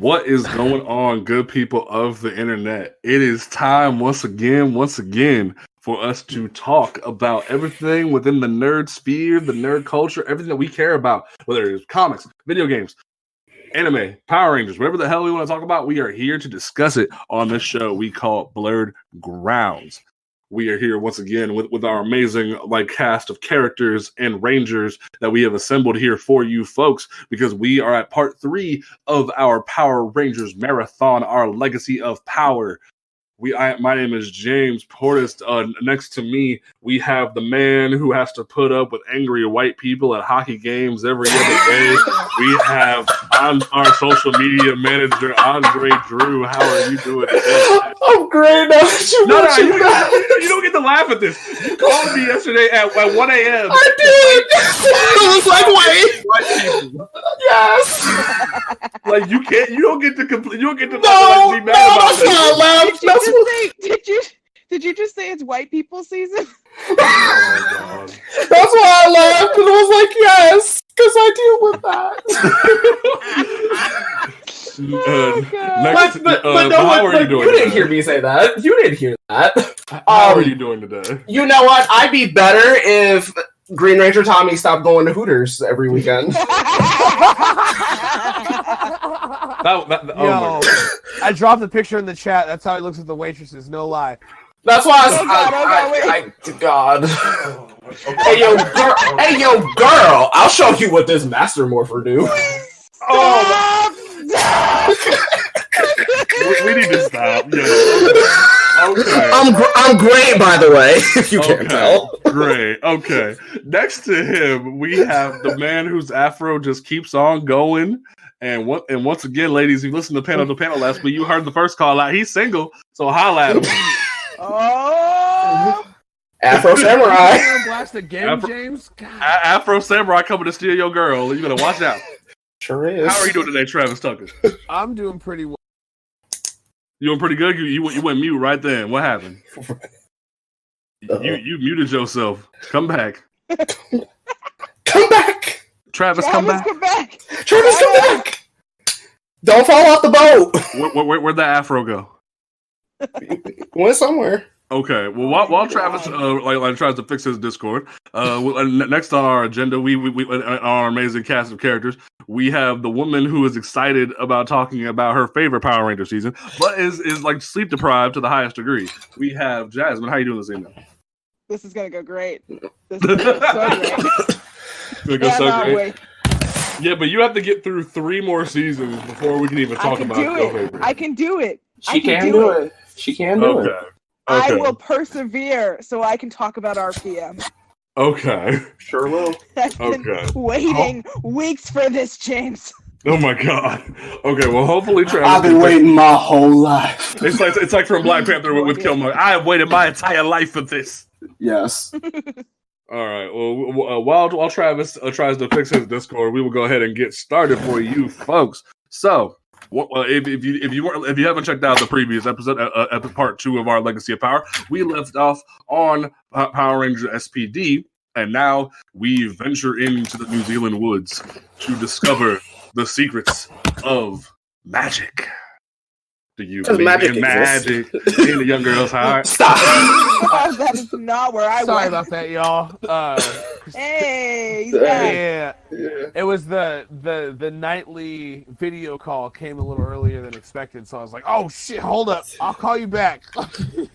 What is going on, good people of the internet? It is time once again, for us to talk about everything within the nerd sphere, the nerd culture, everything that we care about, whether it's comics, video games, anime, Power Rangers, whatever the hell we want to talk about. We are here to discuss it on this show we call Blerd Grounds. We are here once again with our amazing cast of characters and rangers that we have assembled here for you folks, because we are at part 3 of our Power Rangers marathon, our Legacy of Power. My name is James Portis. Next to me, we have the man who has to put up with angry white people at hockey games every other day. We have our social media manager, Andre Drew. How are you doing today? I'm great. You don't get to laugh at this. You called me yesterday at 1 a.m. I did. I was like, wait. White people. Yes. You don't get to complain. You don't get to No, that's not allowed. Did you just say it's white people season? Oh my God. That's why I laughed and I was like, yes, because I deal with that. How are you doing? You didn't hear me say that. You didn't hear that. How are you doing today? You know what? I'd be better if Green Ranger Tommy stopped going to Hooters every weekend. I dropped the picture in the chat. That's how he looks at the waitresses. No lie. That's why God. Hey yo, girl! I'll show you what this Master Morpher do. We need to stop. Yeah. Okay. I'm great, by the way. If you can't tell. Great. Okay. Next to him, we have the man whose afro just keeps on going. And once again, ladies, you listened to panel last week. You heard the first call out. He's single, so holla at him. Oh, Afro Samurai. Blast again, James. Afro Samurai coming to steal your girl. You better watch out. Sure is. How are you doing today, Travis Tucker? I'm doing pretty well. You doing pretty good? You went mute right then. What happened? You muted yourself. Come back. Come back. Travis, come back. Travis, come back. Don't fall off the boat. Where'd the afro go? Went somewhere. Okay. Well, while Travis tries to fix his Discord, next on our agenda, we our amazing cast of characters, we have the woman who is excited about talking about her favorite Power Ranger season, but is sleep deprived to the highest degree. We have Jasmine. How you doing this evening? this is gonna go great. This is gonna go so great. Yeah, but you have to get through 3 more seasons before we can even talk about your favorite. I can do it. She can do it. She can do it. Okay. I will persevere so I can talk about RPM. Okay. Sure will. I've been waiting weeks for this, James. Oh my God. Okay, well, hopefully Travis. I've been waiting my whole life. It's like from Black Panther with Killmonger. I have waited my entire life for this. Yes. All right. Well, while Travis tries to fix his Discord, we will go ahead and get started for you folks. So, if you haven't checked out the previous episode, part 2 of our Legacy of Power, we left off on Power Ranger SPD, and now we venture into the New Zealand woods to discover the secrets of magic. Do you believe in magic in the young girl's heart? Stop. That is not where I Sorry went. about that, y'all. Hey, he's back. Yeah. It was the nightly video call came a little earlier than expected, so I was like, "Oh shit, hold up, I'll call you back."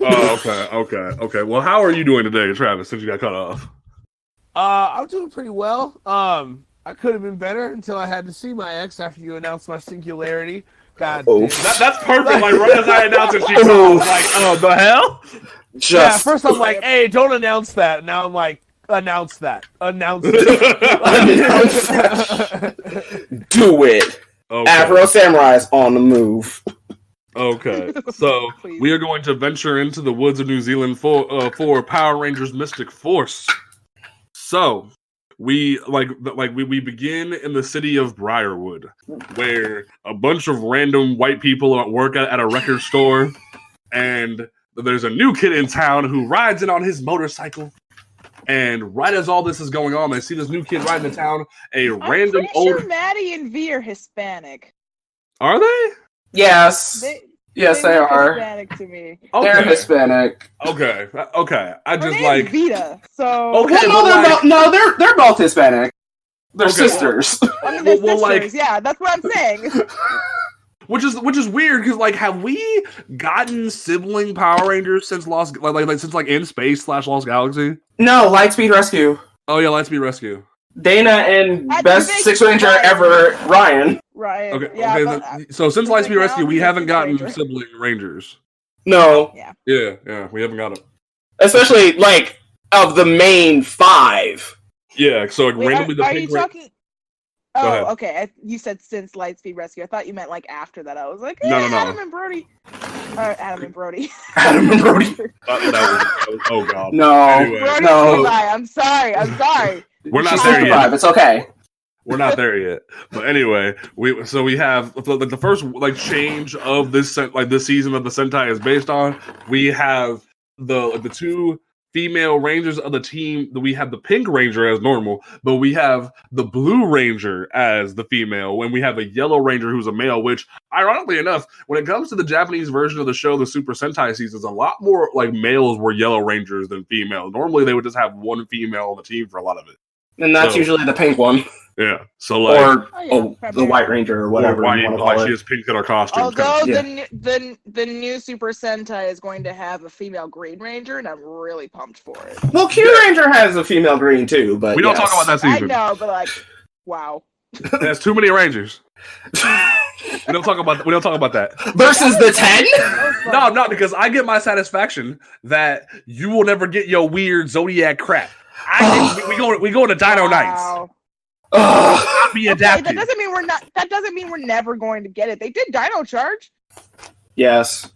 Okay. Well, how are you doing today, Travis? Since you got cut off. I'm doing pretty well. I could have been better until I had to see my ex after you announced my singularity. God, that's perfect. Like right as I announced it, she called. Like, oh, the hell? First I'm like, hey, don't announce that. Now I'm like, announce that. Announce it. Do it. Okay. Afro Samurai's on the move. Okay, so we are going to venture into the woods of New Zealand for Power Rangers Mystic Force. So we begin in the city of Briarwood, where a bunch of random white people work at a record store, and there's a new kid in town who rides in on his motorcycle. And right as all this is going on, they see this new kid riding in town. Random I'm pretty sure Maddie and V are Hispanic. Are they? Yes. Yes, they look are. Hispanic to me. Okay. They're Hispanic. Okay. I Her just name's like. Vita, so Okay, Well, but they're both Hispanic. They're Okay. sisters. I mean, they're Well, sisters. Yeah, that's what I'm saying. Which is weird because like have we gotten sibling Power Rangers since Lost since In Space / Lost Galaxy? No, Lightspeed Rescue. Oh yeah, Lightspeed Rescue. Dana and That's best the big Six Ranger Ryan. ever, Ryan. Right. Okay. Yeah. Okay. But, So since Just Lightspeed like Rescue, now, we he's a haven't Six gotten Ranger. sibling Rangers. No, Yeah, we haven't got it. especially like of the main 5. Yeah, so like, wait, randomly the are you pink ra- talking? Go ahead. Oh, okay. You said since Lightspeed Rescue. I thought you meant like after that. I was like, No. Adam and Brody. Adam and Brody. Adam and Brody. that was oh god. No, Anyway. Brody no. Levi. I'm sorry. We're not She's there yet. 55. It's okay. We're not there yet. But anyway, we have the first like change of this this season of the Sentai is based on. We have the 2 female rangers of the team. We have the Pink Ranger as normal, but we have the Blue Ranger as the female. When we have a Yellow Ranger who's a male, which ironically enough, when it comes to the Japanese version of the show, the Super Sentai seasons, a lot more like males were Yellow Rangers than females. Normally, they would just have one female on the team for a lot of it. And that's So- usually the pink one. Yeah, so like Or the White Ranger or whatever Or you want to why call she it. has pink in her costume. Although Yeah. the new Super Sentai is going to have a female Green Ranger, and I'm really pumped for it. Well, Q Ranger has a female green too, but we don't yes. talk about that I season. know, but like, wow. There's too many Rangers. We don't talk about that. Versus the 10? No, because I get my satisfaction that you will never get your weird Zodiac crap. We go to Dino Nights. Wow. Ugh. Be Okay, adapted. that doesn't mean we're not. That doesn't mean we're never going to get it. They did Dino Charge. Yes.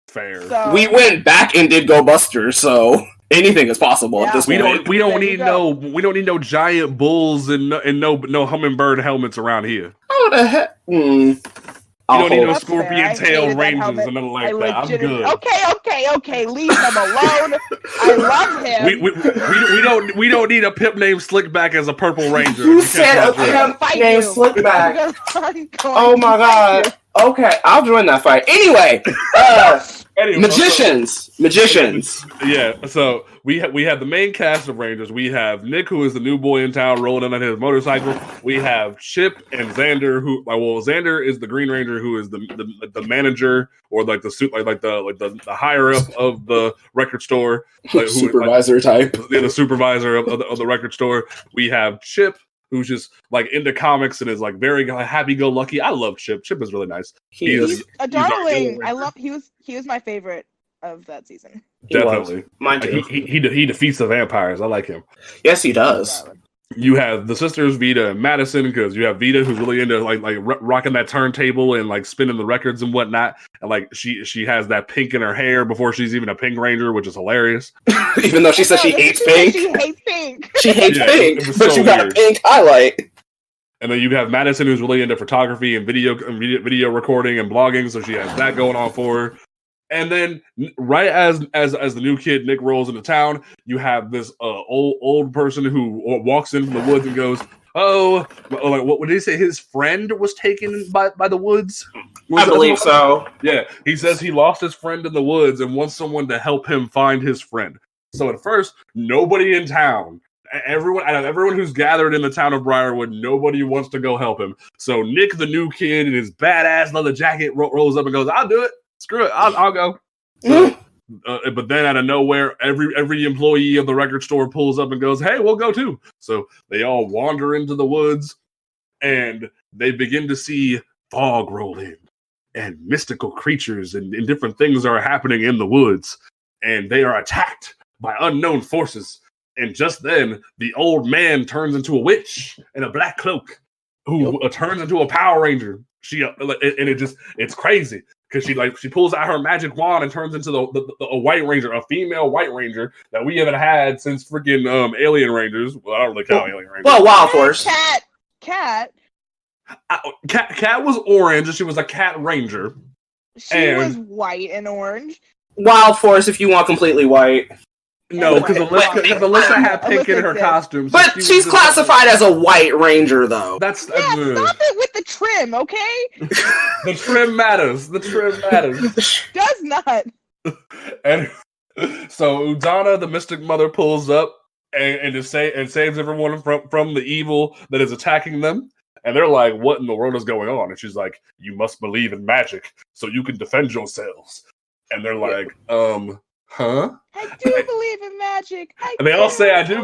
Fair. So We went back and did Go Busters, so anything is possible at this We point. don't There you need no giant bulls and no hummingbird helmets around here. How the heck? You don't need no That's fair. scorpion I tail hated that rangers helmet. and nothing I like that. I'm legitimately. good. Okay. Leave him alone. I love him. We don't need a pimp named Slickback as a purple ranger. You We said can't a touch that. gonna pimp fight named you. Slickback. I'm going Oh my to fight god. Okay, I'll join that fight. Anyway, Anyway, magicians. Yeah, so we have the main cast of Rangers. We have Nick, who is the new boy in town, rolling in on his motorcycle. We have Chip and Xander, who Xander is the Green Ranger, who is the manager or like the suit, like the higher up of the record store, like, Supervisor type. the supervisor of the record store. We have Chip, who's just like into comics and is like very happy-go-lucky. I love Chip. Chip is really nice. He is. He's a darling. I love. He was my favorite of that season. Definitely. Mine too. He defeats the vampires. I like him. Yes, he does. You have the sisters Vita and Madison, because you have Vita, who's really into like rocking that turntable and like spinning the records and whatnot, and like she has that pink in her hair before she's even a Pink Ranger, which is hilarious. Even though she says she hates pink. She hates pink. She hates Yeah, pink, it was but so you got weird. a pink highlight. And then you have Madison, who's really into photography and video recording and blogging, so she has that going on for her. And then, right as the new kid Nick rolls into town, you have this old person who walks in from the woods and goes, "Oh, like what did he say? His friend was taken by the woods." I believe so. Yeah, he says he lost his friend in the woods and wants someone to help him find his friend. So at first, nobody in town, everyone who's gathered in the town of Briarwood, nobody wants to go help him. So Nick, the new kid in his badass leather jacket, rolls up and goes, "I'll do it. Screw it. I'll go." So, but then out of nowhere, every employee of the record store pulls up and goes, "Hey, we'll go too." So they all wander into the woods, and they begin to see fog roll in, and mystical creatures and different things are happening in the woods, and they are attacked by unknown forces. And just then, the old man turns into a witch in a black cloak, who turns into a Power Ranger. It's crazy. Because she pulls out her magic wand and turns into a White Ranger, a female White Ranger that we haven't had since freaking Alien Rangers. Well, I don't really count Alien Rangers. Well, Wild Force. Cat. Cat was orange, and she was a Cat Ranger. She was white and orange. Wild Force, if you want completely white. No, because Alyssa had pink in her costume. So but she's classified as a white ranger, though. That's stop it with the trim, okay? The trim matters. Does not. And so Udana, the Mystic Mother, pulls up and saves everyone from the evil that is attacking them. And they're like, "What in the world is going on?" And she's like, "You must believe in magic so you can defend yourselves." And they're like, Huh? I do believe in magic. And they all say I do,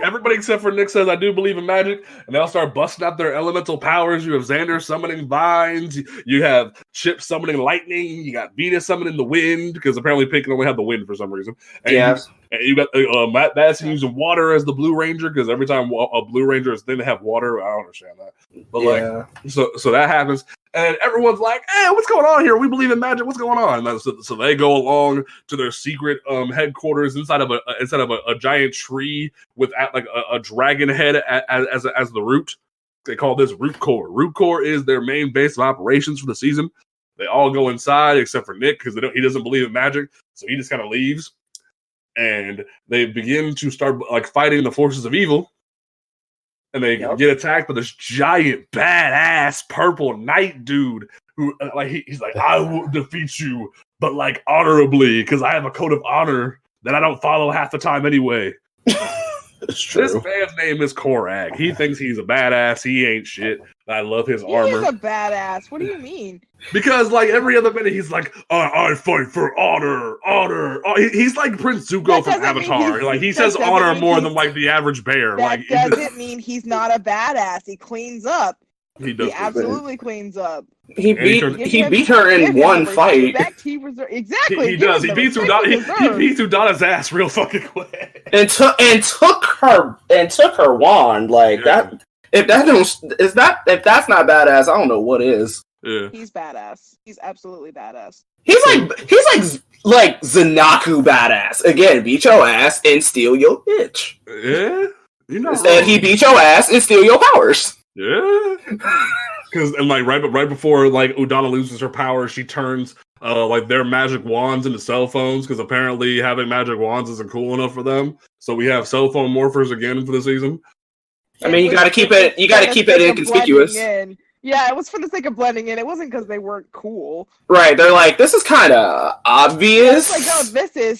everybody except for Nick says I do believe in magic, and they all start busting out their elemental powers. You have Xander summoning vines, you have Chip summoning lightning, you got Venus summoning the wind, because apparently Pink can only have the wind for some reason. And you got Matt Madison using water as the Blue Ranger, because every time a Blue Ranger is then to have water. I don't understand that. But so that happens. And everyone's like, "Hey, what's going on here? We believe in magic. What's going on?" And so they go along to their secret headquarters inside of a giant tree with like a dragon head as the root. They call this Root Core. Root Core is their main base of operations for the season. They all go inside except for Nick because he doesn't believe in magic, so he just kind of leaves. And they begin to start like fighting the forces of evil. And they get attacked by this giant, badass purple knight dude who, he's like, "I will defeat you, but like honorably, because I have a code of honor that I don't follow half the time anyway." It's true. This man's name is Korag. He thinks he's a badass. He ain't shit. I love his armor. He's a badass. What do you mean? Because like every other minute, he's like, "I fight for honor." Oh, he's like Prince Zuko from Avatar. Like he says honor more than like the average bear. That doesn't mean he's not a badass. He cleans up. He does. He absolutely cleans up. He beat her in one fight. Exactly. He does. He beats Udana's ass real fucking quick. And took her wand like that. If that's not badass, I don't know what is. Yeah. He's badass. He's absolutely badass. He's like Zanaku badass. Again, beat your ass and steal your bitch. Yeah. Instead, he beat your ass and steal your powers. Yeah. Because right before like Udana loses her power, she turns like their magic wands into cell phones, because apparently having magic wands isn't cool enough for them. So we have cell phone morphers again for the season. I mean, you gotta keep it inconspicuous. Yeah, it was for the sake of blending in. It wasn't because they weren't cool. Right? They're like, this is kind of obvious. It's like, oh,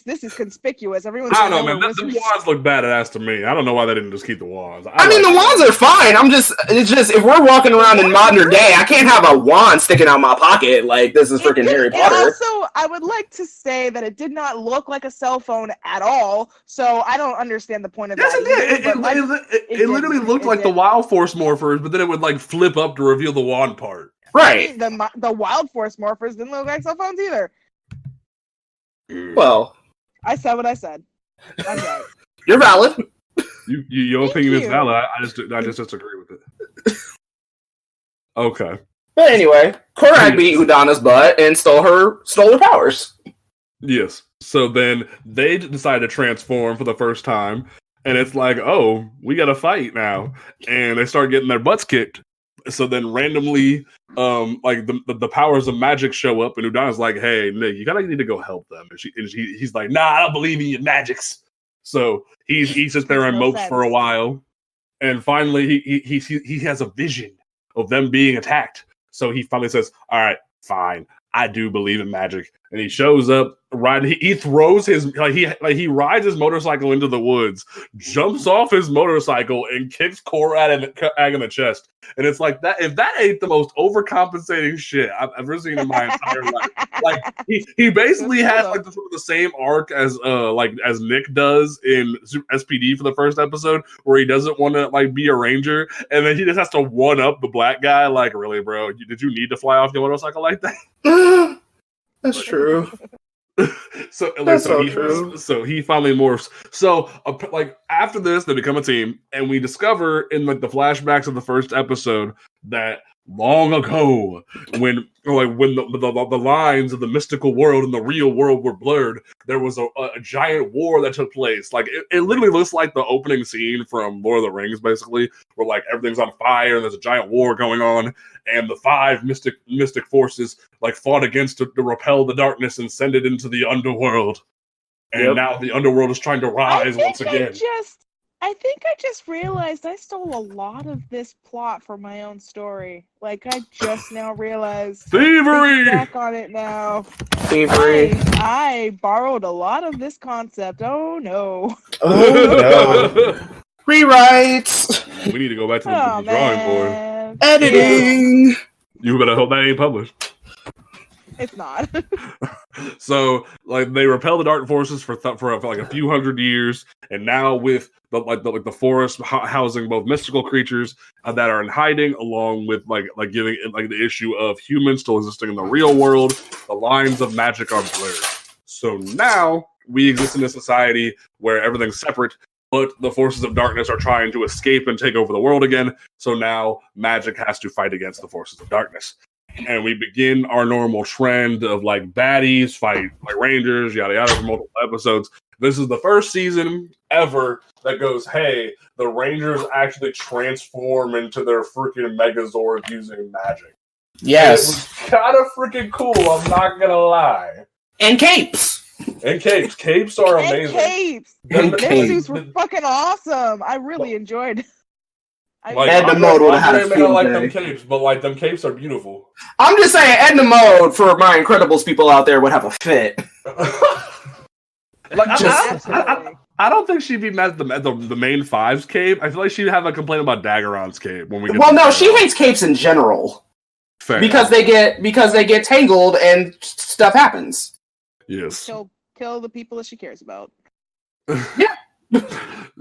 this is conspicuous. Everyone's. I don't know, man. The wands look badass to me. I don't know why they didn't just keep the wands. I mean, the wands are fine. It's just if we're walking around in modern day, I can't have a wand sticking out my pocket like this is freaking Harry Potter. Also, I would like to say that it did not look like a cell phone at all. So I don't understand the point of that. It literally looked like the Wild Force morphers, but then it would like flip up to reveal the wand part. Right. The Wild Force morphers didn't look like cell phones either. Well, I said what I said. I'm right. You're valid. Your opinion is valid. I just disagree with it. Okay. But anyway, Korag beat Udana's butt and stole her powers. Yes. So then they decide to transform for the first time, and it's like, oh, we got to fight now, and they start getting their butts kicked. So then randomly, like the powers of magic show up, and Udana's like, "Hey, Nick, you need to go help them." And he's like, "Nah, I don't believe in your magics." So he sits there and mopes for a while, and finally he has a vision of them being attacked. So he finally says, "All right, fine, I do believe in magic." And he shows up, he throws his he rides his motorcycle into the woods, jumps off his motorcycle, and kicks Korag in the chest. And it's like that. If that ain't the most overcompensating shit I've ever seen in my entire life, like he basically has like the same arc as Nick does in SPD for the first episode, where he doesn't want to like be a ranger, and then he just has to one up the black guy. Like, really, bro? Did you need to fly off your motorcycle like that? That's true. So he finally morphs. So like after this, they become a team, and we discover in like the flashbacks of the first episode that long ago, when the lines of the mystical world and the real world were blurred, there was a giant war that took place. Like it literally looks like the opening scene from Lord of the Rings, basically, where like everything's on fire and there's a giant war going on, and the 5 mystic forces like fought against to repel the darkness and send it into the underworld. and now the underworld is trying to rise once again. I think I just realized I stole a lot of this plot for my own story. Like, I just now realized. Thievery! Back on it now. Thievery. I borrowed a lot of this concept. Oh no. Oh no. Rewrites. We need to go back to the drawing board. Editing. You better hope that ain't published. It's not. So, like, they repel the dark forces for like a few hundred years, and now with the forest housing both mystical creatures that are in hiding, along with like giving like the issue of humans still existing in the real world, the lines of magic are blurred. So now we exist in a society where everything's separate, but the forces of darkness are trying to escape and take over the world again. So now magic has to fight against the forces of darkness. And we begin our normal trend of like baddies fight like rangers, yada yada, for multiple episodes. This is the first season ever that goes, hey, the rangers actually transform into their freaking Megazords using magic. Yes. It was kind of freaking cool, I'm not gonna lie. And capes. And capes. Capes are amazing. And capes. Their suits were fucking awesome. I really enjoyed it. Edna Mode would have had a like them capes, but like them capes are beautiful. I'm just saying, Edna Mode for my Incredibles people out there would have a fit. Like, I don't think she'd be mad at the main Five's cape. I feel like she'd have a complaint about Daggeron's cape when we get. Well, no, she hates capes in general. Fair. Because they get tangled and stuff happens. Yes. Kill the people that she cares about. Yeah.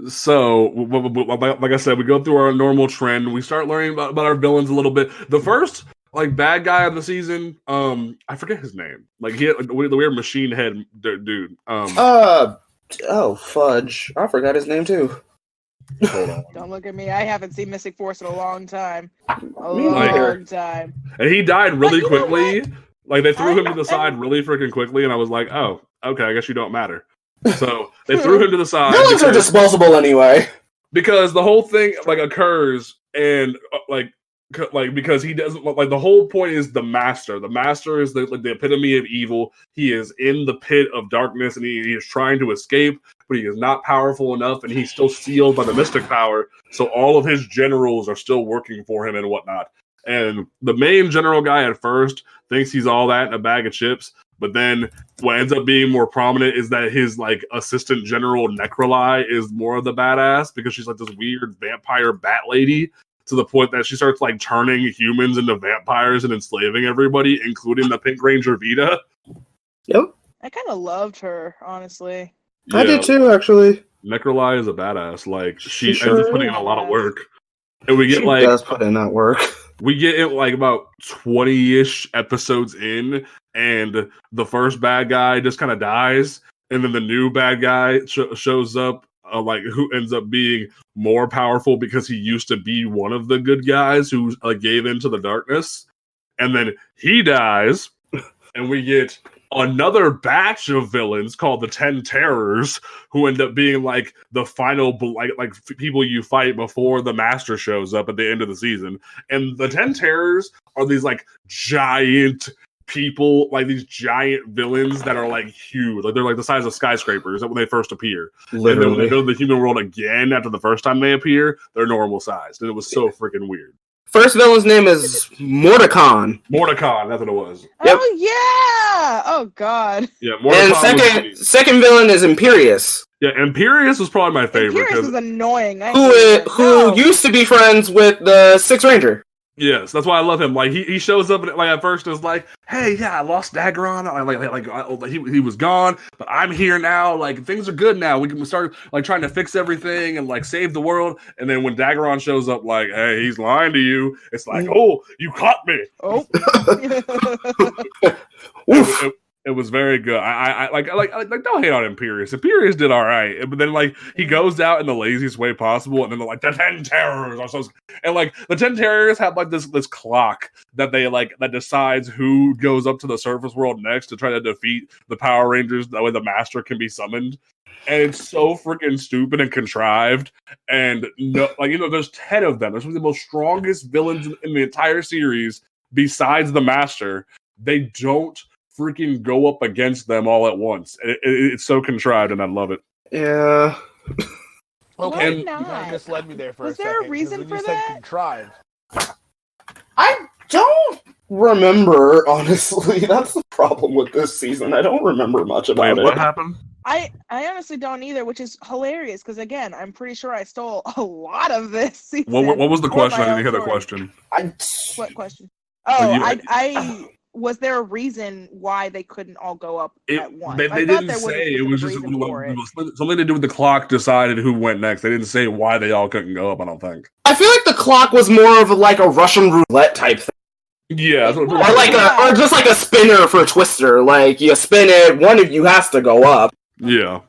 So, like I said, we go through our normal trend. We start learning about our villains a little bit. The first like bad guy of the season, I forget his name. Like he had the weird machine head dude. Oh fudge! I forgot his name too. Hold on. Don't look at me. I haven't seen Mystic Force in a long time. And he died really quickly. Like they threw him to the side really freaking quickly, and I was like, oh, okay, I guess you don't matter. So they threw him to the side. Villains are disposable anyway. Because the whole thing like occurs, and like because he doesn't like the whole point is the master. The master is the epitome of evil. He is in the pit of darkness, and he is trying to escape, but he is not powerful enough, and he's still sealed by the mystic power. So all of his generals are still working for him and whatnot. And the main general guy at first thinks he's all that in a bag of chips. But then what ends up being more prominent is that his like assistant general Necroli is more of the badass because she's like this weird vampire bat lady to the point that she starts like turning humans into vampires and enslaving everybody, including the Pink Ranger Vita. Yep. I kind of loved her, honestly. Yeah. I did too, actually. Necroli is a badass. Like she ends up putting in a lot of work. And we get does put in that work. We get it like about 20-ish episodes in, and the first bad guy just kind of dies, and then the new bad guy shows up, like who ends up being more powerful because he used to be one of the good guys who gave into the darkness, and then he dies, and we get another batch of villains called the 10 Terrors, who end up being like the final like people you fight before the master shows up at the end of the season. And the 10 Terrors are these like giant people, like these giant villains that are like huge, like they're like the size of skyscrapers when they first appear. Literally. And then when they go to the human world again after the first time they appear, they're normal sized, and it was so freaking weird. First villain's name is Mordecon. Mordecon, that's what it was. Yep. Oh yeah! Oh god. Yeah, Mordecon. And second villain is Imperius. Yeah, Imperius was probably my favorite. Imperius is annoying. Who used to be friends with the Sixth Ranger. Yes, that's why I love him. Like he shows up and like at first is like, "Hey, yeah, I lost Daggeron. He was gone, but I'm here now. Like things are good now. We can start like trying to fix everything and like save the world." And then when Daggeron shows up, like, "Hey, he's lying to you," it's like, "Oh, you caught me." Oh. It was very good. I don't hate on Imperius. Imperius did all right, but then like he goes out in the laziest way possible, and then they're like the 10 Terrors are so, and like the 10 Terrors have like this clock that they like that decides who goes up to the surface world next to try to defeat the Power Rangers. That way the Master can be summoned, and it's so freaking stupid and contrived. And no, like there's 10 of them. There's one of the most strongest villains in the entire series besides the Master. They don't freaking go up against them all at once. It's so contrived, and I love it. Yeah. Okay, Why not? you kind of misled me there for Was a second. there a 'cause reason when for you said that? contrived. I don't remember, honestly. That's the problem with this season. I don't remember much about Wait, what it. happened? I honestly don't either, which is hilarious because again, I'm pretty sure I stole a lot of this season. What was the for question? my I didn't own hear the story. question. What question? Like, Oh, you- I was there a reason why they couldn't all go up at once? They I thought didn't there was a say. It specific was just reason for it. something to do with the clock decided who went next. They didn't say why they all couldn't go up, I don't think. I feel like the clock was more of like a Russian roulette type thing. Yeah. That's what- Well, Or like or just like a spinner for Twister. Like you spin it, one of you has to go up. yeah.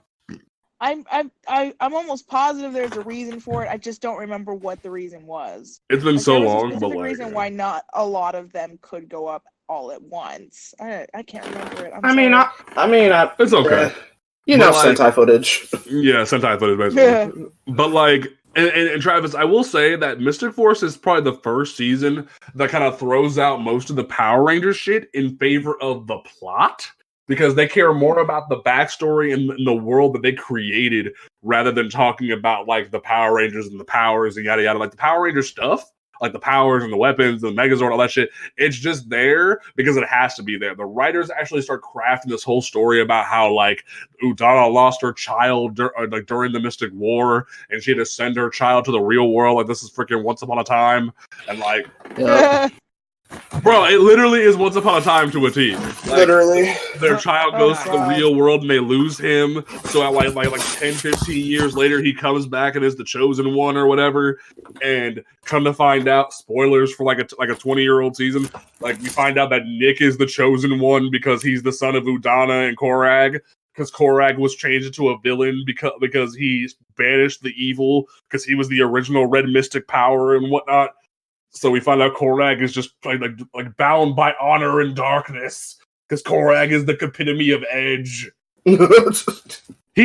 I'm almost positive there's a reason for it. I just don't remember what the reason was. It's been Like, so there was a long, but specific like reason why not a lot of them could go up all at once. I can't remember it. it's okay. You know, But, like- Sentai footage. Yeah, Sentai footage basically. But like, and Travis, I will say that Mystic Force is probably the first season that kind of throws out most of the Power Rangers shit in favor of the plot. Because they care more about the backstory and the world that they created rather than talking about like the Power Rangers and the powers and yada yada. Like the Power Ranger stuff, like the powers and the weapons, the Megazord, all that shit. It's just there because it has to be there. The writers actually start crafting this whole story about how like Udana lost her child during the Mystic War, and she had to send her child to the real world. Like this is freaking Once Upon a Time, and like. Bro, it literally is Once Upon a Time to a T. Like, Literally. their child goes to the God. real world and they lose him. So at like 10, 15 years later, he comes back and is the chosen one or whatever. And come to find out, spoilers for like a 20-year-old season, like we find out that Nick is the chosen one because he's the son of Udana and Korag. Because Korag was changed into a villain because he banished the evil because he was the original Red Mystic power and whatnot. So we find out Korag is just like bound by honor and darkness because Korag is the epitome of edge. He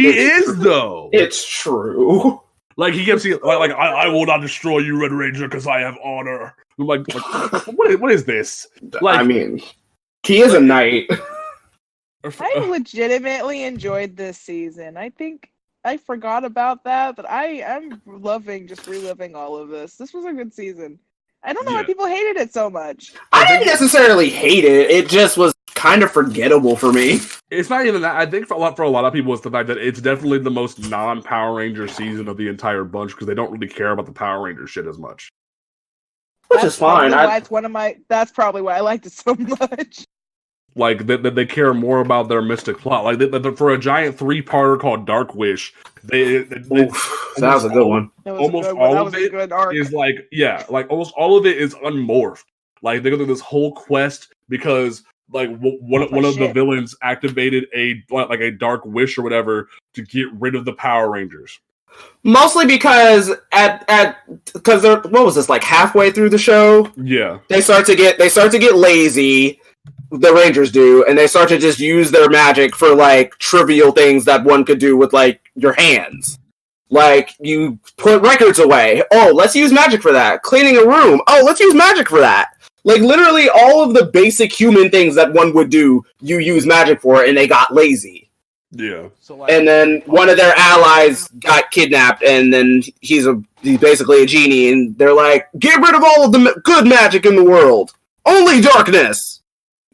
is though. It's true. Like he kept saying, like I will not destroy you, Red Ranger, because I have honor. I'm like what is this? Like, I mean, he is a knight. I legitimately enjoyed this season. I think I forgot about that, but I'm loving just reliving all of this. This was a good season. I don't know why people hated it so much. I didn't necessarily hate it. It just was kind of forgettable for me. It's not even that. I think for a lot of people, it's the fact that it's definitely the most non-Power Ranger season of the entire bunch because they don't really care about the Power Ranger shit as much. Which is fine. That's probably why I liked it so much. Like they care more about their mystic plot. Like for a giant 3-parter called Dark Wish, that was a good one. Almost all of it is almost all of it is unmorphed. Like they go through this whole quest because like one of the villains activated a Dark Wish or whatever to get rid of the Power Rangers. Mostly because because they're what was this like halfway through the show? Yeah, they start to get lazy. The Rangers do, and they start to just use their magic for like trivial things that one could do with like your hands. Like you put records away. Oh, let's use magic for that. Cleaning a room. Oh, let's use magic for that. Like literally all of the basic human things that one would do, you use magic for, and they got lazy. Yeah. And then one of their allies got kidnapped, and then he's basically a genie, and they're like, get rid of all of the good magic in the world. Only darkness.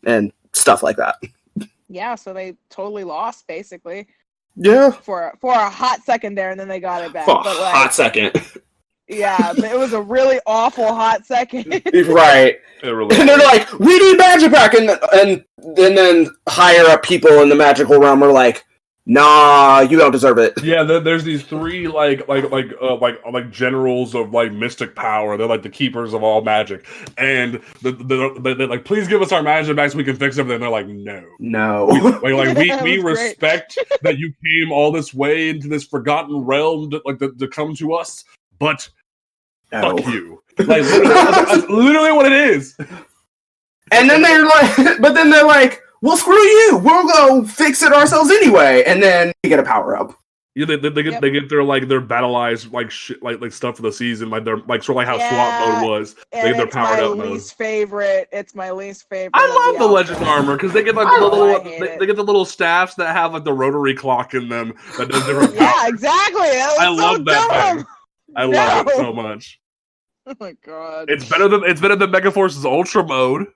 And stuff like that. Yeah, so they totally lost, basically. Yeah. For a hot second there, and then they got it back. Hot second. Yeah, but it was a really awful hot second. Right. And they're like, we need magic back, and then higher up people in the magical realm are like, nah, you don't deserve it. Yeah, there's these 3 like generals of like mystic power. They're like the keepers of all magic, and they're like, please give us our magic back so we can fix everything. And they're like, no. We respect that you came all this way into this forgotten realm to come to us, but fuck you. Like that's literally what it is. And then they're like, well, screw you. We'll go fix it ourselves anyway. And then we get a power up. Yeah, they get their battleized shit like stuff for the season, like they're like sort of like how swap mode was. They get their powered up mode. It's my least favorite. I love the legend armor because they get like they get the little staffs that have like the rotary clock in them that does different. Yeah, exactly. I love that thing. I love it so much. Oh my god! It's better than Megaforce's Ultra mode.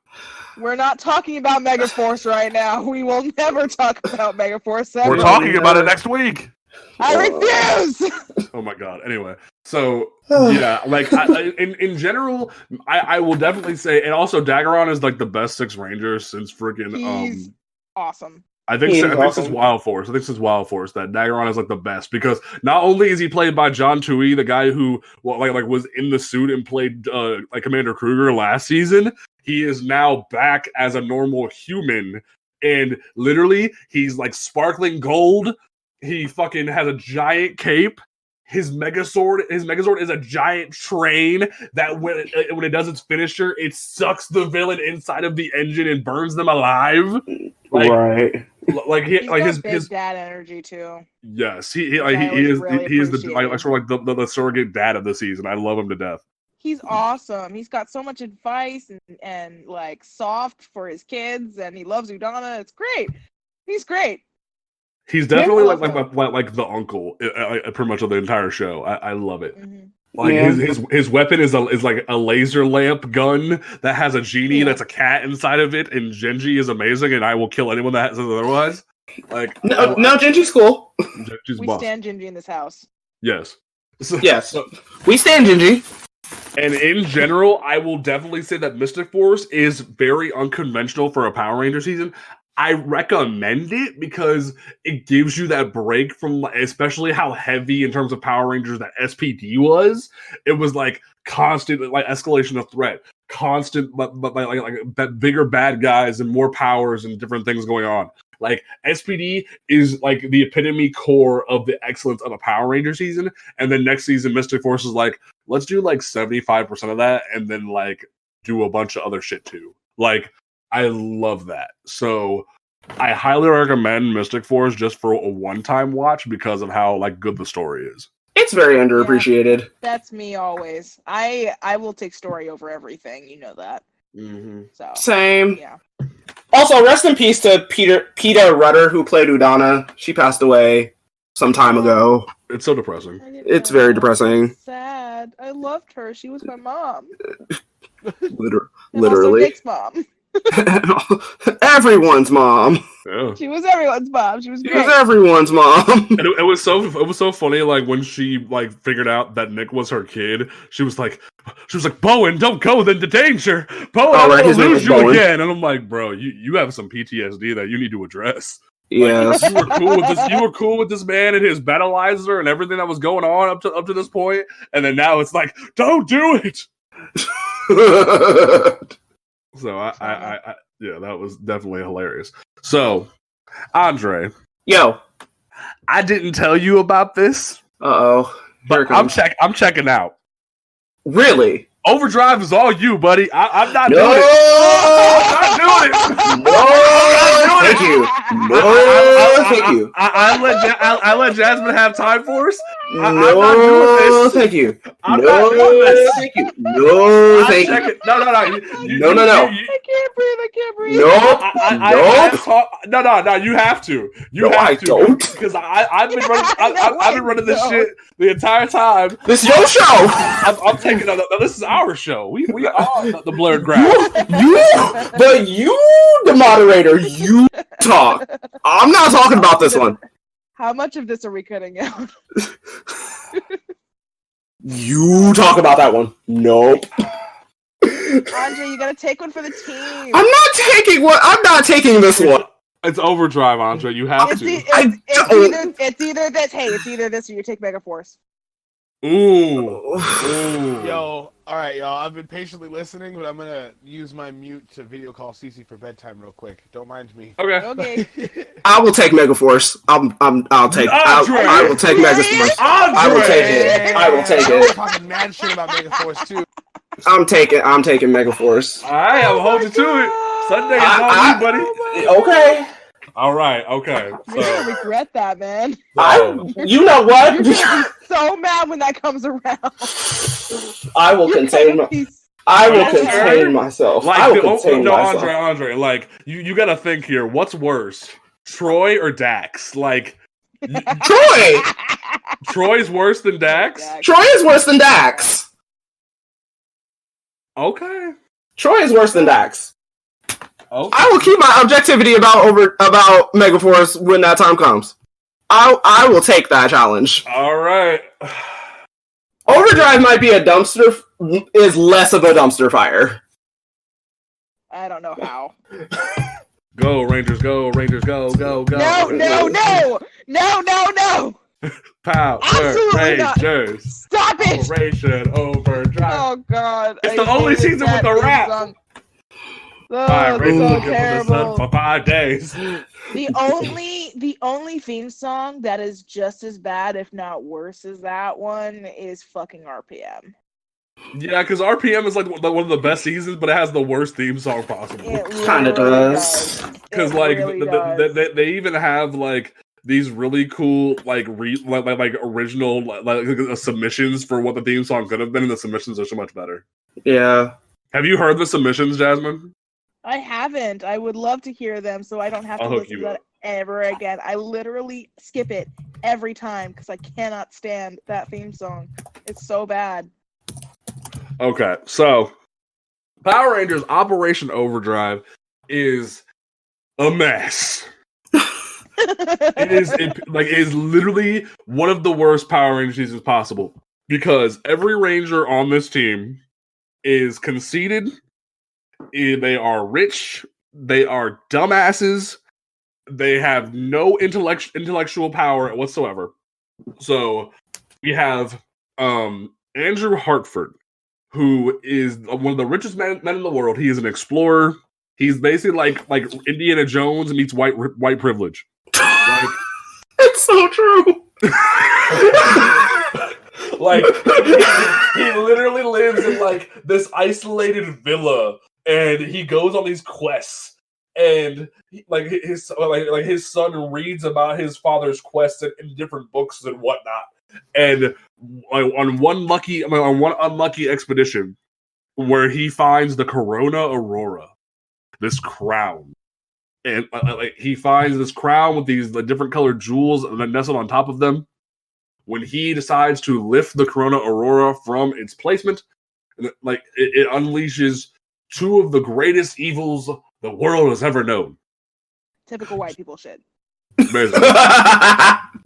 We're not talking about Megaforce right now. We will never talk about Megaforce. We're talking about it next week. I refuse. Oh my god. Anyway, so yeah, like in general, I will definitely say, and also Daggeron is like the best 6 Rangers since freaking He's awesome. I think since Wild Force. I think since Wild Force that Daggeron is like the best because not only is he played by John Tui, the guy who was in the suit and played like Commander Kruger last season, he is now back as a normal human, and literally he's like sparkling gold. He fucking has a giant cape. His Megazord is a giant train that when it does its finisher, it sucks the villain inside of the engine and burns them alive. Right. Like his dad energy too. Yes, he is the sort of like the surrogate dad of the season. I love him to death. He's awesome. He's got so much advice and like soft for his kids, and he loves Udana. It's great. He's great. He's definitely like the uncle, pretty much of the entire show. I love it. Mm-hmm. Like his weapon is like a laser lamp gun that has a genie that's a cat inside of it, and Genji is amazing, and I will kill anyone that says otherwise. Like no, Genji's cool. Genji's we stand Genji in this house. Yes. Yes. We stand Genji. And in general, I will definitely say that Mystic Force is very unconventional for a Power Ranger season. I recommend it because it gives you that break from, especially how heavy in terms of Power Rangers that SPD was. It was like constant, like escalation of threat, constant, but like bigger bad guys and more powers and different things going on. Like SPD is like the epitome core of the excellence of a Power Ranger season, and then next season Mystic Force is like, let's do like 75% of that, and then like do a bunch of other shit too. Like, I love that. So I highly recommend Mystic Force just for a one-time watch because of how like good the story is. It's very underappreciated. Yeah, that's me always. I will take story over everything. You know that. Mm-hmm. So same. Yeah. Also, rest in peace to Peta Rutter, who played Udana. She passed away some time ago. It's so depressing. It's very depressing. Sad. I loved her. She was my mom. Literally. Also Nick's mom. Everyone's mom. Yeah. She was everyone's mom. She was great. She was everyone's mom. And it was so funny. Like when she like figured out that Nick was her kid, she was like, Bowen, don't go into danger. Bowen, I'm gonna lose you Bowen again. And I'm like, bro, you have some PTSD that you need to address. Yes. Like, you were cool with this man and his battleizer and everything that was going on up to this point, and then now it's like, don't do it. So I yeah, that was definitely hilarious. So, Andre, yo, I didn't tell you about this. Uh-oh. But I'm checking out. Really? Overdrive is all you, buddy. I'm not doing it. I'm not doing it. No, thank you. No, thank you. I let Jasmine have time for us. No, I'm not doing this. Thank you. I'm not doing this. Thank you. No, thank you. No. No. I can't breathe. No. You have to. I don't. Because I've been running this shit the entire time. This is your show. I'm taking no, this is our show. We are the Blerd Grounds. You, the moderator, you talk. I'm not talking about this one. How much of this are we cutting out? You talk about that one. Nope. Andre, you gotta take one for the team. I'm not taking this one. It's Overdrive, Andre. You have to. It's either this. Hey, it's either this or you take Megaforce. Ooh. Yo, all right, y'all. I've been patiently listening, but I'm gonna use my mute to video call Cece for bedtime real quick. Don't mind me. Okay. I will take Megaforce. I will take Megaforce. I will take it. I'm talking mad shit about Megaforce too. I'm taking Megaforce. All right, I'll hold you to it. Sunday is on you, buddy. Okay. All right, okay. You're So, gonna regret that, man. You know what? You're gonna be so mad when that comes around. I will contain myself. like, I will contain myself. Andre, like, you got to think here. What's worse, Troy or Dax? Like, Troy. Troy's worse than Dax. Troy is worse than Dax. Okay. Troy is worse than Dax. Okay. I will keep my objectivity about Megaforce when that time comes. I will take that challenge. All right. Overdrive might be is less of a dumpster fire. I don't know how. Go Rangers, go Rangers, go. No. Power Absolutely Rangers. Not. Stop it. Operation Overdrive. Oh God. It's the only season with the rap. Oh, Fire it's so Rangers terrible. for 5 days. The only theme song that is just as bad, if not worse, as that one is fucking RPM. Yeah, because RPM is like one of the best seasons, but it has the worst theme song possible. It kind of does. Because like they even have like these really cool like original like submissions for what the theme song could have been, and the submissions are so much better. Yeah. Have you heard the submissions, Jasmine? I haven't. I would love to hear them so I don't have to listen to that ever again. I literally skip it every time because I cannot stand that theme song. It's so bad. Okay, so Power Rangers Operation Overdrive is a mess. It is literally one of the worst Power Ranger seasons possible because every Ranger on this team is conceited. They are rich. They are dumbasses. They have no intellectual power whatsoever. So we have Andrew Hartford, who is one of the richest men in the world. He is an explorer. He's basically like Indiana Jones meets white privilege. Like, it's so true. Like he literally lives in like this isolated villa, and he goes on these quests. And his son reads about his father's quests in different books and whatnot. And on one unlucky expedition, where he finds the Corona Aurora, this crown, and he finds this crown with these different colored jewels and then nestled on top of them. When he decides to lift the Corona Aurora from its placement, it unleashes two of the greatest evils the world has ever known. Typical white people shit.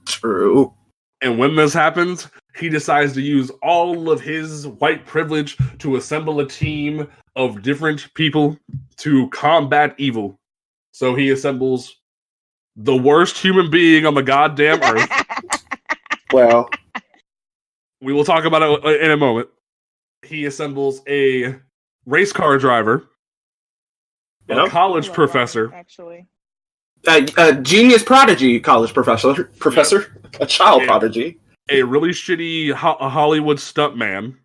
True. And when this happens, he decides to use all of his white privilege to assemble a team of different people to combat evil. So he assembles the worst human being on the goddamn earth. Well, we will talk about it in a moment. He assembles a race car driver, a college professor, actually, a genius prodigy college professor, a child prodigy, a really shitty Hollywood stuntman,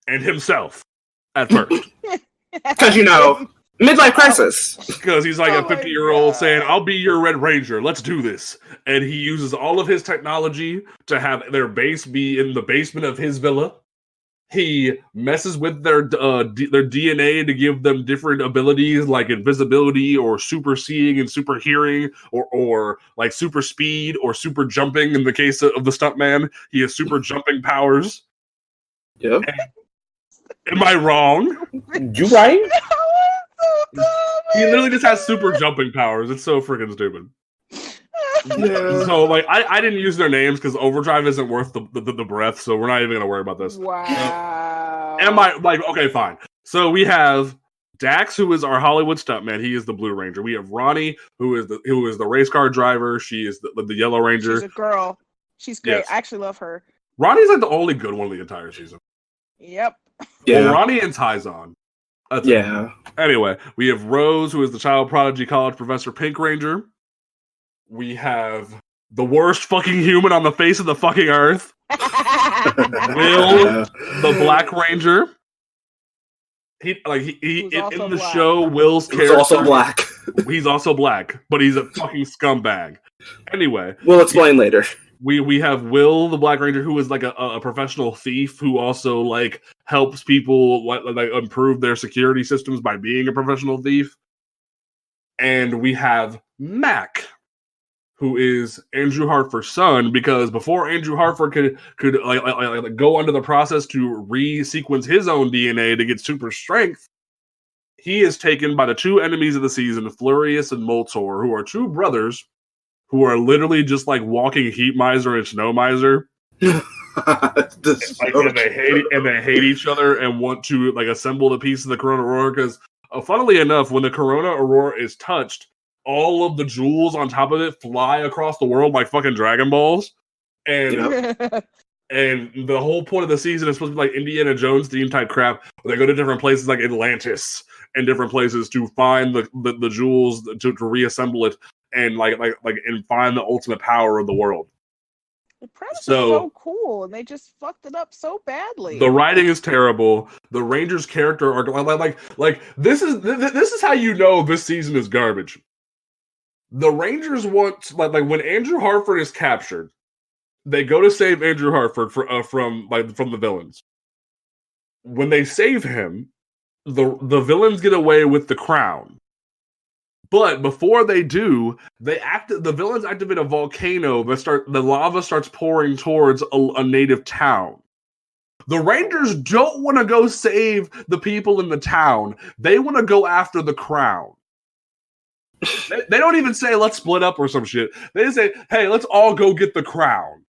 and himself at first. Because midlife crisis. Because he's like a 50-year-old saying, "I'll be your Red Ranger. Let's do this." And he uses all of his technology to have their base be in the basement of his villa. He messes with their DNA to give them different abilities like invisibility or super seeing and super hearing or like super speed or super jumping. In the case of the stuntman, he has super jumping powers. Yep. Am I wrong? You right? He literally just has super jumping powers. It's so freaking stupid. Yeah. So like I didn't use their names because Overdrive isn't worth the breath, so we're not even gonna worry about this. Wow. Am I okay? Fine. So we have Dax, who is our Hollywood stuntman. He is the Blue Ranger. We have Ronnie, who is the race car driver. She is the Yellow Ranger. She's a girl. She's great. Yes. I actually love her. Ronnie's like the only good one of the entire season. Yep. Yeah. Well, Ronnie and Tyzon. Yeah. Anyway, we have Rose, who is the child prodigy college professor Pink Ranger. We have the worst fucking human on the face of the fucking earth. Will, the Black Ranger. he Who's also in the black. show, Will's He's character also black. He's also black, but he's a fucking scumbag. Anyway, We'll explain later. we have Will, the Black Ranger, who is like a professional thief who also like helps people like improve their security systems by being a professional thief. And we have Mac, who is Andrew Hartford's son, because before Andrew Hartford could like go under the process to re-sequence his own DNA to get super strength, he is taken by the two enemies of the season, Flurious and Moltor, who are two brothers who are literally just like walking heat miser and snow miser. And they hate each other and want to like assemble the piece of the Corona Aurora because, funnily enough, when the Corona Aurora is touched, all of the jewels on top of it fly across the world like fucking Dragon Balls. And and the whole point of the season is supposed to be like Indiana Jones theme type crap, where they go to different places like Atlantis and different places to find the jewels to reassemble it and and find the ultimate power of the world. The premise is so cool, and they just fucked it up so badly. The writing is terrible. The Rangers' character are like this is how you know this season is garbage. The Rangers want like when Andrew Hartford is captured, they go to save Andrew Hartford from the villains. When they save him, the villains get away with the crown. But before they do, the villains activate a volcano the lava starts pouring towards a native town. The Rangers don't want to go save the people in the town. They want to go after the crown. They don't even say, let's split up or some shit. They just say, hey, let's all go get the crown.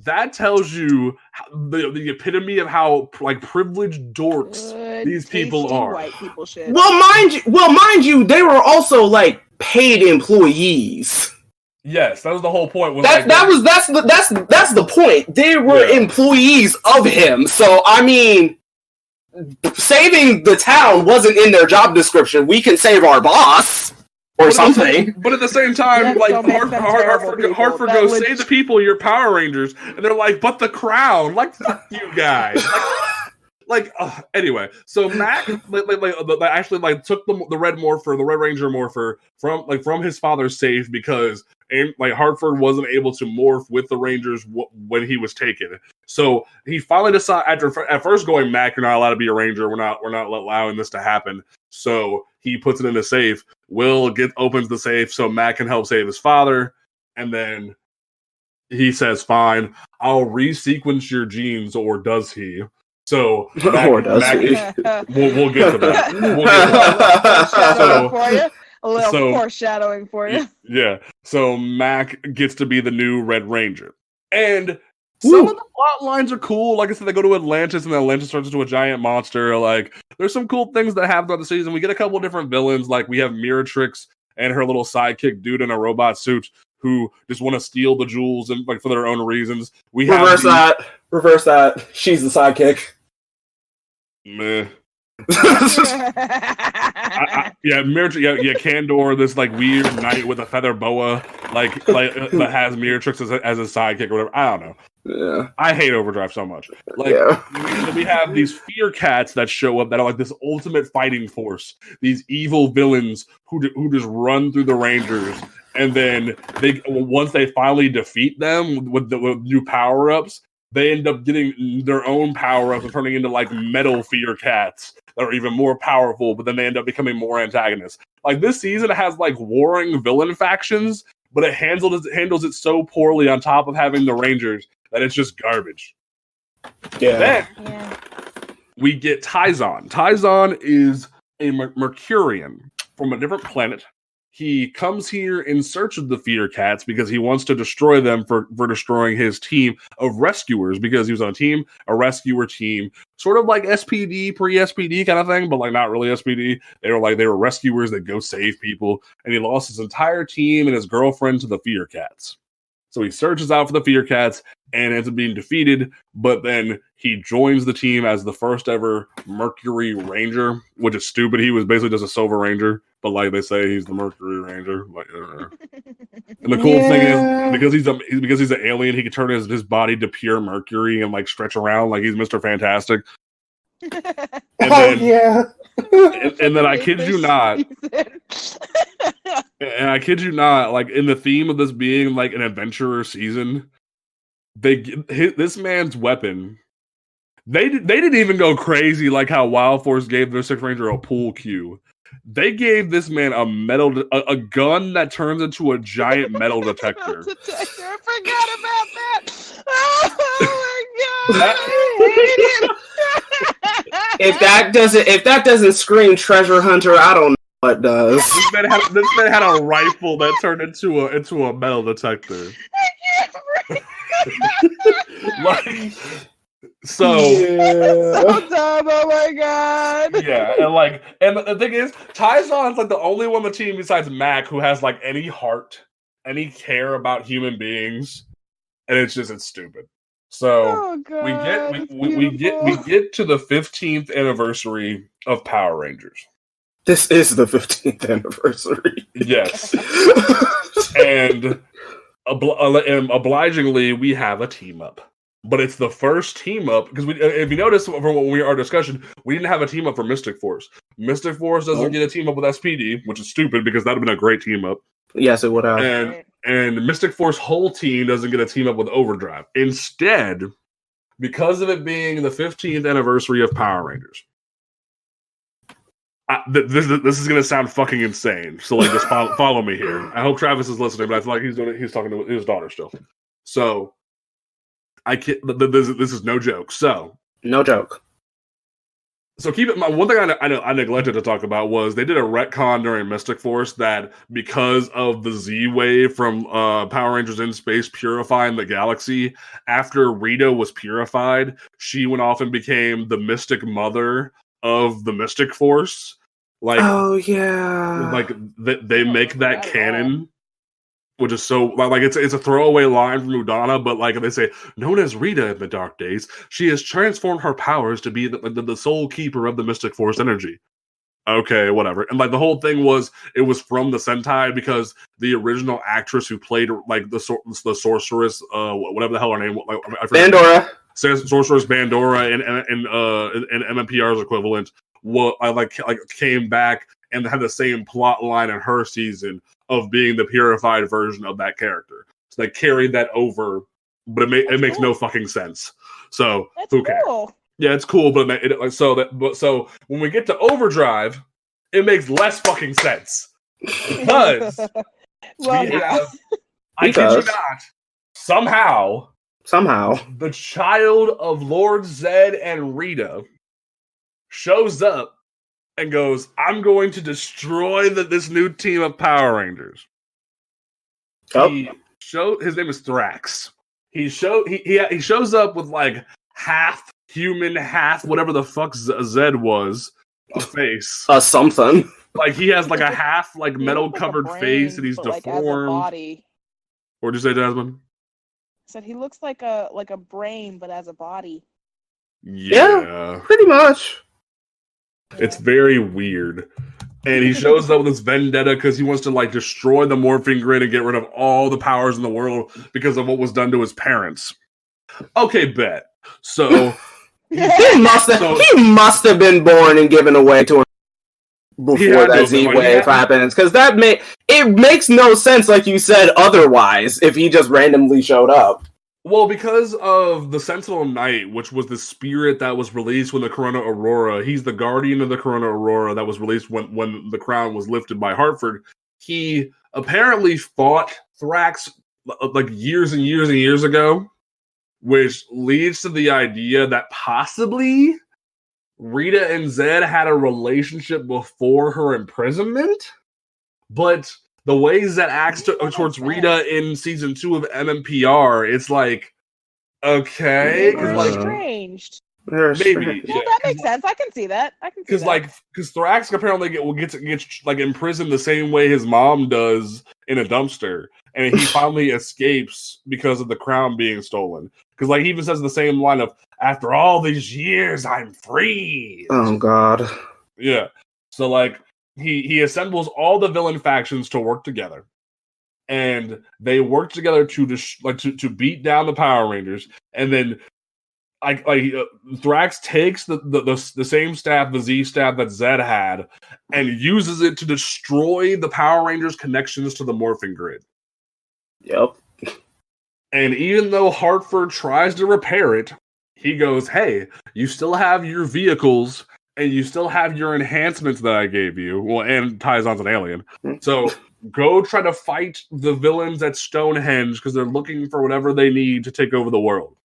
That tells you the epitome of how like privileged dorks these people are. White people shit. Well, mind you, they were also like paid employees. Yes, that was the whole point. That's the point. They were employees of him. So I mean, saving the town wasn't in their job description. We can save our boss or something. But at the same time, like Hartford goes, save the people, you're Power Rangers, and they're like, but the crown, like fuck you guys. Anyway, so Mac actually took the Red Ranger Morpher from his father's safe because Hartford wasn't able to morph with the Rangers when he was taken. So he finally decided at first going, Mac, you're not allowed to be a Ranger. We're not allowing this to happen. So he puts it in the safe. Will opens the safe so Mac can help save his father, and then he says, "Fine, I'll resequence your genes," or does he? So we'll get to that. A little foreshadowing for you. Yeah. So Mac gets to be the new Red Ranger. And some of the plot lines are cool. Like I said, they go to Atlantis and then Atlantis turns into a giant monster. Like, there's some cool things that happen throughout the season. We get a couple of different villains. Like, we have Miratrix and her little sidekick dude in a robot suit who just want to steal the jewels and for their own reasons. Reverse that. She's the sidekick. Meh. Kandor, this weird knight with a feather boa, that has Miratrix as a sidekick or whatever. I don't know. Yeah, I hate Overdrive so much. We have these fear cats that show up that are this ultimate fighting force. These evil villains who just run through the Rangers, and then once they finally defeat them with new power ups, they end up getting their own power ups and turning into metal fear cats that are even more powerful. But then they end up becoming more antagonists. This season has warring villain factions, but it handles it so poorly on top of having the Rangers that it's just garbage. Yeah. Then we get Tyzon. Tyzon is a Mercurian from a different planet. He comes here in search of the Fear Cats because he wants to destroy them for destroying his team of rescuers, because he was on a rescuer team, sort of like SPD, pre-SPD kind of thing, but not really SPD. They were rescuers that go save people, and he lost his entire team and his girlfriend to the Fear Cats. So he searches out for the Fear Cats and ends up being defeated, but then he joins the team as the first ever Mercury Ranger, which is stupid. He was basically just a Silver Ranger, but they say he's the Mercury Ranger. And the cool thing is, because he's an alien, he can turn his body to pure mercury and stretch around like he's Mr. Fantastic. Yeah. And then I kid you not, and I kid you not, like in the theme of this being like an adventurer season, this man's weapon. They didn't even go crazy like how Wild Force gave their Sixth Ranger a pool cue. They gave this man a gun that turns into a giant metal detector. I forgot about that. Oh my god! I hate it. If that doesn't scream treasure hunter, I don't know what does. This man had a rifle that turned into a metal detector. I can't Like, so so dumb. Oh my god. yeah, and the thing is, Taizon's like the only one on the team besides Mac who has like any heart, any care about human beings, and it's stupid. So we get to the 15th anniversary of Power Rangers. This is the 15th anniversary. Yes, and obligingly we have a team up. But it's the first team up because if you notice from our discussion, we didn't have a team up for Mystic Force. Mystic Force doesn't get a team up with SPD, which is stupid because that would have been a great team up. Yes, it would have. And Mystic Force whole team doesn't get a team up with Overdrive. Instead, because of it being the 15th anniversary of Power Rangers, this is going to sound fucking insane. So like, just follow me here. I hope Travis is listening, but I feel like he's talking to his daughter still. So. I can't. This is no joke. So no joke. So keep it in mind. One thing I neglected to talk about was they did a retcon during Mystic Force that because of the Z wave from Power Rangers in Space purifying the galaxy, after Rita was purified, she went off and became the Mystic Mother of the Mystic Force. Like, oh yeah, like they make that canon. Which is so like it's a throwaway line from Udana, but like they say, known as Rita in the Dark Days, she has transformed her powers to be the sole keeper of the Mystic Force energy. Okay, whatever. And like the whole thing was, it was from the Sentai because the original actress who played like the sorceress, whatever the hell her name, I forget. Bandora, sorceress Bandora, and MMPR's equivalent, came back and had the same plot line in her season of being the purified version of that character. So they carried that over, but it makes no fucking sense. So that's who cares? Cool. Yeah, it's cool, but so when we get to Overdrive, it makes less fucking sense because I kid you not, somehow the child of Lord Zed and Rita shows up and goes, I'm going to destroy this new team of Power Rangers. Oh. His name is Thrax. He shows up with like half human, half whatever the fuck Zed was, a face. Something. Like he has like a half like metal covered face and he's deformed. Like, as a body. What'd you say, Jasmine? I said he looks like a brain but as a body. Yeah, pretty much. It's very weird. And he shows up with this vendetta because he wants to like destroy the morphing grid and get rid of all the powers in the world because of what was done to his parents. Okay, bet. So he must have been born and given away to him before that Z wave happens. Because it makes no sense, like you said, otherwise, if he just randomly showed up. Well, because of the Sentinel Knight, which was the spirit that was released when the Corona Aurora, he's the guardian of the Corona Aurora that was released when the crown was lifted by Hartford. He apparently fought Thrax like years and years and years ago, which leads to the idea that possibly Rita and Zed had a relationship before her imprisonment, but the ways that acts towards Rita in season 2 of MMPR, it's like, okay, like estranged. Maybe. Well, that makes sense. I can see that. Because Thrax apparently gets like imprisoned the same way his mom does in a dumpster, and he finally escapes because of the crown being stolen. Because like he even says the same line of, "After all these years, I'm free." Oh God. Yeah. So like. He assembles all the villain factions to work together, and they work together to beat down the Power Rangers. And then Thrax takes the same staff, the Z staff that Zed had, and uses it to destroy the Power Rangers' connections to the morphing grid. Yep. And even though Hartford tries to repair it, he goes, "Hey, you still have your vehicles, and you still have your enhancements that I gave you." Well, and Tizon's an alien, so go try to fight the villains at Stonehenge because they're looking for whatever they need to take over the world.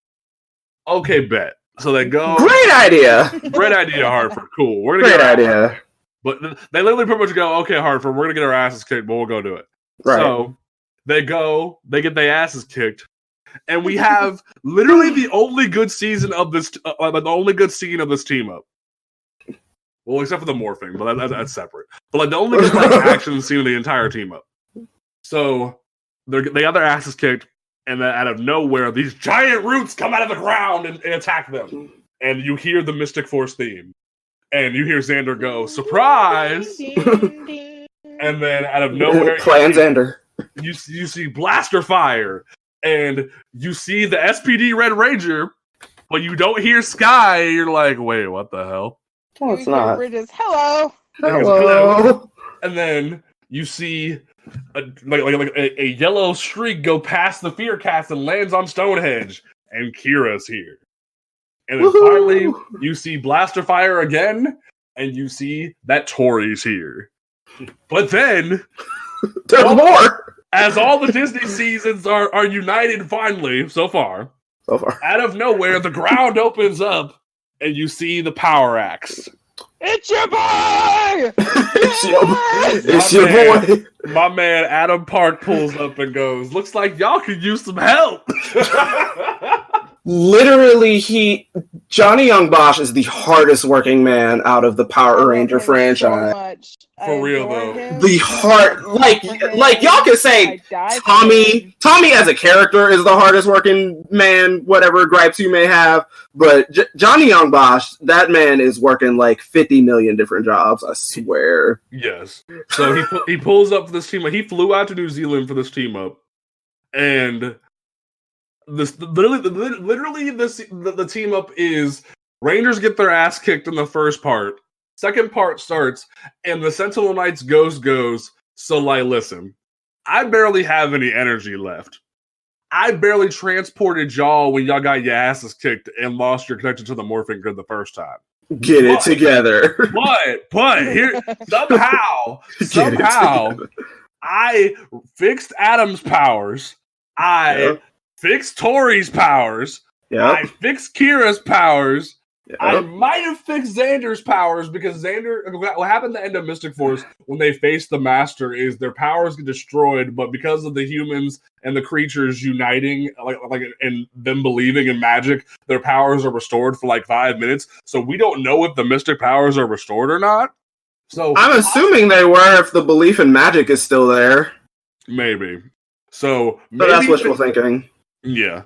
Okay, bet. So they go. Great idea. Great idea, Hartford. Cool. We're gonna Great idea. But they literally pretty much go, "Okay, Hartford, we're gonna get our asses kicked, but we'll go do it." Right. So they go. They get their asses kicked. And we have literally the only good season of this, the only good scene of this team up. Well, except for the morphing, but that's separate. But like the only good action scene of the entire team up. So they got their asses kicked, and then out of nowhere, these giant roots come out of the ground and attack them. And you hear the Mystic Force theme, and you hear Xander go, "Surprise!" And then out of nowhere, Plan Xander. You see blaster fire. And you see the SPD Red Ranger, but you don't hear Sky. You're like, wait, what the hell? No, it's not. Bridges, hello. Hello. And then you see a yellow streak go past the Fear Cast and lands on Stonehenge. And Kira's here. And then finally, you see Blaster Fire again, and you see that Tori's here. But then... There's more! As all the Disney seasons are united finally, so far, out of nowhere, the ground opens up, and you see the Power Axe. It's your boy! It's your boy! My man Adam Park pulls up and goes, "Looks like y'all could use some help." Literally, Johnny Young Bosch is the hardest working man out of the Power Ranger franchise. For real though, the hard, like y'all can say Tommy as a character is the hardest working man. Whatever gripes you may have, but Johnny Young Bosch, that man is working like 50 million different jobs. I swear. Yes. So he pulls up for this team up. He flew out to New Zealand for this team up, and. The team up is Rangers get their ass kicked in the first part. Second part starts, and the Sentinel Knights goes. So, like, listen, I barely have any energy left. I barely transported y'all when y'all got your asses kicked and lost your connection to the morphing grid the first time. Get it together. But here somehow, I fixed Adam's powers. Fixed Tori's powers. I fixed Kira's powers. I might have fixed Xander's powers because what happened at the end of Mystic Force when they faced the Master is their powers get destroyed, but because of the humans and the creatures uniting, and them believing in magic, their powers are restored for like 5 minutes. So we don't know if the Mystic powers are restored or not. So I'm assuming they were if the belief in magic is still there. Maybe. So that's wishful thinking. Yeah.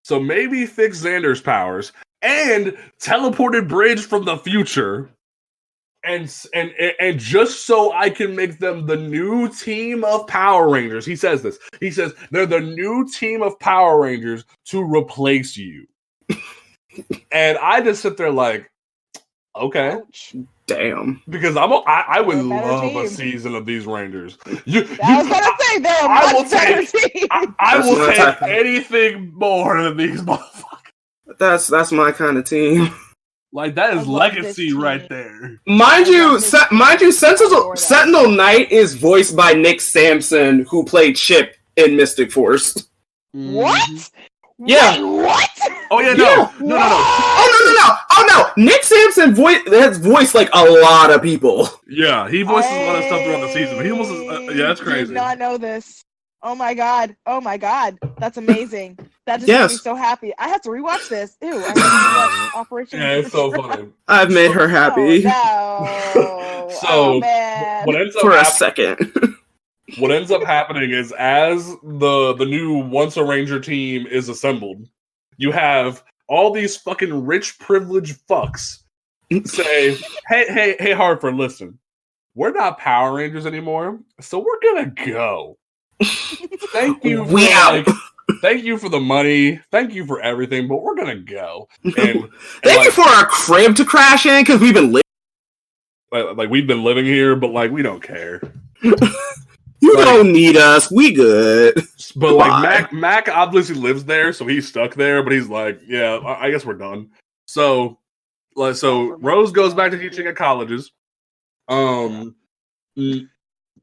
So maybe fix Xander's powers and teleported Bridge from the future, and just so I can make them the new team of Power Rangers. He says this. He says they're the new team of Power Rangers to replace you. And I just sit there like, okay. Ouch. Damn. Because I would love a season of these Rangers. I was gonna say they're a much better team. I will take anything more than these motherfuckers. That's my kind of team. Like that is legacy right there. Mind you, Sentinel Knight is voiced by Nick Sampson, who played Chip in Mystic Force. What? Yeah. Wait, what? Oh yeah, no. Oh no! Nick Sampson has voiced like a lot of people. Yeah, he voices a lot of stuff throughout the season. But he voices, yeah, that's crazy. I did not know this. Oh my god! That's amazing. That just made me so happy. I have to rewatch this. Ew! I have to rewatch Operation. Yeah, it's so funny. I've made her happy. Oh, no. So man. What ends up for a second. What ends up happening is as the new Once a Ranger team is assembled, you have all these fucking rich, privileged fucks say, hey, Hartford, listen, we're not Power Rangers anymore, so we're gonna go. Thank you. thank you for the money, thank you for everything, but we're gonna go. And thank you for our crib to crash in because we've been like we've been living here, but like we don't care. You don't need us. We good. But like Mac obviously lives there, so he's stuck there. But he's like, yeah, I guess we're done. So Rose goes back to teaching at colleges. The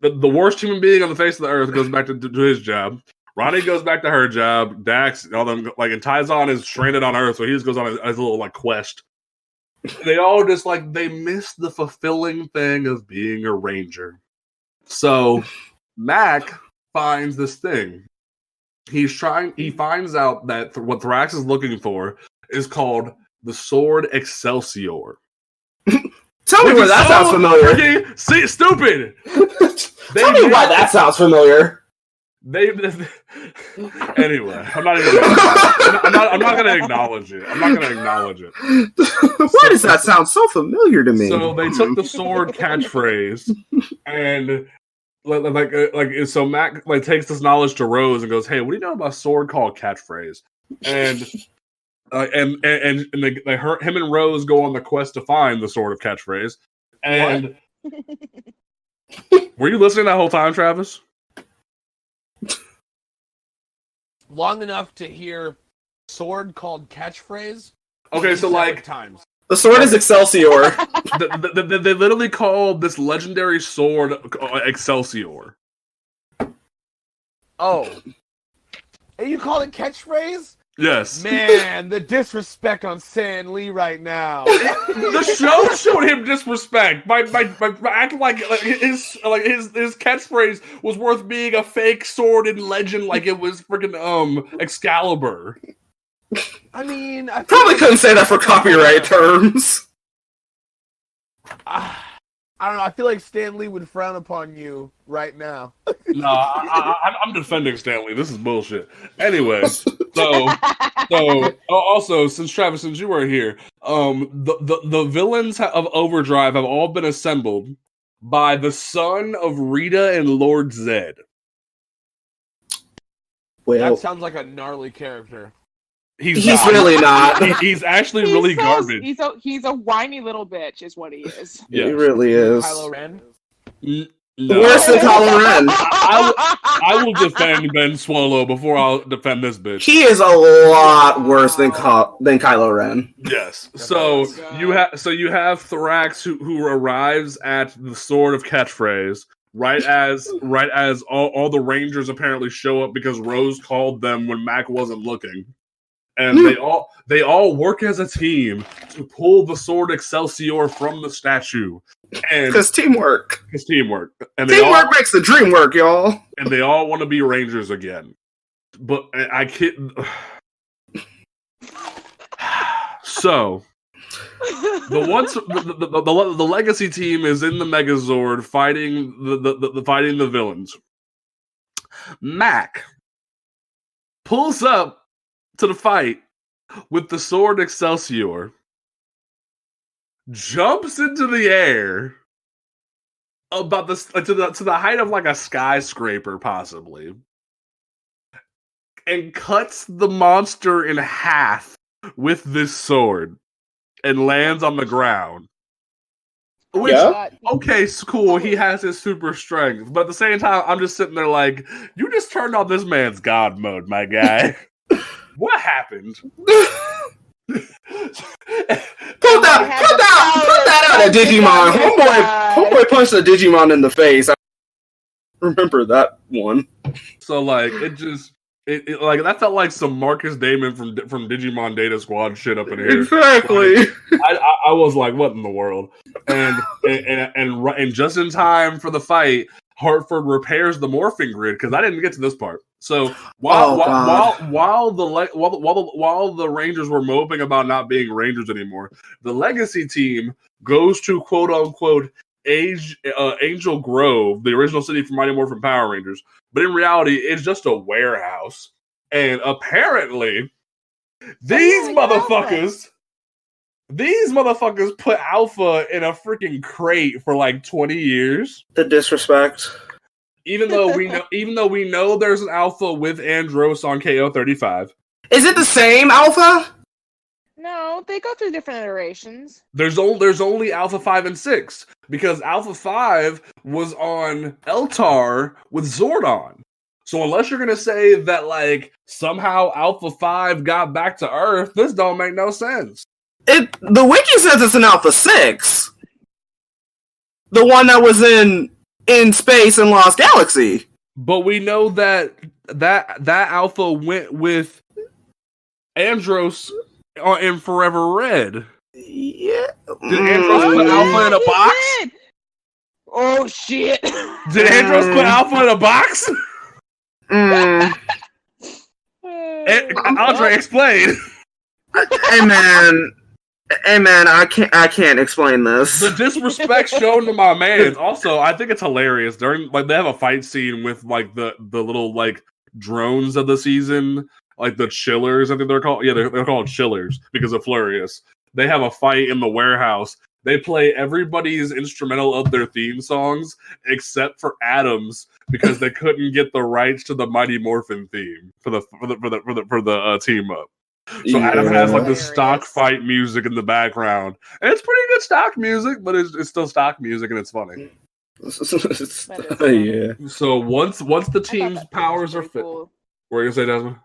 worst human being on the face of the earth goes back to his job. Ronnie goes back to her job. Dax, all them like, and Tyzon is stranded on Earth, so he just goes on his little like quest. They all just like they miss the fulfilling thing of being a ranger. So Mac finds this thing. He finds out that what Thrax is looking for is called the Sword Excelsior. Tell me where that sounds familiar. See, stupid. Tell me why that sounds familiar. Anyway, I'm not going to acknowledge it. Why does that sound so familiar to me? So they took the sword catchphrase and so Mac like takes this knowledge to Rose and goes, "Hey, what do you know about a sword called catchphrase?" And him and Rose go on the quest to find the sword of catchphrase. And were you listening that whole time, Travis? Long enough to hear sword called catchphrase. Okay, so like times. The sword is Excelsior. They literally called this legendary sword Excelsior. Oh. And you call it catchphrase? Yes. Man, the disrespect on Stan Lee right now. The show showed him disrespect by acting like his catchphrase was worth being a fake sword in legend, like it was freaking Excalibur. I mean, I probably couldn't say that for copyright terms. I don't know. I feel like Stan Lee would frown upon you right now. No, I'm defending Stan Lee. This is bullshit. Anyway, so also since Travis, since you were here, the villains of Overdrive have all been assembled by the son of Rita and Lord Zed. Well, that sounds like a gnarly character. He's really not. He's actually really garbage. He's a whiny little bitch, is what he is. Yeah. He really is. Kylo Ren? No. Worse than Kylo Ren. I will defend Ben Swallow before I'll defend this bitch. He is a lot worse than Kylo Ren. Yes. So you have Thrax who arrives at the Sword of Catchphrase right as all the Rangers apparently show up because Rose called them when Mac wasn't looking. And they all work as a team to pull the sword Excelsior from the statue. Because teamwork. And teamwork makes the dream work, y'all. And they all want to be Rangers again. But I can't. So the legacy team is in the Megazord fighting the villains. Mac pulls up to the fight with the sword Excelsior, jumps into the air about to the height of like a skyscraper possibly, and cuts the monster in half with this sword and lands on the ground. Which, okay, cool, he has his super strength, but at the same time, I'm just sitting there like, you just turned on this man's God mode, my guy. What happened? Put that out at Digimon. Homeboy punched a Digimon in the face. I remember that one. So like it like that felt like some Marcus Damon from Digimon Data Squad shit up in here. Exactly. Like, I was like, what in the world? And just in time for the fight, Hartford repairs the morphing grid because I didn't get to this part. So while the Rangers were moping about not being Rangers anymore, the Legacy team goes to quote unquote Angel Grove, the original city from Mighty Morphin Power Rangers, but in reality, it's just a warehouse. And apparently, these motherfuckers put Alpha in a freaking crate for like 20 years. The disrespect. Even though we know there's an alpha with Andros on KO35. Is it the same alpha? No, they go through different iterations. There's only Alpha 5 and 6 because Alpha 5 was on Eltar with Zordon. So unless you're gonna say that like somehow Alpha 5 got back to Earth, this don't make no sense. The wiki says it's an Alpha 6. The one that was in space in Lost Galaxy. But we know that Alpha went with Andros in Forever Red. Yeah. Did Andros put Alpha in a box? Oh shit! Did Andros put Alpha in a box? Andre, explain. Hey man, I can't explain this. The disrespect shown to my man. Also, I think it's hilarious. During like they have a fight scene with like the little like drones of the season, like the chillers. I think they're called. Yeah, they're called chillers because of Flurious. They have a fight in the warehouse. They play everybody's instrumental of their theme songs except for Adam's because they couldn't get the rights to the Mighty Morphin theme for the team up. So yeah. Adam has like the stock fight music in the background, and it's pretty good stock music, but it's still stock music and it's funny. Yeah. So once the team's powers are fit, cool. What are you gonna say, Desmond?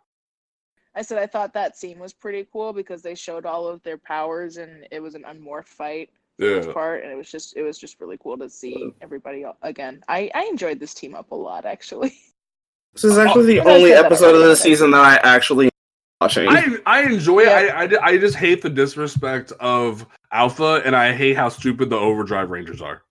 I said I thought that scene was pretty cool because they showed all of their powers and it was an unmorphed fight for the most part, and it was just really cool to see everybody again. I enjoyed this team up a lot actually. This is actually the only episode of the season that I actually watching. I enjoy it. I just hate the disrespect of Alpha, and I hate how stupid the Overdrive Rangers are.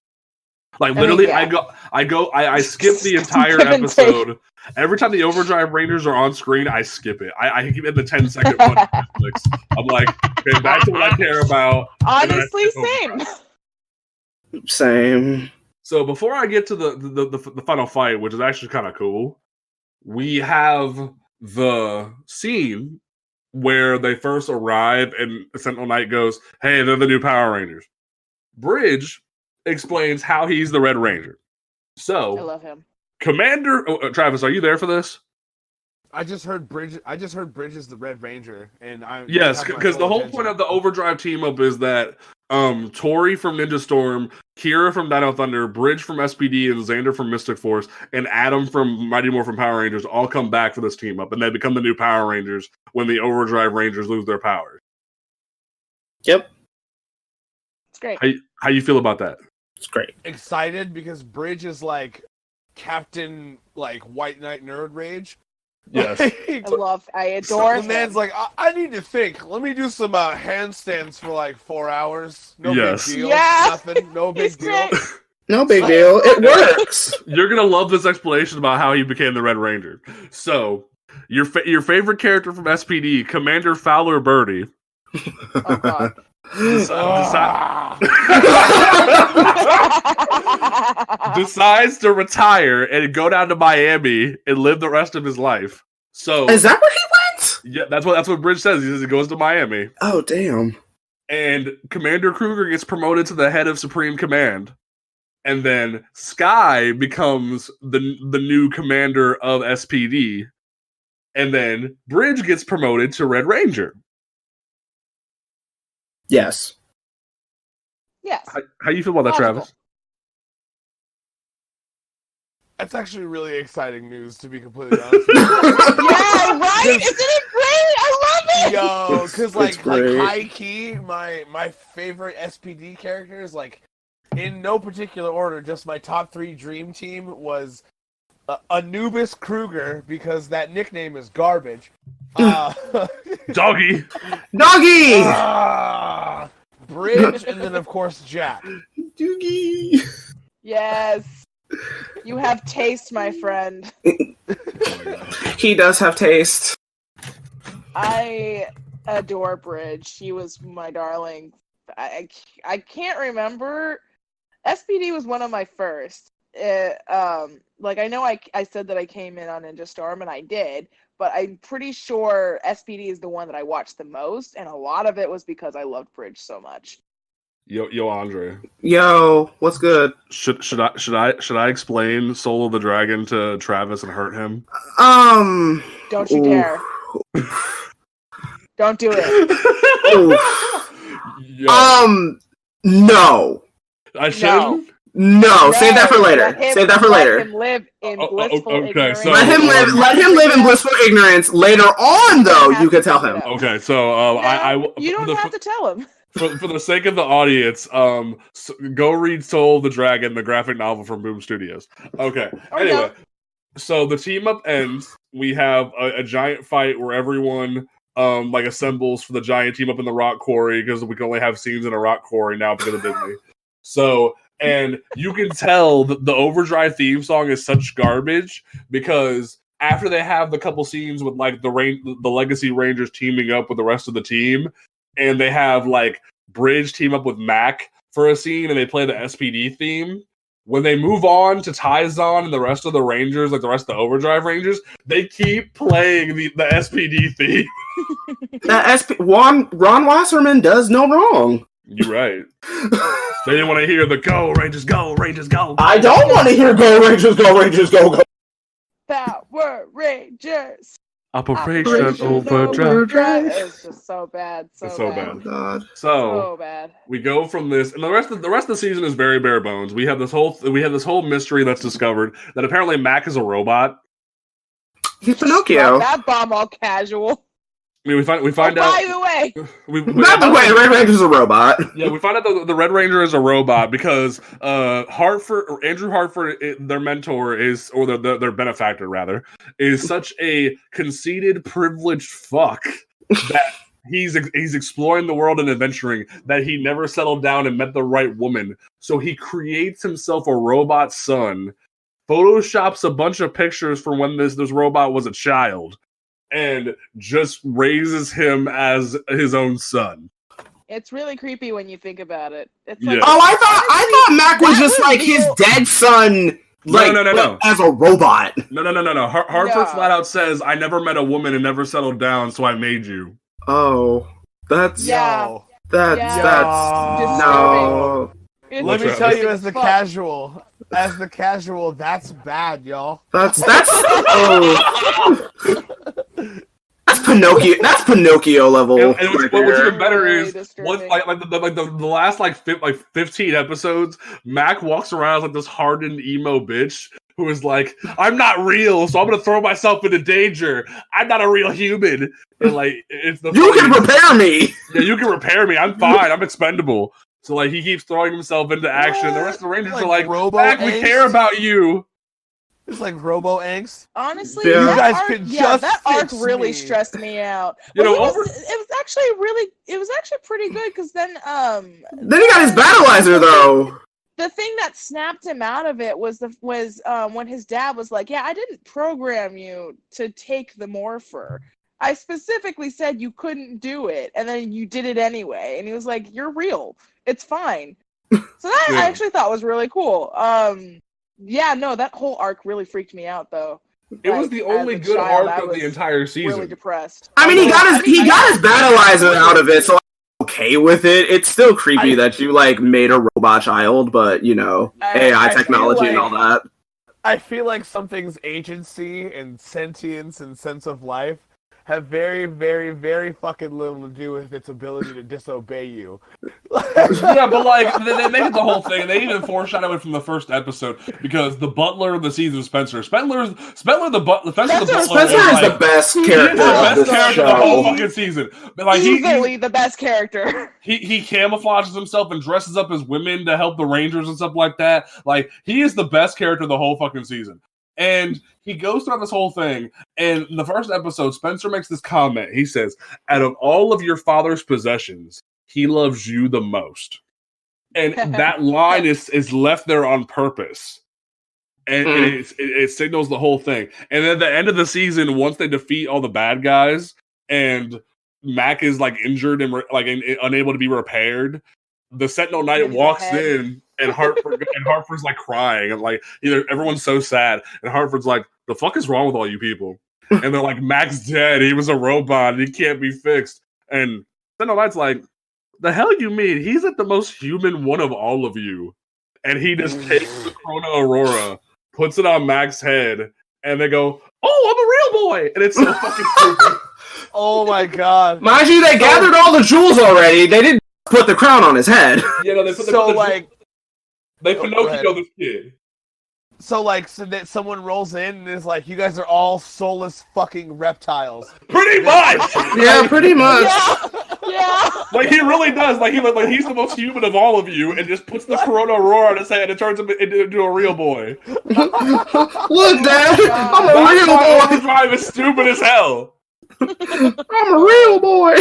Like literally, I skip the entire episode. Every time the Overdrive Rangers are on screen, I skip it. I keep it in the 10-second one. I'm like, okay, back to what I care about. Honestly, same. So before I get to the final fight, which is actually kind of cool, we have the scene where they first arrive and Sentinel Knight goes, "Hey, they're the new Power Rangers." Bridge explains how he's the Red Ranger. So I love him. Commander Travis, are you there for this? I just heard Bridge is the Red Ranger, and yes, because the whole point of the Overdrive team up is that Tori from Ninja Storm, Kira from Dino Thunder, Bridge from SPD, and Xander from Mystic Force, and Adam from Mighty Morphin Power Rangers all come back for this team up, and they become the new Power Rangers when the Overdrive Rangers lose their powers. Yep, it's great. How you feel about that? It's great. Excited because Bridge is like Captain like White Knight Nerd Rage. Yes. I adore him. The man's like, I need to think. Let me do some handstands for like 4 hours. No big deal. Yeah. Nothing. No big deal. No big deal. It works. You're gonna love this explanation about how he became the Red Ranger. So, your favorite character from SPD, Commander Fowler Birdie. Oh God. Decides to retire and go down to Miami and live the rest of his life. So is that where he went? Yeah, that's what Bridge says. He says he goes to Miami. Oh damn! And Commander Kruger gets promoted to the head of Supreme Command, and then Sky becomes the new commander of SPD, and then Bridge gets promoted to Red Ranger. Yes. Yes. How you feel about that, Travis? That's actually really exciting news, to be completely honest with you. Yeah, right? Isn't it great? I love it! Yo, because like high key, my favorite SPD characters, like in no particular order, just my top 3 dream team was Anubis Kruger, because that nickname is garbage. Doggy! Bridge, and then of course Jack. Doogie! Yes. You have taste, my friend. He does have taste. I adore Bridge. He was my darling. I can't remember. SPD was one of my first. Like I know I said that I came in on Ninja Storm, and I did, but I'm pretty sure SPD is the one that I watched the most, and a lot of it was because I loved Bridge so much. Yo, Andre. Yo, what's good? Should I explain Soul of the Dragon to Travis and hurt him? Don't you dare. Don't do it. No. I shouldn't? No, save that for later. Save that for later. Let him live in blissful ignorance. So, let him live in blissful ignorance. Later on, though, you could tell him. Okay, so you don't have to tell him. For the sake of the audience, go read Soul of the Dragon, the graphic novel from Boom Studios. Okay. Anyway, so the team up ends. We have a giant fight where everyone assembles for the giant team up in the rock quarry because we can only have scenes in a rock quarry now because of Disney. So, and you can tell that the Overdrive theme song is such garbage because after they have the couple scenes with like the Legacy Rangers teaming up with the rest of the team, and they have like Bridge team up with Mac for a scene, and they play the SPD theme. When they move on to Taizan and the rest of the Rangers, like the rest of the Overdrive Rangers, they keep playing the SPD theme. Ron Wasserman does no wrong. You're right. They didn't want to hear the Go Rangers, Go Rangers, Go. I don't want to hear Go Rangers, Go Rangers, Go, Go. Power Rangers. Operation Overdrive. It's just so bad. So bad. Oh, God. So bad. We go from this, and the rest of the season is very bare bones. We have this whole mystery that's discovered that apparently Mac is a robot. He's Pinocchio. That bomb all casual. I mean, we find out. By the way, the Red Ranger's a robot. Yeah, we find out the Red Ranger is a robot because Andrew Hartford, their mentor is, or their benefactor rather, is such a conceited, privileged fuck that he's exploring the world and adventuring that he never settled down and met the right woman. So he creates himself a robot son, photoshops a bunch of pictures from when this robot was a child, and just raises him as his own son. It's really creepy when you think about it. It's like, I thought Mac was just like his dead son. No. As a robot. No. Hartford flat out says, "I never met a woman and never settled down, so I made you." Oh, that's disturbing. No. Let me tell you, as the casual, that's bad, y'all. That's That's Pinocchio. That's Pinocchio level. And what's even better is the last 15 episodes, Mac walks around as like this hardened emo bitch who is like, "I'm not real, so I'm gonna throw myself into danger. I'm not a real human." And it's the you can repair me. Yeah, you can repair me. I'm fine. I'm expendable. So he keeps throwing himself into action. The rest of the Rangers are like, "Mac, we care about you." It's like Robo Angst. Honestly, you guys could just that arc really me. stressed me out. It was actually pretty good because then he got his battleizer though. The thing that snapped him out of it was when his dad was like, "Yeah, I didn't program you to take the morpher. I specifically said you couldn't do it, and then you did it anyway." And he was like, "You're real. It's fine." So that I actually thought was really cool. That whole arc really freaked me out, though. It was the only good arc of the entire season. Really depressed. I mean, he got his battleizer out of it, so I'm okay with it. It's still creepy that you made a robot child, but AI technology and all that. I feel like something's agency and sentience and sense of life have very, very, very fucking little to do with its ability to disobey you. Yeah, but they made it the whole thing. They even foreshadowed it from the first episode because the butler of the season, Spencer the butler. Spencer is the best character of the whole fucking season. Easily the best character. He camouflages himself and dresses up as women to help the Rangers and stuff like that. He is the best character of the whole fucking season. And he goes through this whole thing, and in the first episode, Spencer makes this comment. He says, "Out of all of your father's possessions, he loves you the most." And that line is left there on purpose. And it signals the whole thing. And then at the end of the season, once they defeat all the bad guys, and Mac is injured and unable to be repaired, the Sentinel Knight walks in, and Hartford's crying, and everyone's so sad, and Hartford's like, "The fuck is wrong with all you people?" And they're like, "Mac's dead. He was a robot. He can't be fixed." And Sentinel Knight's like, the hell you mean? He's like the most human one of all of you. And he just takes the Corona Aurora, puts it on Mac's head, and they go, "Oh, I'm a real boy!" And it's so fucking stupid. Oh my god! Mind you, they gathered all the jewels already. They didn't put the crown on his head. Yeah, no, they Go Pinocchio ahead. this kid. So that someone rolls in and is like, "You guys are all soulless fucking reptiles." Pretty much. Yeah, pretty much. Yeah. Like he really does. Like he's the most human of all of you, and just puts the Corona Aurora on his head and turns him into a real boy. Look, Dad, I'm a That's real why boy. Overdrive is stupid as hell. I'm a real boy.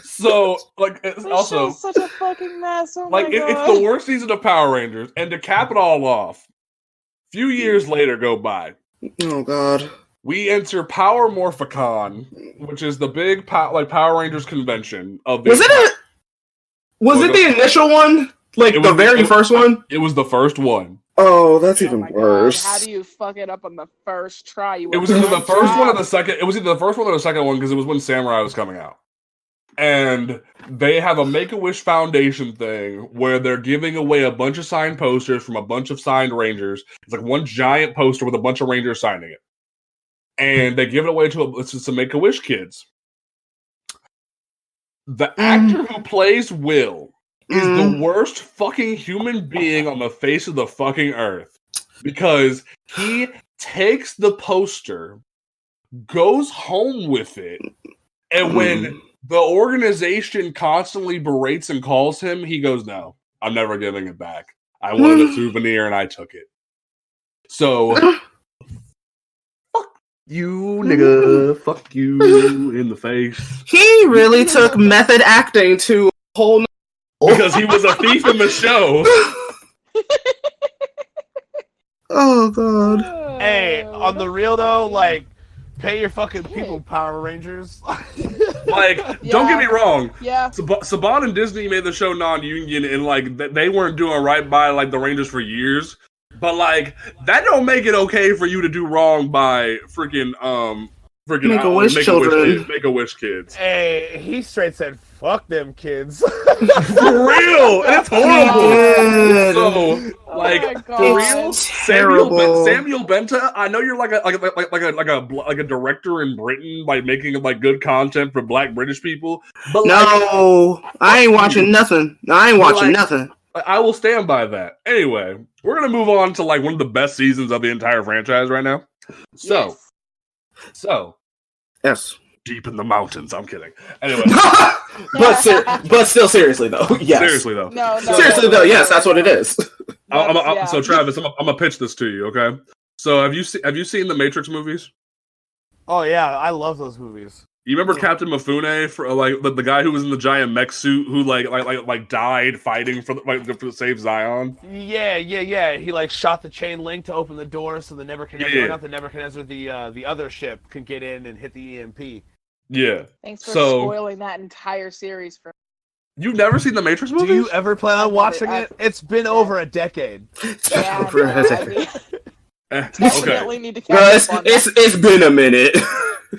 So, like, it's This also show's such a fucking mess. Oh like my god. it's the worst season of Power Rangers, and to cap it all off, few years later go by. Oh god. We enter Power Morphicon, which is the big Power Rangers convention of the. Was it the initial one? Like the very first one? It was the first one. Oh, that's Oh even my God, worse. how do you fuck it up on the first try? It was either the first one or the second. It was either the first one or the second one because it was when Samurai was coming out. And they have a Make-A-Wish Foundation thing where they're giving away a bunch of signed posters from a bunch of signed Rangers. It's like one giant poster with a bunch of Rangers signing it. And they give it away to some Make-A-Wish kids. The actor who plays Will is the worst fucking human being on the face of the fucking earth. Because he takes the poster, goes home with it, and when the organization constantly berates and calls him, he goes, "No, I'm never giving it back. I wanted a souvenir and I took it." So, fuck you, nigga. Fuck you in the face. He really took method acting to a whole Because he was a thief in the show. Oh god. Hey, on the real though, like, pay your fucking people, Power Rangers. Like, don't get me wrong. Yeah. Saban and Disney made the show non-union, and like they weren't doing right by like the Rangers for years. But like that don't make it okay for you to do wrong by freaking Make-A-Wish children. Make-A-Wish kids. Hey, he straight said, "Fuck them kids." For real, and it's horrible. Good. So, like, my for God. real, Terrible. Samuel Benta. I know you're like a director in Britain, like making like good content for Black British people. But No, I ain't watching nothing. I ain't watching nothing. I will stand by that. Anyway, we're gonna move on to like one of the best seasons of the entire franchise right now. So, Yes. deep in the mountains. I'm kidding. Anyway, but still, seriously though, yes. seriously though. No, Seriously though, yes, that's what it is. Yeah. So Travis, I'm gonna pitch this to you. Okay. So have you seen the Matrix movies? Oh yeah, I love those movies. You remember Captain Mifune, for like the guy who was in the giant mech suit who like died fighting for to save Zion? Yeah. He like shot the chain link to open the door so the Nebuchadnezzar, Yeah. not the Nebuchadnezzar, the other ship could get in and hit the EMP. Yeah. Thanks for So- spoiling that entire series for You've never seen the Matrix movies? Do you ever plan on watching I- it? It's been over a decade. yeah, For a no, second. Okay. definitely need to catch Bro, up on that. it's been a minute.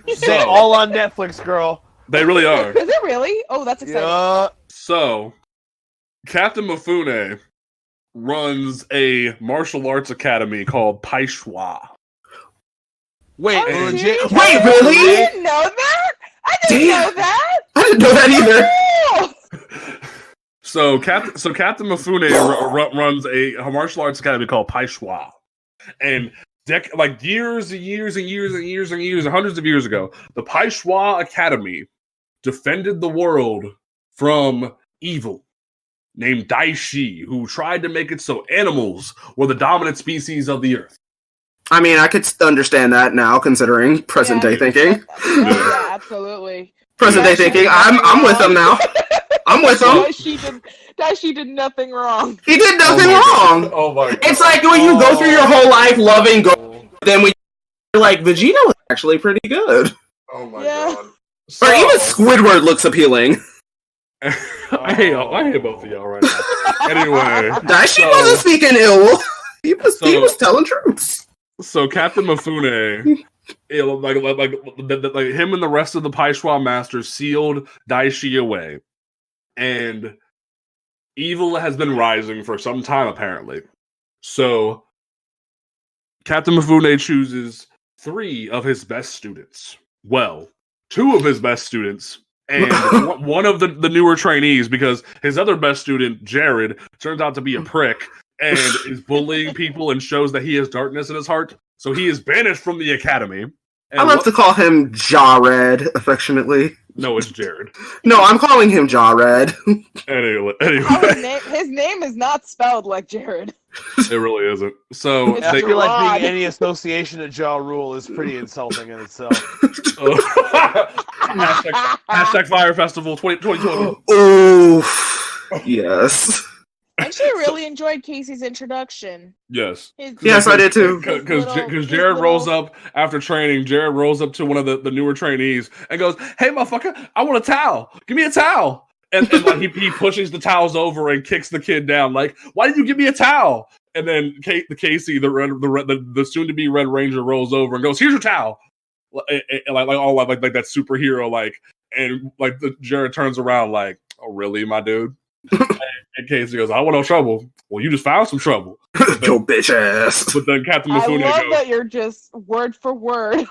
They So all on Netflix, girl. they really are. Is it really? Oh, that's exciting. Yeah. So Captain Mifune runs a martial arts academy called Paishwa. Wait, Oh, legit? serious? Wait, I really? didn't know that. I didn't Damn. know that. I didn't know that either. Oh! So Captain Mifune runs a martial arts academy called Paishwa, and like years and years and years and years and years and hundreds of years ago, the Paishwa Academy defended the world from evil named Daishi, who tried to make it so animals were the dominant species of the earth. I mean, I could understand that now, considering present day thinking. Yeah, absolutely. Present day thinking. I'm with them now. I'm with them. Daishi did nothing wrong. He did nothing wrong. Oh my god. It's like when you go through your whole life loving gold, then when you're like, Vegeta was actually pretty good. Oh my Yeah. god. Or even Squidward looks appealing. I hate both of y'all right now. Anyway, Daishi wasn't speaking ill. He was telling truths. so Captain Mifune, like him and the rest of the Paishwa masters sealed Daishi away. and evil has been rising for some time, apparently. So, Captain Mifune chooses 3 of his best students. Well, 2 of his best students, and one of the newer trainees, because his other best student, Jared, turns out to be a prick and is bullying people and shows that he has darkness in his heart. So he is banished from the academy. And I like to call him Jared, affectionately. No, it's Jared. No, I'm calling him Jared. Anyway. His name is not spelled like Jared. It really isn't. So It's I feel like Gerard. being any association to Ja Rule is pretty insulting in itself. hashtag Fire Festival 2020. Oh, yes. I actually really enjoyed Casey's introduction. Yes. Yes, I did too. Because Jared rolls up after training. Jared rolls up to one of the newer trainees and goes, "Hey, motherfucker, I want a towel. Give me a towel." And like he pushes the towels over and kicks the kid down. Like, why did you give me a towel? And then Casey, the soon to be Red Ranger, rolls over and goes, "Here's your towel." Like that superhero and Jared turns around like, "Oh really, my dude?" And Casey goes, "I want no trouble." Well, you just found some trouble. Your bitch ass. But then Captain I Mifune love goes, that you're just word for word.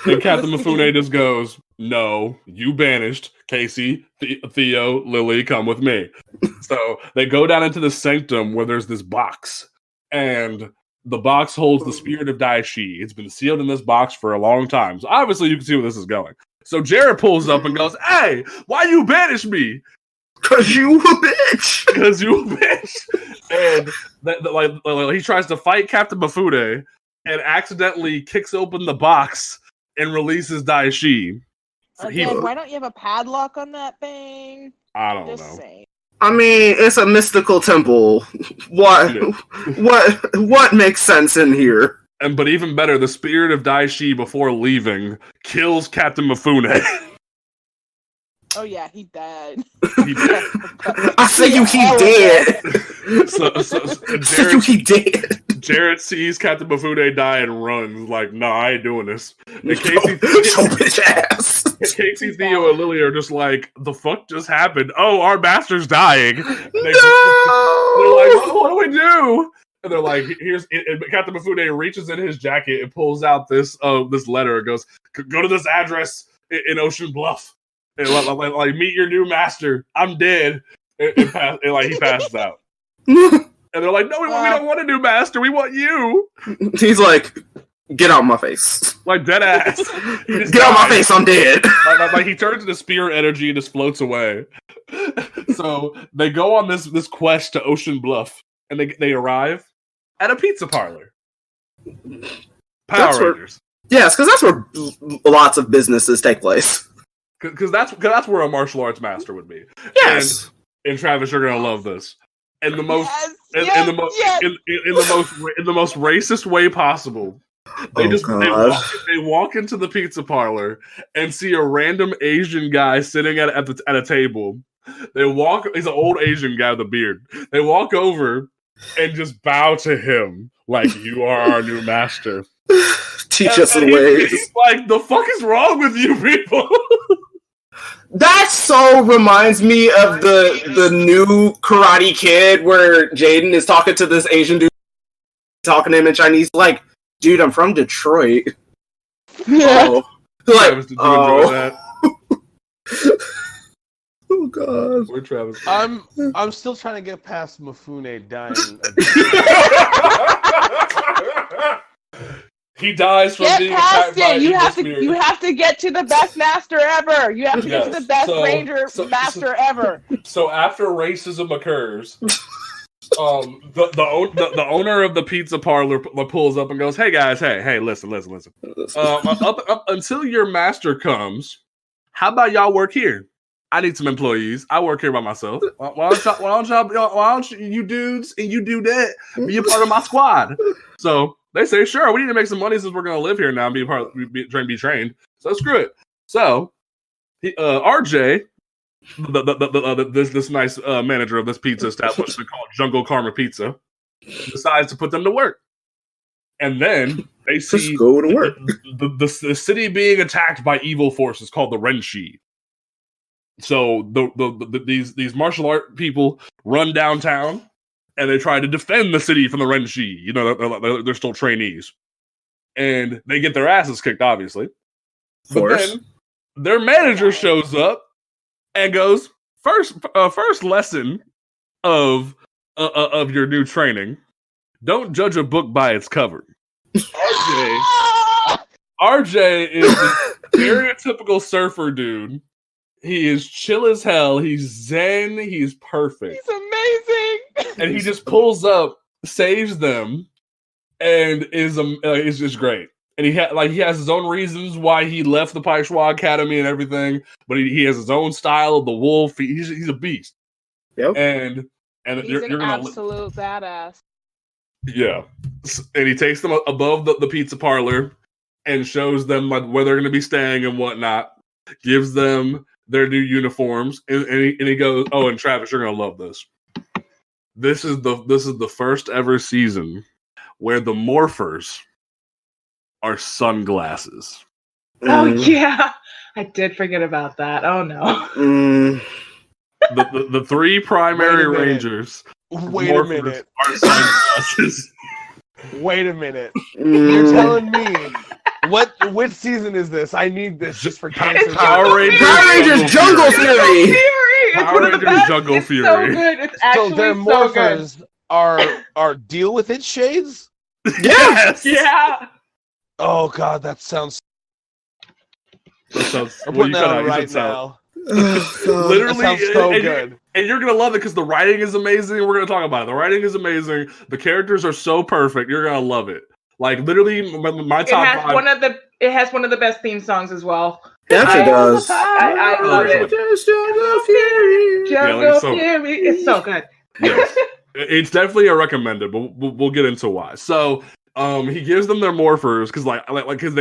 and Captain Mifune just goes, "No, you banished. Casey, Theo, Lily, come with me." So they go down into the sanctum where there's this box. And the box holds the spirit of Daishi. It's been sealed in this box for a long time. So obviously you can see where this is going. So Jared pulls up and goes, "Hey, why you banish me?" Cause you a bitch. Because you a bitch. And he tries to fight Captain Mifune and accidentally kicks open the box and releases Daishi. Again, why don't you have a padlock on that thing? I don't Just know. saying. I mean, it's a mystical temple. What makes sense in here? But even better, the spirit of Daishi before leaving kills Captain Mifune. Oh yeah, he died. I say you he dead. So he dead. Jared sees Captain Mifune die and runs like, "Nah, I ain't doing this." And Casey, bitch ass. Casey, Theo, and Lily are just like, "The fuck just happened? Oh, our master's dying." They're like, "What do we do?" And they're like, "Here's." And Captain Mifune reaches in his jacket and pulls out this letter. It goes, "Go to this address in Ocean Bluff. And like meet your new master. I'm dead." And he passes out. And they're like, "No, we don't want a new master. We want you." He's like, "Get out my face." Like dead ass. Get out my face, I'm dead. Like he turns into spirit energy and just floats away. So they go on this quest to Ocean Bluff, and they arrive at a pizza parlor. Power Rangers. Yes, because that's where lots of businesses take place. Because that's where a martial arts master would be. Yes. And Travis, you're gonna love this. In the most in the most racist way possible. They walk into the pizza parlor and see a random Asian guy sitting at a table. He's an old Asian guy with a beard. They walk over and just bow to him like, "You are our new master. Teach us the ways." He's like, "The fuck is wrong with you people?" That so reminds me of the new Karate Kid where Jaden is talking to this Asian dude, talking to him in Chinese, like, "Dude, I'm from Detroit." Yeah. Travis, did you enjoy that? Oh god. Where Travis? I'm still trying to get past Mifune dying. He dies from being attacked by you have to spirit. you have to get to the best master ever. You have to get to the best ranger master ever. So after racism occurs, the owner of the pizza parlor pulls up and goes, "Hey guys, hey, listen. Up until your master comes, how about y'all work here? I need some employees. I work here by myself. Why don't you dudes and you do that be a part of my squad?" So they say, "Sure, we need to make some money since we're going to live here now and be trained. So screw it." So RJ, this nice manager of this pizza establishment called Jungle Karma Pizza, decides to put them to work. And then they see go to work. The city being attacked by evil forces called the Renshi. So these martial art people run downtown, and they try to defend the city from the Renshi. You know, they're still trainees, and they get their asses kicked, obviously. But then their manager shows up and goes, first lesson of your new training: don't judge a book by its cover. RJ is the stereotypical surfer dude. He is chill as hell. He's zen. He's perfect. He's amazing. And he just pulls up, saves them, and is just great. And he has his own reasons why he left the Paishwa Academy and everything, but he has his own style of the wolf. He's a beast. Yep. And he's an absolute badass. Yeah. And he takes them above the pizza parlor and shows them like where they're going to be staying and whatnot. Gives them their new uniforms, and he goes, "Oh, and Travis, you're going to love this. This is the first ever season where the morphers are sunglasses." Oh yeah, I did forget about that. Oh no. The three primary rangers. Wait a minute. Are sunglasses. Wait a minute. You're telling me which season is this? I need this just for cancer. Power Rangers Jungle Fury. Power Rangers Jungle Fury. So good. It's actually So their morphers are deal with its shades? Yes. Yeah. Oh god, that sounds. I'm putting that on right now. Literally, that sounds so good. And you're gonna love it because the writing is amazing. We're gonna talk about it. The writing is amazing. The characters are so perfect. You're gonna love it. Like literally, my top five. It has one of the best theme songs as well. It actually does. I love it. Jungle Fury. It's so good. Yes, it's definitely a recommended. But we'll get into why. So. He gives them their morphers because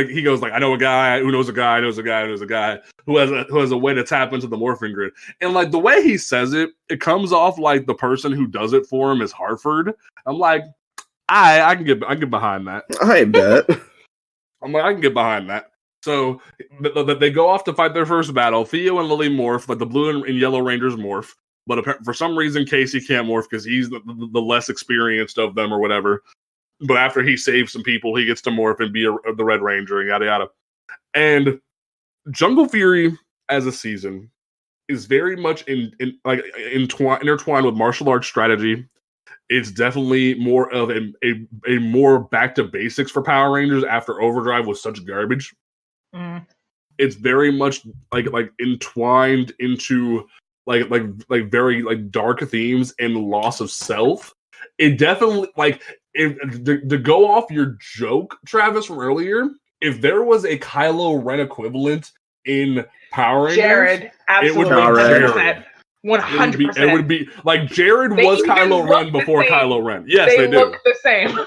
he goes like, I know a guy who knows a guy who knows a guy who knows a guy who has a way to tap into the morphin grid, and like the way he says it, it comes off like the person who does it for him is Hartford. I'm like, I can get behind that. I bet. I'm like, I can get behind that. So they go off to fight their first battle. Theo and Lily morph, like the blue and yellow Rangers morph, but for some reason Casey can't morph because he's the less experienced of them or whatever. But after he saves some people, he gets to morph and be the Red Ranger and yada yada. And Jungle Fury as a season is very much intertwined with martial arts strategy. It's definitely more of a more back to basics for Power Rangers after Overdrive was such garbage. Mm. It's very much like entwined into like very like dark themes and loss of self. It definitely to go off your joke, Travis, from earlier, if there was a Kylo Ren equivalent in Power Rangers, Jared, absolutely, it would be Jared. 100%. It would be like Jared was Kylo Ren before Kylo Ren. Yes, they do. Look the same.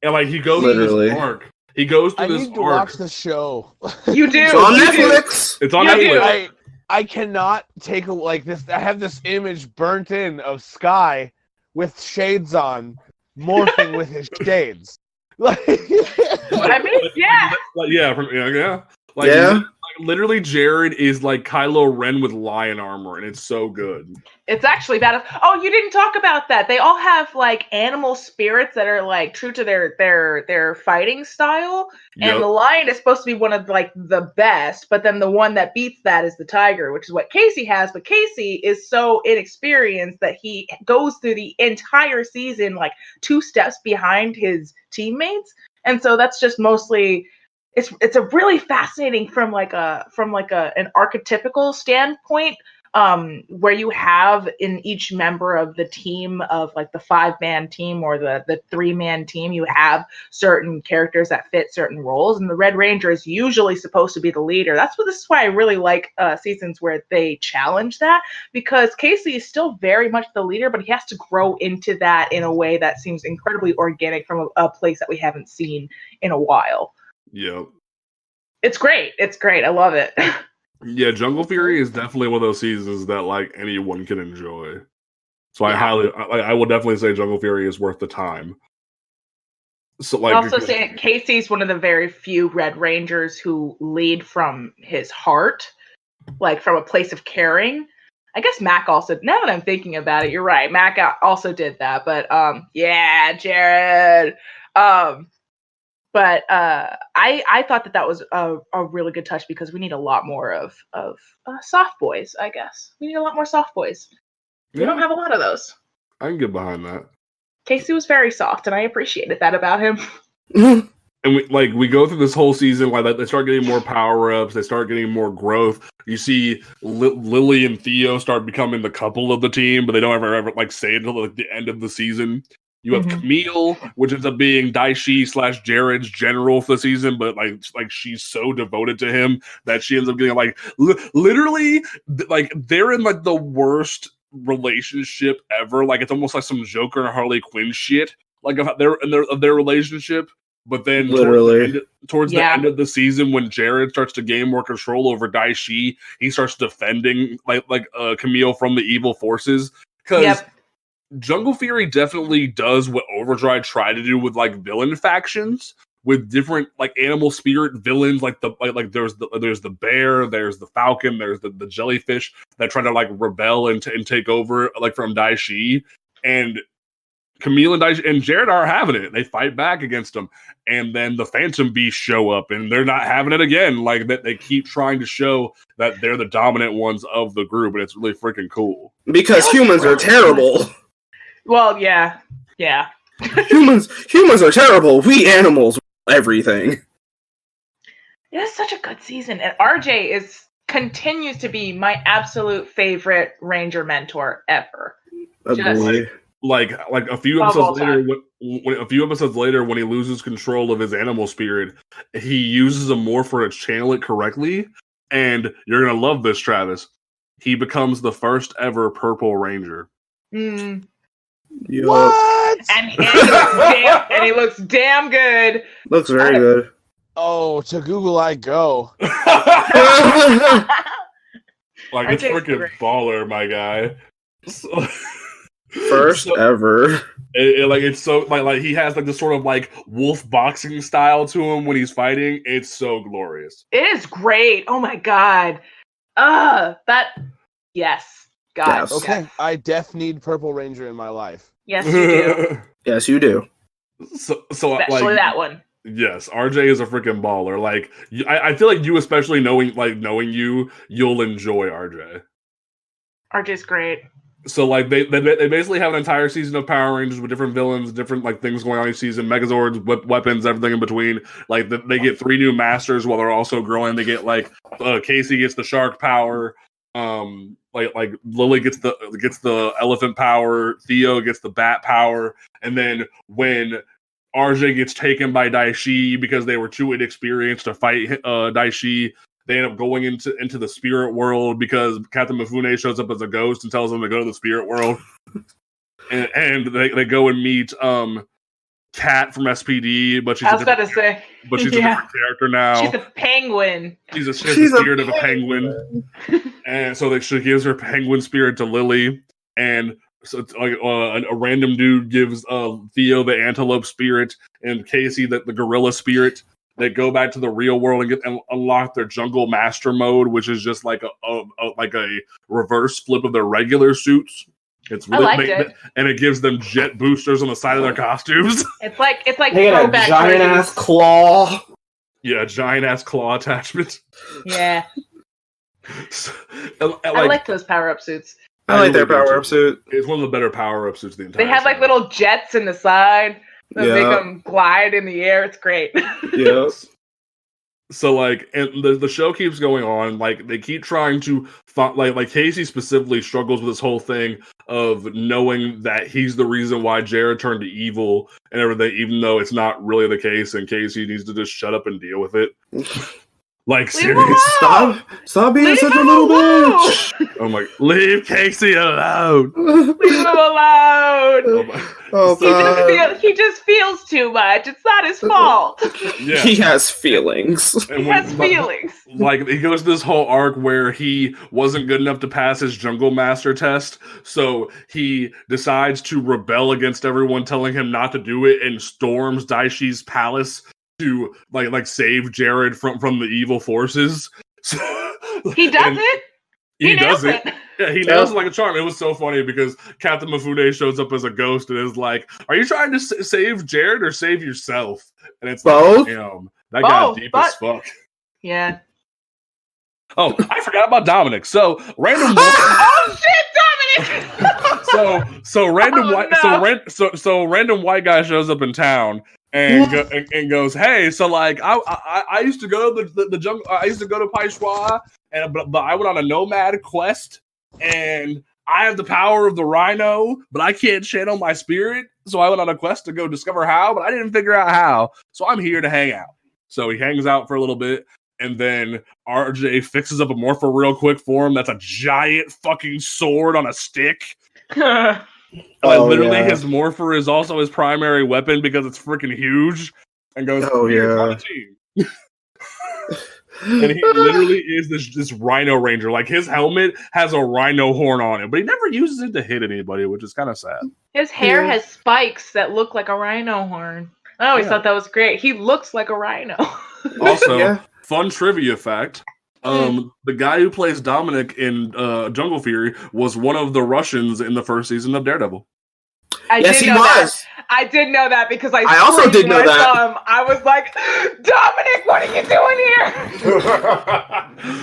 And like he goes through this arc. He goes through this arc. I need to watch the show. You do. It's on Netflix. It's on Netflix. I cannot take this. I have this image burnt in of Sky with shades on, morphing with his shades. I mean, yeah. Yeah. Literally, Jared is like Kylo Ren with lion armor, and it's so good. It's actually bad. Oh, you didn't talk about that. They all have like animal spirits that are like true to their fighting style. Yep. And the lion is supposed to be one of like the best, but then the one that beats that is the tiger, which is what Casey has. But Casey is so inexperienced that he goes through the entire season like 2 steps behind his teammates, and so that's just mostly. It's a really fascinating from an archetypical standpoint, where you have in each member of the team of like the 5-man team or the 3-man team, you have certain characters that fit certain roles, and the Red Ranger is usually supposed to be the leader. This is why I really like seasons where they challenge that, because Casey is still very much the leader, but he has to grow into that in a way that seems incredibly organic from a place that we haven't seen in a while. Yep. It's great. I love it. Yeah, Jungle Fury is definitely one of those seasons that like anyone can enjoy. So I will definitely say Jungle Fury is worth the time. So like, I'll also say Casey's one of the very few Red Rangers who lead from his heart. like from a place of caring. I guess Mac also, now that I'm thinking about it, you're right. Mac also did that, but yeah, Jared. But I thought that was a really good touch because we need a lot more of soft boys. I guess we need a lot more soft boys. We don't have a lot of those. I can get behind that. Casey was very soft, and I appreciated that about him. And we go through this whole season, like they start getting more power ups, they start getting more growth. You see Lily and Theo start becoming the couple of the team, but they don't ever like say it until like the end of the season. You have Camille, which ends up being Daishi / Jared's general for the season, but like she's so devoted to him that she ends up getting like literally like they're in like the worst relationship ever. Like it's almost like some Joker and Harley Quinn shit. Like of their relationship. But then towards the end of the season, when Jared starts to gain more control over Daishi, he starts defending like Camille from the evil forces. Because Jungle Fury definitely does what Overdrive tried to do with like villain factions, with different like animal spirit villains. Like there's the bear, there's the falcon, there's the jellyfish that try to like rebel and take over like from Daishi. And Camille and Jared are having it. They fight back against them, and then the Phantom Beasts show up, and they're not having it again. Like that, they keep trying to show that they're the dominant ones of the group, and it's really freaking cool. Because humans are terrible. Well, yeah. humans are terrible. We animals, everything. It is such a good season, and RJ continues to be my absolute favorite Ranger mentor ever. Like a few episodes later, when he loses control of his animal spirit, he uses a morphin to channel it correctly, and you're gonna love this, Travis. He becomes the first ever Purple Ranger. What? And he looks damn good. Looks very good. Oh, to Google I go. Like it's freaking baller, my guy. First ever. It's so like he has like this sort of like wolf boxing style to him when he's fighting. It's so glorious. It is great. Oh my god. Yes. God. Yes. Okay. I need Purple Ranger in my life. Yes, you do. Yes, you do. So especially like, that one. Yes, RJ is a freaking baller. Like I feel like you, especially knowing you'll enjoy RJ. RJ's great. So like they basically have an entire season of Power Rangers with different villains, different like things going on each season, Megazords, weapons, everything in between. Like they get 3 new masters while they're also growing. They get like Casey gets the shark power, like Lily gets the elephant power, Theo gets the bat power, and then when RJ gets taken by Daishi because they were too inexperienced to fight Daishi, they end up going into the spirit world because Captain Mifune shows up as a ghost and tells them to go to the spirit world. and they go and meet Kat from SPD, but she's a different character now. She's a penguin. She's the spirit of a penguin. And so she gives her penguin spirit to Lily, and so it's like a random dude gives Theo the antelope spirit and Casey the gorilla spirit. They go back to the real world and unlock their jungle master mode, which is just like a reverse flip of their regular suits. It's really and it gives them jet boosters on the side of their costumes. It's like they got a giant ass claw. Yeah, giant ass claw attachment. Yeah. I like those power up suits. I like their power up suit. It's one of the better power up suits of the entire. They have like little jets in the side that make them glide in the air. It's great. Yes. So like, and the show keeps going on. Like they keep trying to find, like Casey specifically struggles with this whole thing of knowing that he's the reason why Jared turned to evil and everything, even though it's not really the case. And Casey needs to just shut up and deal with it. Like seriously, stop being such a little bitch. Oh my, leave Casey alone. Leave him alone. Oh my. Oh, he just feels too much. It's not his fault. Yeah. He has feelings. He has feelings. Like he goes to this whole arc where he wasn't good enough to pass his jungle master test, so he decides to rebel against everyone telling him not to do it and storms Daishi's palace to like save Jared from the evil forces. He does And it. He does nails it. Yeah, he nails it like a charm. It was so funny because Captain Mifune shows up as a ghost and is like, "Are you trying to save Jared or save yourself?" And it's both. Like, damn, that got deep as fuck. Yeah. Oh, I forgot about Dominic. So random. Oh shit, Dominic! so random Oh, white. no. So random white guy shows up in town. And goes, hey, so like I used to go to the jungle. I used to go to Paishwa, but I went on a nomad quest, and I have the power of the rhino, but I can't channel my spirit. So I went on a quest to go discover how, but I didn't figure out how. So I'm here to hang out. So he hangs out for a little bit, and then RJ fixes up a morphin real quick for him. That's a giant fucking sword on a stick. Literally, his morpher is also his primary weapon because it's freaking huge. And goes, on the team. And he literally is this rhino ranger. Like, his helmet has a rhino horn on it, but he never uses it to hit anybody, which is kind of sad. His hair has spikes that look like a rhino horn. I always thought that was great. He looks like a rhino. Also, fun trivia fact. The guy who plays Dominic in Jungle Fury was one of the Russians in the first season of Daredevil. Yes, he was. I did know that because I also did know that. I saw him. I was like, Dominic, what are you doing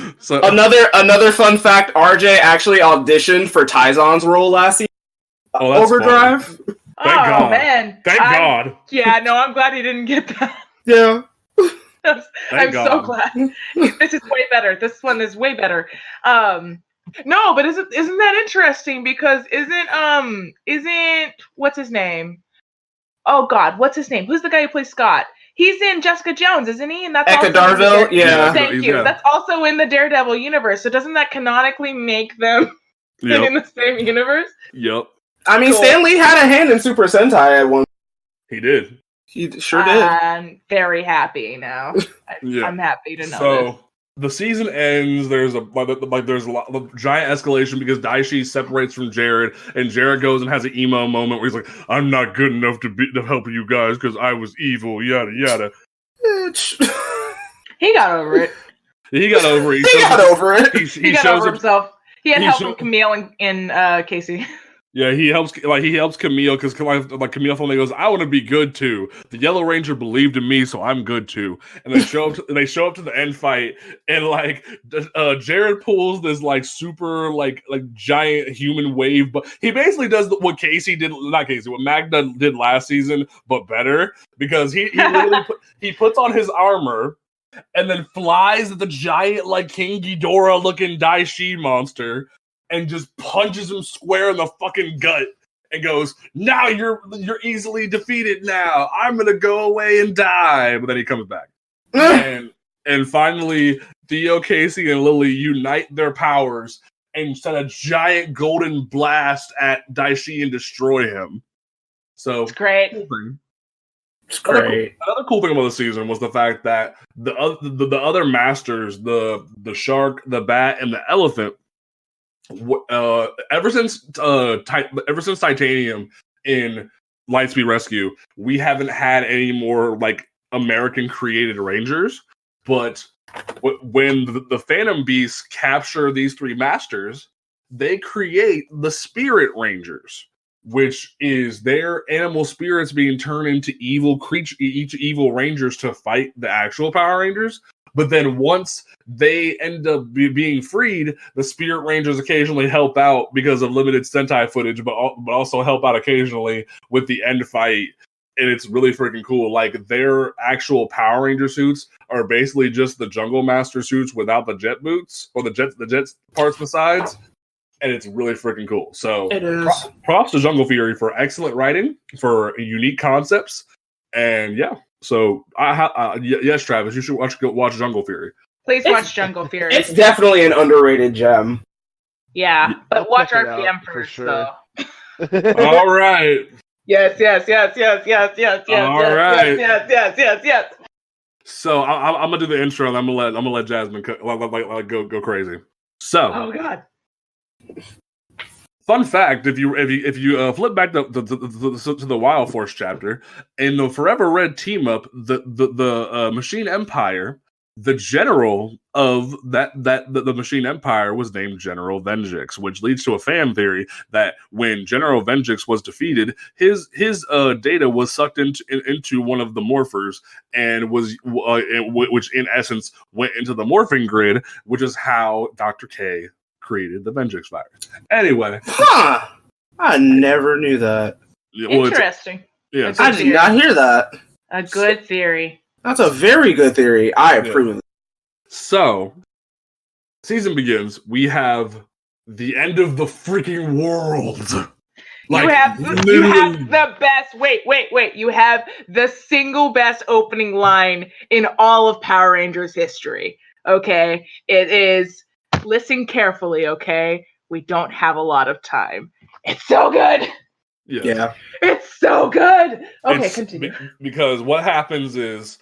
here? So another fun fact: RJ actually auditioned for Tyzon's role last season. Overdrive. Funny. Thank God. Man. Thank God. Yeah, no, I'm glad he didn't get that. Yeah. I'm so glad. This is way better. This one is way better. No, but isn't that interesting? Because isn't what's his name? Oh God, what's his name? Who's the guy who plays Scott? He's in Jessica Jones, isn't he? And that's Eka Darville. Yeah. Thank you. That's also in the Daredevil universe. So doesn't that canonically make them in the same universe? Yep. I mean, cool. Stan Lee had a hand in Super Sentai at one. He did. He sure did. I'm very happy now. I'm happy to know this. The season ends. There's a lot of giant escalation because Daishi separates from Jared, and Jared goes and has an emo moment where he's like, "I'm not good enough to help you guys because I was evil." Yada yada. He got over it. He got over it. He got over it. He got over himself. He had help from Camille and Casey. Yeah, he helps Camille because Camille finally goes, "I want to be good too." The Yellow Ranger believed in me, so I'm good too. And they show up to the end fight, and Jared pulls this super giant human wave, but he basically does what Magda did last season, but better because he literally he puts on his armor and then flies at the giant King Ghidorah looking Daishi monster. And just punches him square in the fucking gut and goes, "Now you're easily defeated now. I'm gonna go away and die." But then he comes back. and finally, Theo, Casey, and Lily unite their powers and send a giant golden blast at Daishi and destroy him. So it's great. It's great. Another cool thing about the season was the fact that the other masters, the shark, the bat, and the elephant, ever since Titanium in Lightspeed Rescue, we haven't had any more American created Rangers. But when the Phantom Beasts capture these three masters, they create the Spirit Rangers, which is their animal spirits being turned into evil rangers to fight the actual Power Rangers. But then once they end up being freed, the Spirit Rangers occasionally help out because of limited Sentai footage, but also help out occasionally with the end fight. And it's really freaking cool. Their actual Power Ranger suits are basically just the Jungle Master suits without the jet boots or the jet parts besides. And it's really freaking cool. So it is. Props to Jungle Fury for excellent writing, for unique concepts, and yeah. So, yes, Travis, you should watch Jungle Fury. Please watch Jungle Fury. It's definitely an underrated gem. Yeah, but watch RPM first, though. All right. Yes. All right. Yes. So I'm gonna do the intro, and I'm gonna let Jasmine go crazy. So, oh God. Fun fact: if you flip back to the Wild Force chapter in the Forever Red team up, the Machine Empire the general of the Machine Empire was named General Venjix, which leads to a fan theory that when General Venjix was defeated, his data was sucked into one of the morphers and was which in essence went into the morphing grid, which is how Dr. K created the Venjix virus. Anyway, I never knew that. Interesting. Yes, I did not hear that. A good theory. That's a very good theory. I approve of it. So, season begins. We have the end of the freaking world. You have the best. Wait. You have the single best opening line in all of Power Rangers history. Okay, it is. Listen carefully. Okay, we don't have a lot of time. It's so good. Yeah. It's so good. Okay, continue. Because what happens is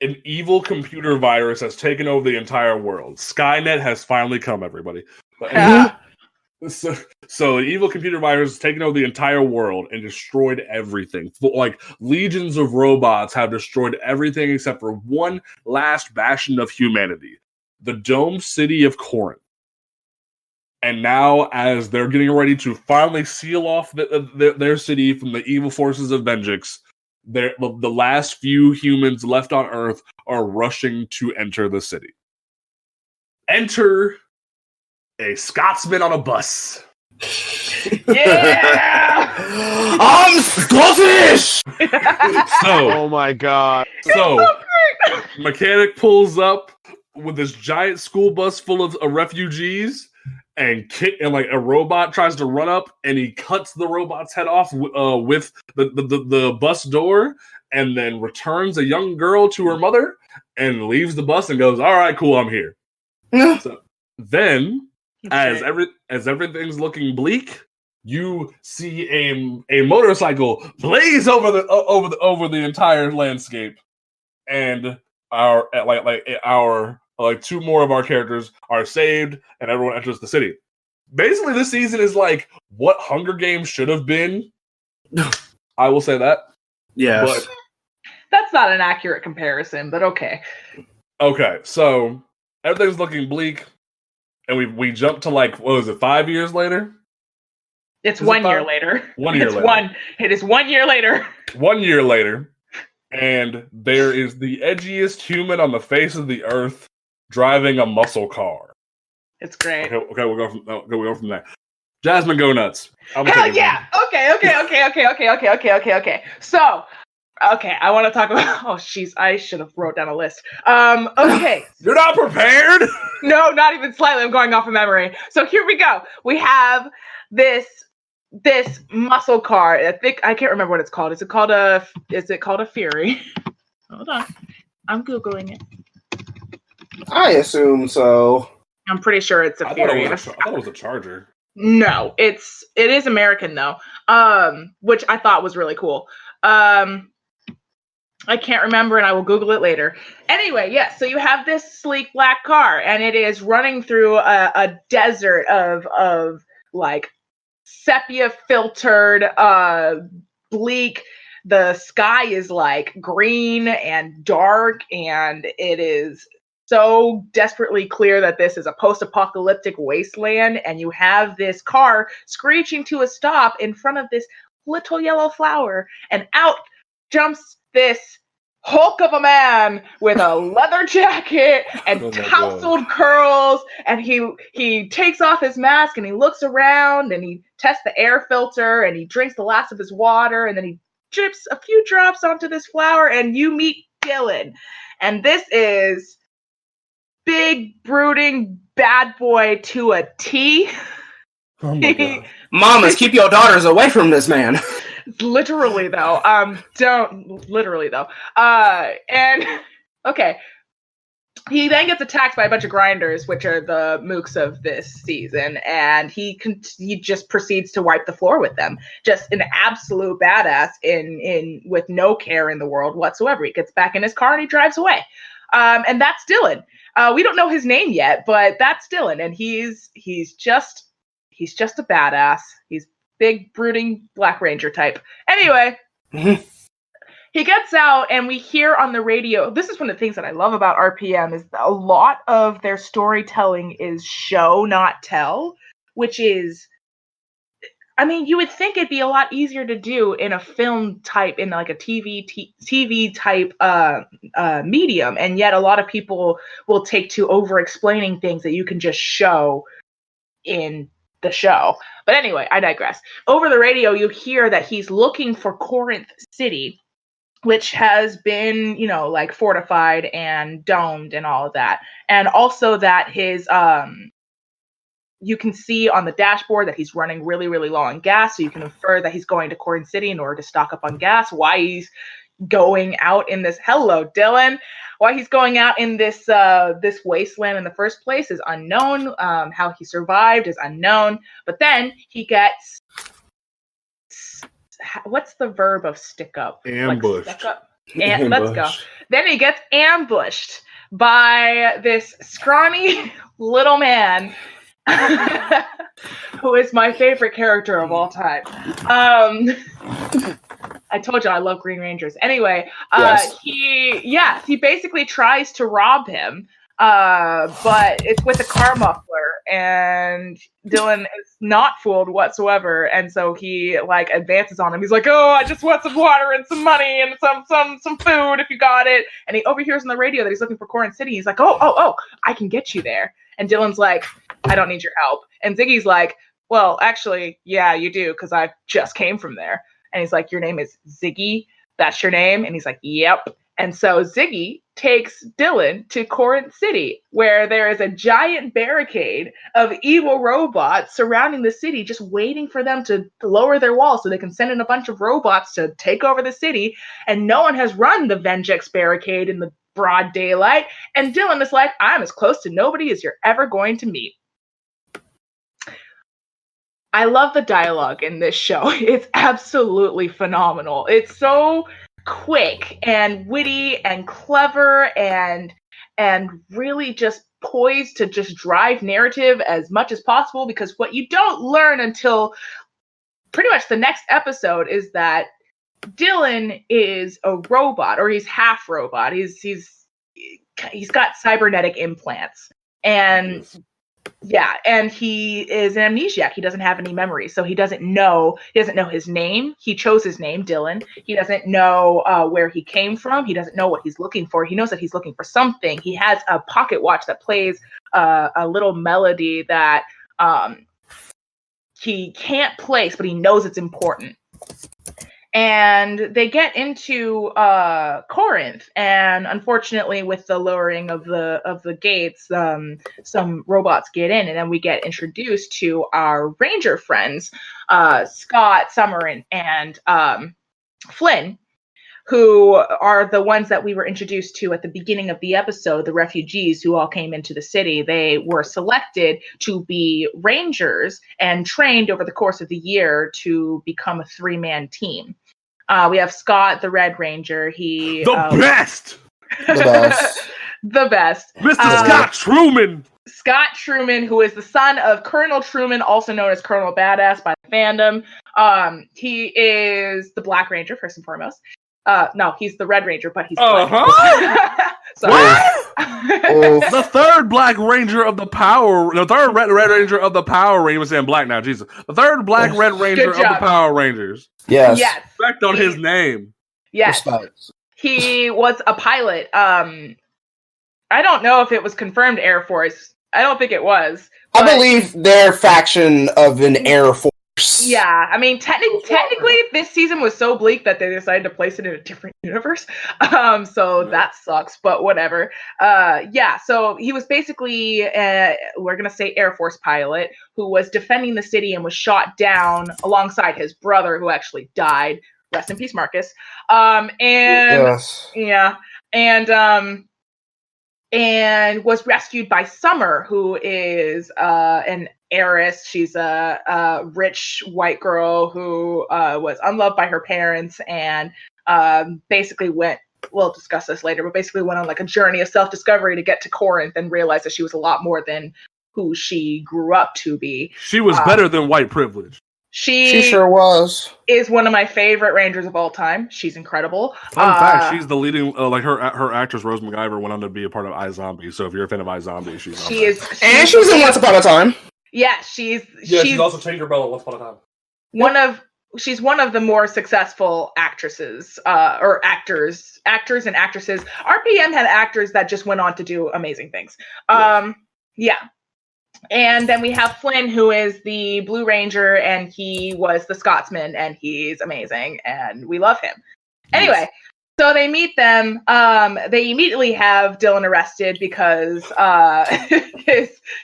an evil computer virus has taken over the entire world. Skynet has finally come, everybody. So an evil computer virus has taken over the entire world and destroyed everything. Like, legions of robots have destroyed everything except for one last bastion of humanity. The domed city of Corinth. And now, as they're getting ready to finally seal off their city from the evil forces of Venjix, the last few humans left on Earth are rushing to enter the city. Enter a Scotsman on a bus. Yeah! I'm Scottish! Oh my god. So, mechanic pulls up with this giant school bus full of refugees, and like a robot tries to run up, and he cuts the robot's head off with the bus door, and then returns a young girl to her mother, and leaves the bus and goes, "All right, cool, I'm here." So then, as everything's looking bleak, you see a motorcycle blaze over the entire landscape, and our two more of our characters are saved, and everyone enters the city. Basically, this season is like what Hunger Games should have been. I will say that. Yes. But that's not an accurate comparison, but okay. Okay, so everything's looking bleak, and we jump to, like, what was it, 5 years later? It's 1 year later. 1 year later. It is 1 year later. 1 year later, and there is the edgiest human on the face of the earth driving a muscle car. It's great. Okay, we'll go from there. Jasmine, go nuts. Hell yeah! Okay. So, I want to talk about. Oh, jeez, I should have wrote down a list. Okay. You're not prepared? No, not even slightly. I'm going off of memory. So here we go. We have this muscle car. I can't remember what it's called. Is it called a Fury? Hold on. I'm Googling it. I assume so. I'm pretty sure it's a Fury. I thought it was a Charger. No, it is American though. Which I thought was really cool. I can't remember, and I will Google it later. Anyway, yes. So you have this sleek black car, and it is running through a desert of like sepia filtered, bleak. The sky is like green and dark, and it is so desperately clear that this is a post-apocalyptic wasteland, and you have this car screeching to a stop in front of this little yellow flower, and out jumps this Hulk of a man with a leather jacket and tousled curls, and he takes off his mask and he looks around and he tests the air filter and he drinks the last of his water, and then he drips a few drops onto this flower, and you meet Dylan. And this is big, brooding bad boy to a T. Oh my God. Mamas, keep your daughters away from this man. Literally though. And okay. He then gets attacked by a bunch of grinders, which are the mooks of this season, and he just proceeds to wipe the floor with them. Just an absolute badass in with no care in the world whatsoever. He gets back in his car and he drives away. And that's Dylan. We don't know his name yet, but that's Dylan, and he's just a badass. He's big, brooding Black Ranger type. Anyway, he gets out, and we hear on the radio. This is one of the things that I love about RPM is that a lot of their storytelling is show, not tell, which is, I mean, you would think it'd be a lot easier to do in a film type, in like a TV type medium, and yet a lot of people will take to over-explaining things that you can just show in the show. But anyway, I digress. Over the radio, you hear that he's looking for Corinth City, which has been, like fortified and domed and all of that. And also that his, you can see on the dashboard that he's running really, really low on gas. So you can infer that he's going to Corinth City in order to stock up on gas. Why he's going out in this, hello, Dylan. Why he's going out in this this wasteland in the first place is unknown. How he survived is unknown. But then he gets, what's the verb of stick up? Ambushed. Like, stick up? Let's go. Then he gets ambushed by this scrawny little man who is my favorite character of all time. I told you I love Green Rangers. Anyway, he basically tries to rob him, but it's with a car muffler, and Dylan is not fooled whatsoever, and so he advances on him. He's like, "Oh, I just want some water and some money and some food if you got it." And he overhears on the radio that he's looking for Corinth City. He's like, "Oh, I can get you there." And Dylan's like, "I don't need your help." And Ziggy's like, "Well, actually, yeah, you do, because I just came from there." And he's like, "Your name is Ziggy? That's your name?" And he's like, "Yep." And so Ziggy takes Dylan to Corinth City, where there is a giant barricade of evil robots surrounding the city, just waiting for them to lower their walls so they can send in a bunch of robots to take over the city. And no one has run the Vengex barricade in the broad daylight. And Dylan is like, "I'm as close to nobody as you're ever going to meet." I love the dialogue in this show. It's absolutely phenomenal. It's so quick and witty and clever and really just poised to just drive narrative as much as possible, because what you don't learn until pretty much the next episode is that Dylan is a robot, or he's half robot. He's got cybernetic implants, and and he is an amnesiac. He doesn't have any memory, so he doesn't know his name. He chose his name, Dylan. He doesn't know where he came from. He doesn't know what he's looking for. He knows that he's looking for something. He has a pocket watch that plays a little melody that he can't place, but he knows it's important. And they get into Corinth, and unfortunately, with the lowering of the gates, some robots get in, and then we get introduced to our Ranger friends, Scott, Summer, and Flynn, who are the ones that we were introduced to at the beginning of the episode, the refugees who all came into the city. They were selected to be Rangers and trained over the course of the year to become a 3-man team. We have Scott, the Red Ranger. The best! The best. Mr. Scott Truman! Scott Truman, who is the son of Colonel Truman, also known as Colonel Badass by the fandom. He is the Black Ranger, first and foremost. No, he's the Red Ranger, but he's Black. The third Black Ranger of the Power... The third Red Ranger of the Power Rangers... I'm saying Black now, Jesus. The third Black Red Ranger of the Power Rangers. Yes. Respect on his name. Yes. Respect. He was a pilot. I don't know if it was confirmed Air Force. I don't think it was. I believe they're faction of an Air Force. Yeah, I mean, technically, this season was so bleak that they decided to place it in a different universe. So that sucks, but whatever. So he was basically, we're going to say Air Force pilot, who was defending the city and was shot down alongside his brother, who actually died. Rest in peace, Marcus. And was rescued by Summer, who is an heiress. She's a rich white girl who was unloved by her parents and basically we'll discuss this later, but basically went on like a journey of self-discovery to get to Corinth and realized that she was a lot more than who she grew up to be. She was better than white privilege. She sure was. Is one of my favorite Rangers of all time. She's incredible. Fun fact: she's the leading, her actress Rose McIver went on to be a part of iZombie. So if you're a fan of iZombie, she was in Once Upon a Time. Yeah, she's also Tinkerbell Once Upon a Time. She's one of the more successful actresses, or actors and actresses. RPM had actors that just went on to do amazing things. Yeah. And then we have Flynn, who is the Blue Ranger, and he was the Scotsman, and he's amazing, and we love him. Anyway, so they meet them. They immediately have Dylan arrested because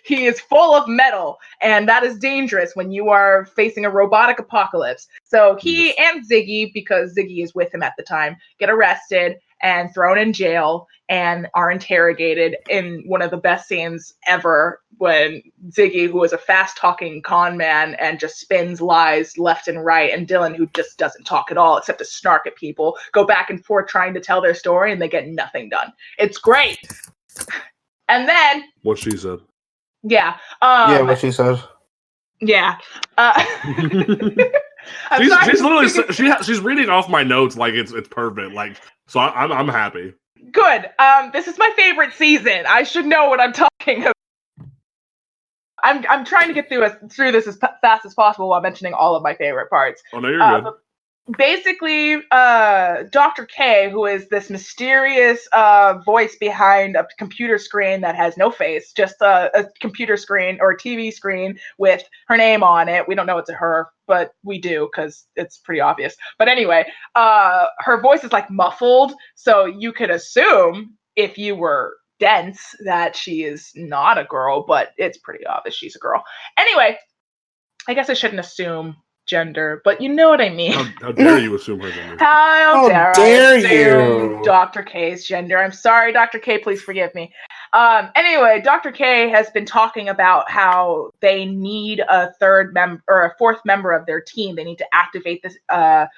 he is full of metal, and that is dangerous when you are facing a robotic apocalypse. So he and Ziggy, because Ziggy is with him at the time, get arrested and thrown in jail and are interrogated in one of the best scenes ever when Ziggy, who is a fast-talking con man and just spins lies left and right, and Dylan, who just doesn't talk at all except to snark at people, go back and forth trying to tell their story, and they get nothing done. It's great. And then... What she said. Yeah. What she said. Yeah. She's literally she's reading off my notes like it's perfect. Like, so I'm happy. Good. This is my favorite season. I should know what I'm talking about. I'm trying to get through this as fast as possible while mentioning all of my favorite parts. Oh no, you're good. Basically, Dr. K, who is this mysterious voice behind a computer screen that has no face, just a computer screen or a TV screen with her name on it. We don't know it's a her, but we do because it's pretty obvious. But anyway, her voice is like muffled, so you could assume if you were dense that she is not a girl, but it's pretty obvious she's a girl. Anyway, I guess I shouldn't assume gender, but you know what I mean. How dare you assume her gender? How dare I assume you? Dr. K's gender? I'm sorry, Dr. K, please forgive me. Anyway, Dr. K has been talking about how they need a fourth member of their team. They need to activate this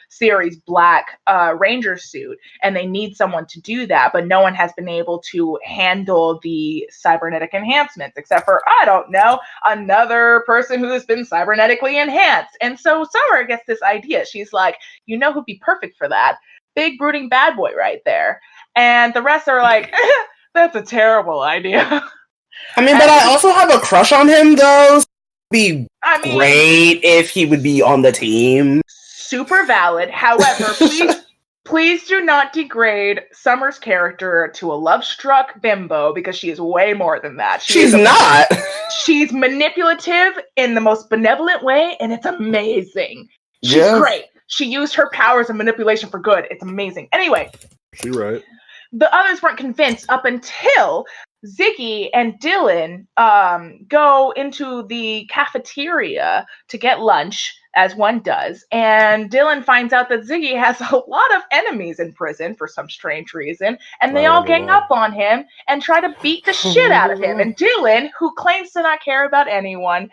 series Black Ranger suit, and they need someone to do that, but no one has been able to handle the cybernetic enhancements, except for, I don't know, another person who has been cybernetically enhanced. And so Summer gets this idea. She's like, you know who'd be perfect for that? Big brooding bad boy right there. And the rest are like, that's a terrible idea. I mean, but I also have a crush on him, though. It'd be great if he would be on the team. Super valid. However, please do not degrade Summer's character to a love-struck bimbo, because she is way more than that. She's not. She's manipulative in the most benevolent way, and it's amazing. She's great. She used her powers of manipulation for good. It's amazing. Anyway. She's right. The others weren't convinced up until Ziggy and Dylan go into the cafeteria to get lunch, as one does, and Dylan finds out that Ziggy has a lot of enemies in prison for some strange reason, and they all gang up on him and try to beat the shit out of him. And Dylan, who claims to not care about anyone,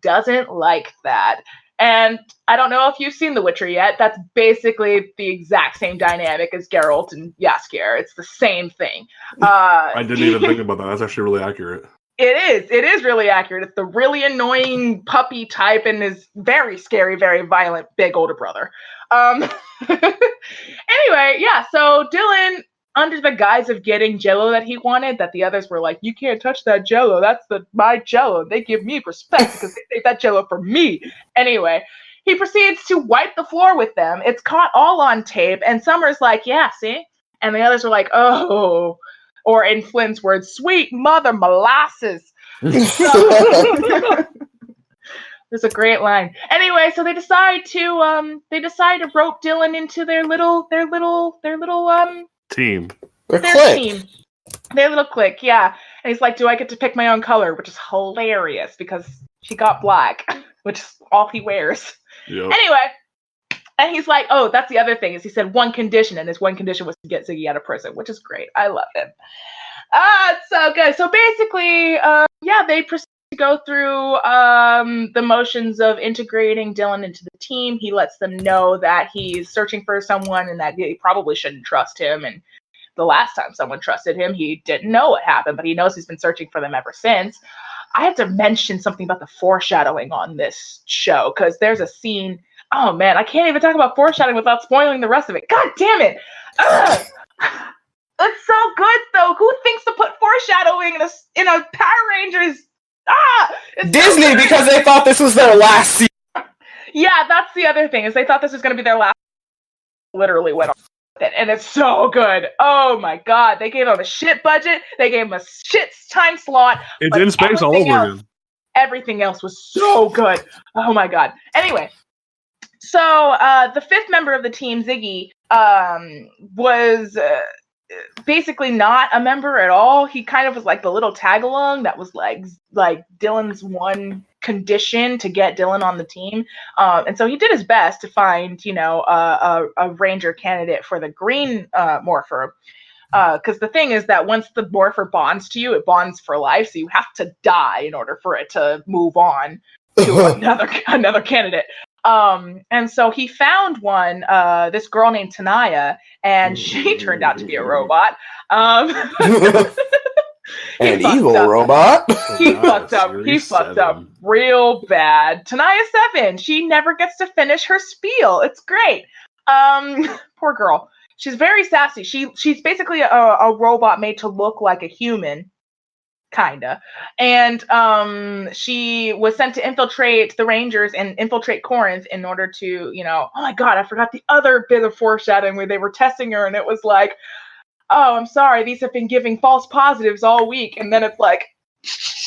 doesn't like that. And I don't know if you've seen The Witcher yet. That's basically the exact same dynamic as Geralt and Jaskier. It's the same thing. I didn't even think about that. That's actually really accurate. It is really accurate. It's the really annoying puppy type and is very scary, very violent, big older brother. Anyway, yeah, so Dylan, under the guise of getting Jell-O that he wanted, that the others were like, you can't touch that Jell-O, that's my Jell-O. They give me respect because they take that Jell-O for me. Anyway, he proceeds to wipe the floor with them. It's caught all on tape, and Summer's like, yeah, see? And the others are like, oh, or in Flynn's words, sweet mother molasses. There's a great line. Anyway, so they decide to rope Dylan into their little team. Their little clique, yeah. And he's like, do I get to pick my own color? Which is hilarious because she got black, which is all he wears. Yep. Anyway, and he's like, oh, that's the other thing, is he said one condition, and his one condition was to get Ziggy out of prison, which is great. I love him. It's so good. So basically, they proceed to go through the motions of integrating Dylan into the team. He lets them know that he's searching for someone and that they probably shouldn't trust him. And the last time someone trusted him, he didn't know what happened, but he knows he's been searching for them ever since. I have to mention something about the foreshadowing on this show, because there's a scene. Oh man, I can't even talk about foreshadowing without spoiling the rest of it. God damn it! Ugh. It's so good though. Who thinks to put foreshadowing in a Power Rangers? Disney, so because they thought this was their last season. Yeah, that's the other thing, is they thought this was going to be their last. Literally went on with it, and it's so good. Oh my god, they gave them a shit budget. They gave them a shit time slot. It's in space all over again. Everything else was so good. Oh my god. Anyway, so the fifth member of the team, Ziggy, was basically not a member at all. He kind of was like the little tag-along that was like Dylan's one condition to get Dylan on the team. And so he did his best to find, a Ranger candidate for the green morpher. Because the thing is that once the morpher bonds to you, it bonds for life. So you have to die in order for it to move on to another candidate. And so he found one, this girl named Tanaya, and she turned out to be a robot. An evil robot. He fucked up real bad. Tanaya 7, she never gets to finish her spiel. It's great. Poor girl. She's very sassy. She's basically a robot made to look like a human. Kinda. And she was sent to infiltrate the Rangers and infiltrate Corinth in order to, oh my god, I forgot the other bit of foreshadowing where they were testing her, and it was like, oh, I'm sorry, these have been giving false positives all week, and then it's like,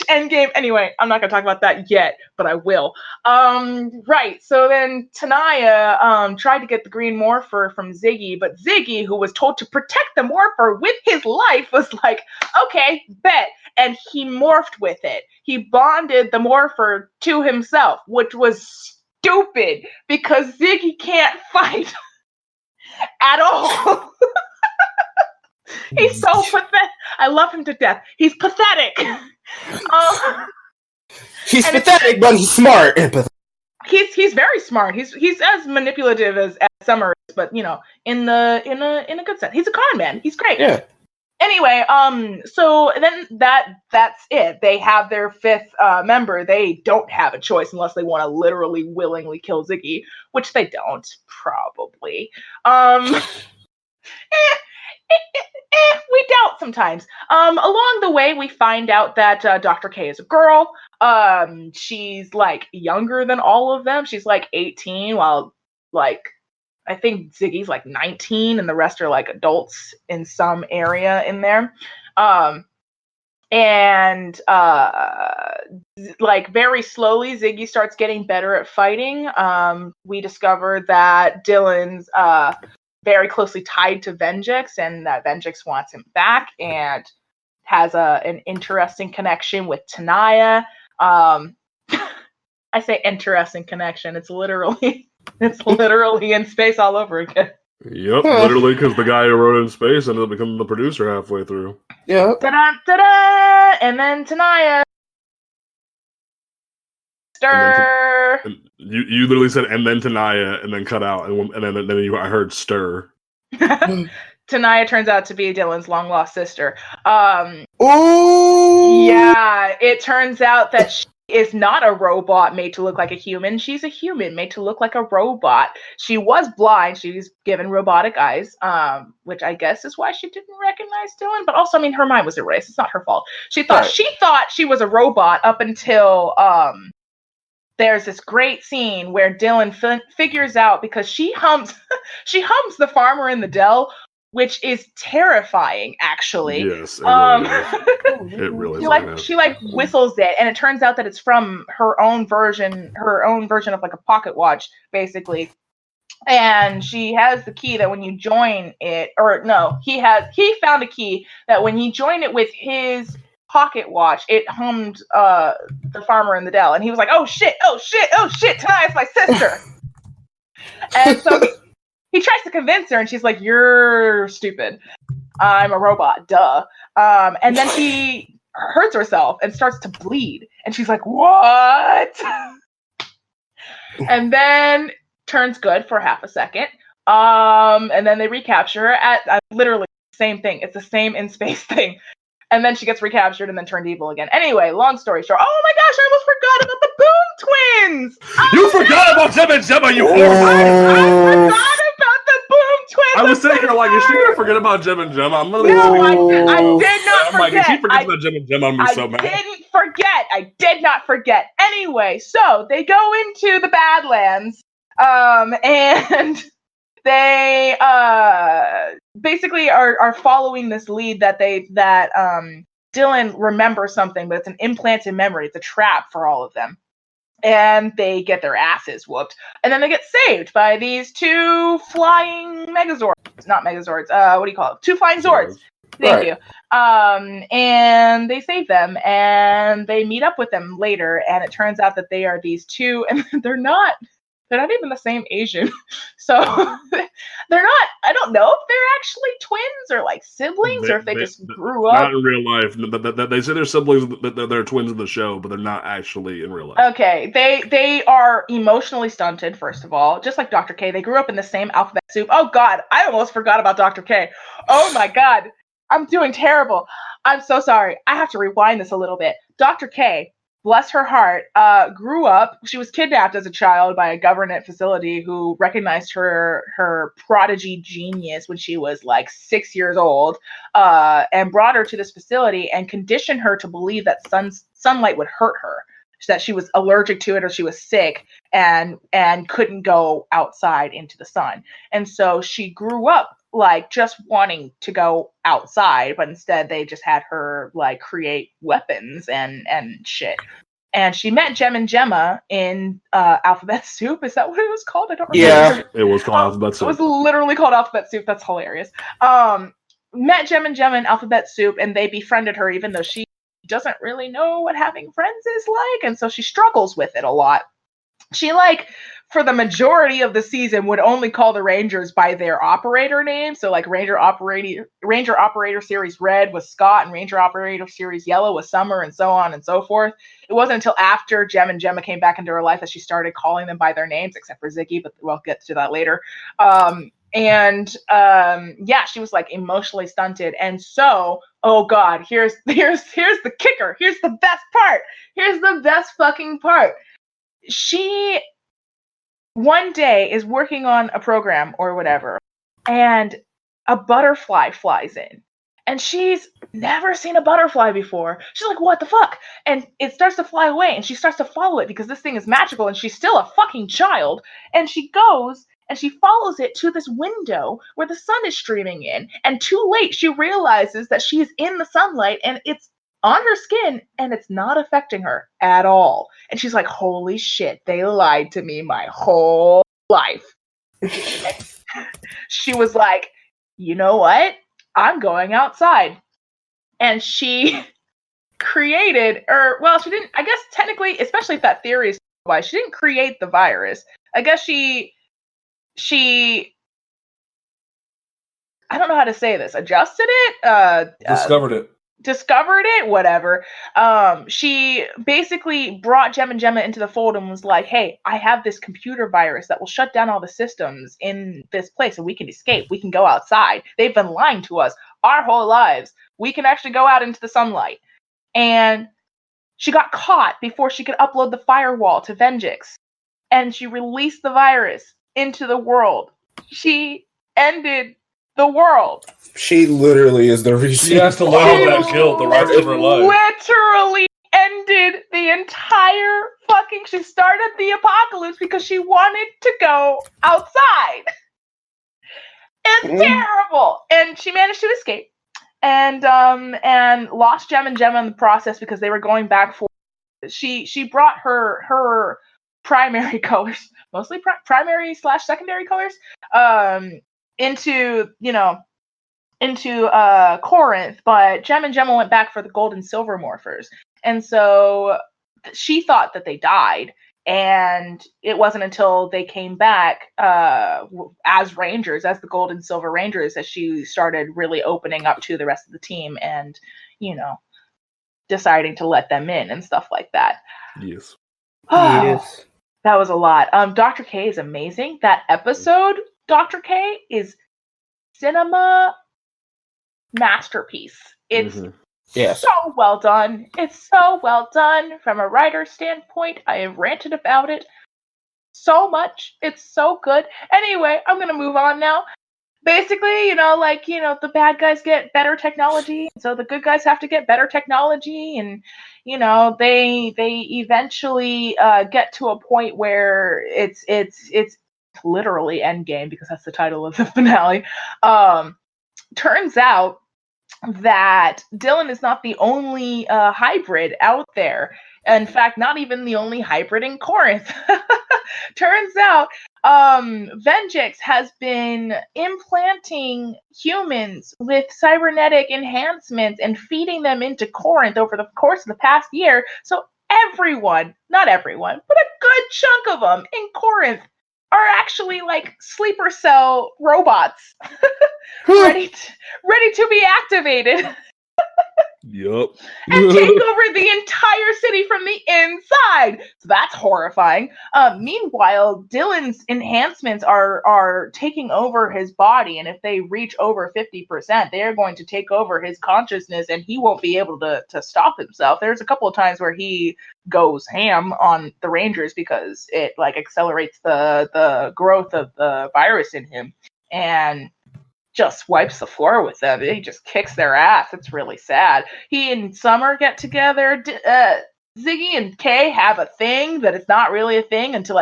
endgame. Anyway, I'm not gonna talk about that yet, but I will. Right, so then Tanaya tried to get the green morpher from Ziggy, but Ziggy, who was told to protect the morpher with his life, was like, okay, bet. And he morphed with it. He bonded the morpher to himself, which was stupid because Ziggy can't fight at all. He's so pathetic. I love him to death. He's pathetic. He's pathetic, but he's smart and pathetic. He's very smart. He's as manipulative as Summer is, but in a good sense. He's a con man. He's great. Yeah. Anyway, so then that's it. They have their fifth member. They don't have a choice unless they want to literally willingly kill Ziggy, which they don't, probably. We doubt sometimes. Along the way, we find out that Dr. K is a girl. She's like younger than all of them. She's like 18, while like I think Ziggy's like 19, and the rest are like adults in some area in there. Like very slowly, Ziggy starts getting better at fighting. We discover that Dylan's very closely tied to Venjix, and that Venjix wants him back and has an interesting connection with Tanaya. I say interesting connection. It's literally in space all over again. Yep, literally, because the guy who wrote it in space ended up becoming the producer halfway through. Yeah. Ta-da, ta-da! And then Tanaya. Stir. You literally said, and then Tanaya, and then cut out, and then I heard stir. Tanaya turns out to be Dylan's long lost sister. Ooh. Yeah, it turns out that she is not a robot made to look like a human. She's a human made to look like a robot. She was blind. She was given robotic eyes, which I guess is why she didn't recognize Dylan. But also, I mean, her mind was erased. It's not her fault. She thought she was a robot up until there's this great scene where Dylan figures out, because she hums the Farmer in the Dell, which is terrifying, actually. Yes, it really is. She whistles it, and it turns out that it's from her own version of like a pocket watch, basically. And she has the key that when you join it, or no, he found a key that when you join it with his pocket watch, it hummed the Farmer in the Dell, and he was like, oh shit, Tanaya's my sister. And so he tries to convince her, and she's like, you're stupid. I'm a robot, duh. And then she hurts herself and starts to bleed, and she's like, what? And then turns good for half a second. And then they recapture her at literally the same thing. It's the same in space thing. And then she gets recaptured and then turned evil again. Anyway, long story short. Oh my gosh, I almost forgot about the Boom Twins! You forgot about Gem and Gemma, you I forgot about the Boom Twins! I was saying, like, is she gonna forget about Gem and Gemma? I'm really No, I did not I'm like, forget. if she forgets about Gem and Gemma, I'm gonna be so mad. I didn't forget. I did not forget. Anyway, so they go into the Badlands, and they basically are following this lead that Dylan remembers something, but it's an implanted memory. It's a trap for all of them. And they get their asses whooped. And then they get saved by these two flying Megazords. Not Megazords. What do you call it? Two flying Zords. Thank you. And they save them, and they meet up with them later, and it turns out that they are these two, and they're not even the same Asian. So they're not, I don't know if they're actually twins or like siblings, or if they just grew up. Not in real life. They say they're siblings, they're twins in the show, but they're not actually in real life. Okay, they are emotionally stunted, first of all, just like Dr. K. They grew up in the same alphabet soup. Oh God, I almost forgot about Dr. K. Oh my God, I'm doing terrible. I'm so sorry. I have to rewind this a little bit. Dr. K, bless her heart, grew up. She was kidnapped as a child by a government facility who recognized her prodigy genius when she was like 6 years old, and brought her to this facility and conditioned her to believe that sunlight would hurt her, that she was allergic to it or she was sick and couldn't go outside into the sun. And so she grew up like just wanting to go outside, but instead they just had her like create weapons and shit. And she met Gem and Gemma in Alphabet Soup. Is that what it was called? I don't remember. Yeah, it was called Alphabet Soup. It was literally called Alphabet Soup. That's hilarious. Met Gem and Gemma in Alphabet Soup, and they befriended her, even though she doesn't really know what having friends is like, and so she struggles with it a lot. She, like, for the majority of the season would only call the Rangers by their operator name. So like Ranger Operator Series Red was Scott, and Ranger Operator Series Yellow was Summer, and so on and so forth. It wasn't until after Gem and Gemma came back into her life that she started calling them by their names, except for Ziggy, but we'll get to that later. Yeah, she was like emotionally stunted. And so, oh God, here's the kicker. Here's the best part. Here's the best fucking part. She one day is working on a program or whatever, and a butterfly flies in. And she's never seen a butterfly before. She's like, what the fuck? And it starts to fly away, and she starts to follow it because this thing is magical, and she's still a fucking child. And she goes and she follows it to this window where the sun is streaming in. And too late, she realizes that she is in the sunlight, and it's on her skin, and it's not affecting her at all. And she's like, holy shit, they lied to me my whole life. She was like, you know what? I'm going outside. And she created, she didn't, I guess technically, especially if that theory is why, she didn't create the virus. I guess she I don't know how to say this, adjusted it? Discovered it, whatever. She basically brought Gem and Gemma into the fold and was like, hey, I have this computer virus that will shut down all the systems in this place and we can escape. We can go outside. They've been lying to us our whole lives. We can actually go out into the sunlight. And she got caught before she could upload the firewall to Venjix. And she released the virus into the world. She ended the world. She literally is the reason. She has to live with that guilt the rest of her life. Literally ended the entire fucking. She started the apocalypse because she wanted to go outside. It's terrible, and she managed to escape, and lost Gem and Gemma in the process because they were going back for. She brought her primary colors, mostly primary / secondary colors, into Corinth, but Gem and Gemma went back for the gold and silver morphers. And so she thought that they died, and it wasn't until they came back as Rangers, as the gold and silver Rangers, that she started really opening up to the rest of the team and, deciding to let them in and stuff like that. Yes. Yes. That was a lot. Dr. K is amazing. That episode, Dr. K, is cinema masterpiece. It's Yes. So well done. It's so well done. From a writer's standpoint, I have ranted about it so much. It's so good. Anyway, I'm going to move on now. Basically, the bad guys get better technology, so the good guys have to get better technology, and they eventually get to a point where it's literally Endgame, because that's the title of the finale. Turns out that Dylan is not the only hybrid out there. In fact, not even the only hybrid in Corinth. Turns out Venjix has been implanting humans with cybernetic enhancements and feeding them into Corinth over the course of the past year. So everyone, not everyone, but a good chunk of them in Corinth are actually like sleeper cell robots ready to be activated. Yup. And take over the entire city from the inside. So that's horrifying. Meanwhile, Dylan's enhancements are taking over his body, and if they reach over 50%, they are going to take over his consciousness, and he won't be able to stop himself. There's a couple of times where he goes ham on the Rangers because it accelerates the growth of the virus in him, and just wipes the floor with them. He just kicks their ass. It's really sad. He and Summer get together. Ziggy and Kay have a thing, but it's not really a thing until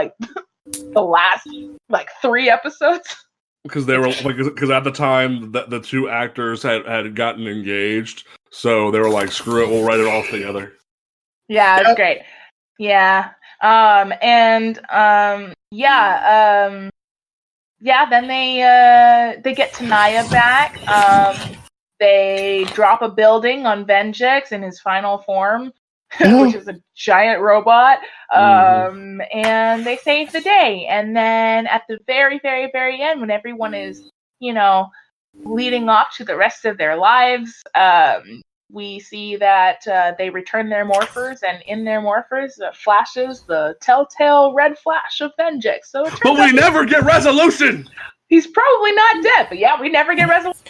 the last 3 episodes. Because they were because at the time the two actors had gotten engaged, so they were like, "Screw it, we'll write it all together." Yeah, it's great. Yeah, then they get Tanaya back. They drop a building on Venjix in his final form, which is a giant robot. And they save the day. And then at the very, very, very end, when everyone is, leading off to the rest of their lives, we see that they return their morphers, and in their morphers flashes the telltale red flash of Venjix. So but we never get resolution! He's probably not dead, but yeah, we never get resolution.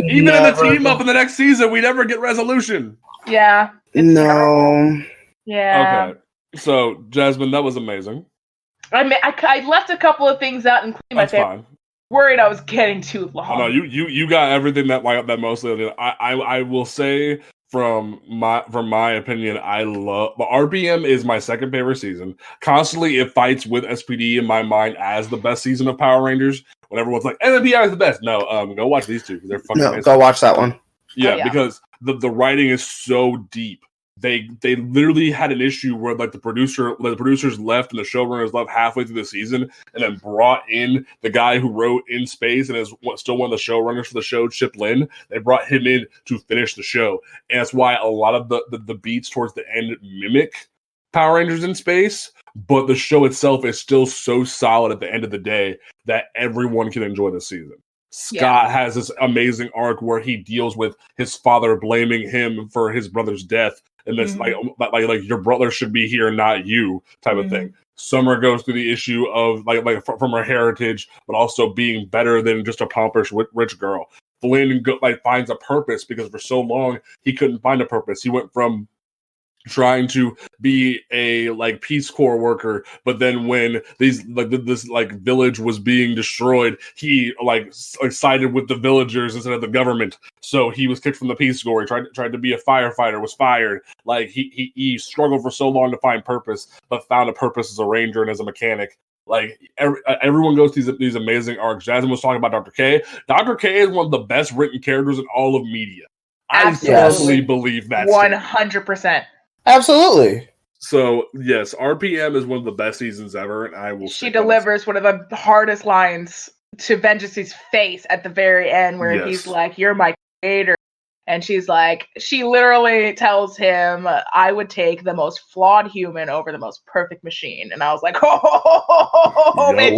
Even in the team up in the next season, we never get resolution. Yeah. No. Terrible. Yeah. Okay. So, Jasmine, that was amazing. I left a couple of things out, including my favorite. Fine. Worried I was getting too long. Oh, no, you got everything that mostly. I will say from my opinion, I love the RPM is my second favorite season. Constantly, it fights with SPD in my mind as the best season of Power Rangers. When everyone's like, NPI is the best. No, go watch these two because they're fucking amazing. Go watch that one. Yeah, because the writing is so deep. They literally had an issue where the producers left and the showrunners left halfway through the season, and then brought in the guy who wrote In Space and is still one of the showrunners for the show, Chip Lynn. They brought him in to finish the show, and that's why a lot of the beats towards the end mimic Power Rangers in Space, but the show itself is still so solid at the end of the day that everyone can enjoy the season. Scott has this amazing arc where he deals with his father blaming him for his brother's death. And this like your brother should be here, not you, type of thing. Summer goes through the issue of from her heritage, but also being better than just a pompous rich girl. Flynn finds a purpose because for so long he couldn't find a purpose. He went from trying to be a Peace Corps worker, but then when this village was being destroyed, he sided with the villagers instead of the government. So he was kicked from the Peace Corps. He tried to be a firefighter, was fired. He struggled for so long to find purpose, but found a purpose as a ranger and as a mechanic. Everyone goes through these amazing arcs. Jasmine was talking about Dr. K. Dr. K is one of the best written characters in all of media. Absolutely. I firmly believe that. 100%. Absolutely. So, yes, RPM is one of the best seasons ever, and I will She delivers one of the hardest lines to Vengeance's face at the very end, where he's like, "You're my creator." And she's like, she literally tells him, "I would take the most flawed human over the most perfect machine." And I was like, bitch.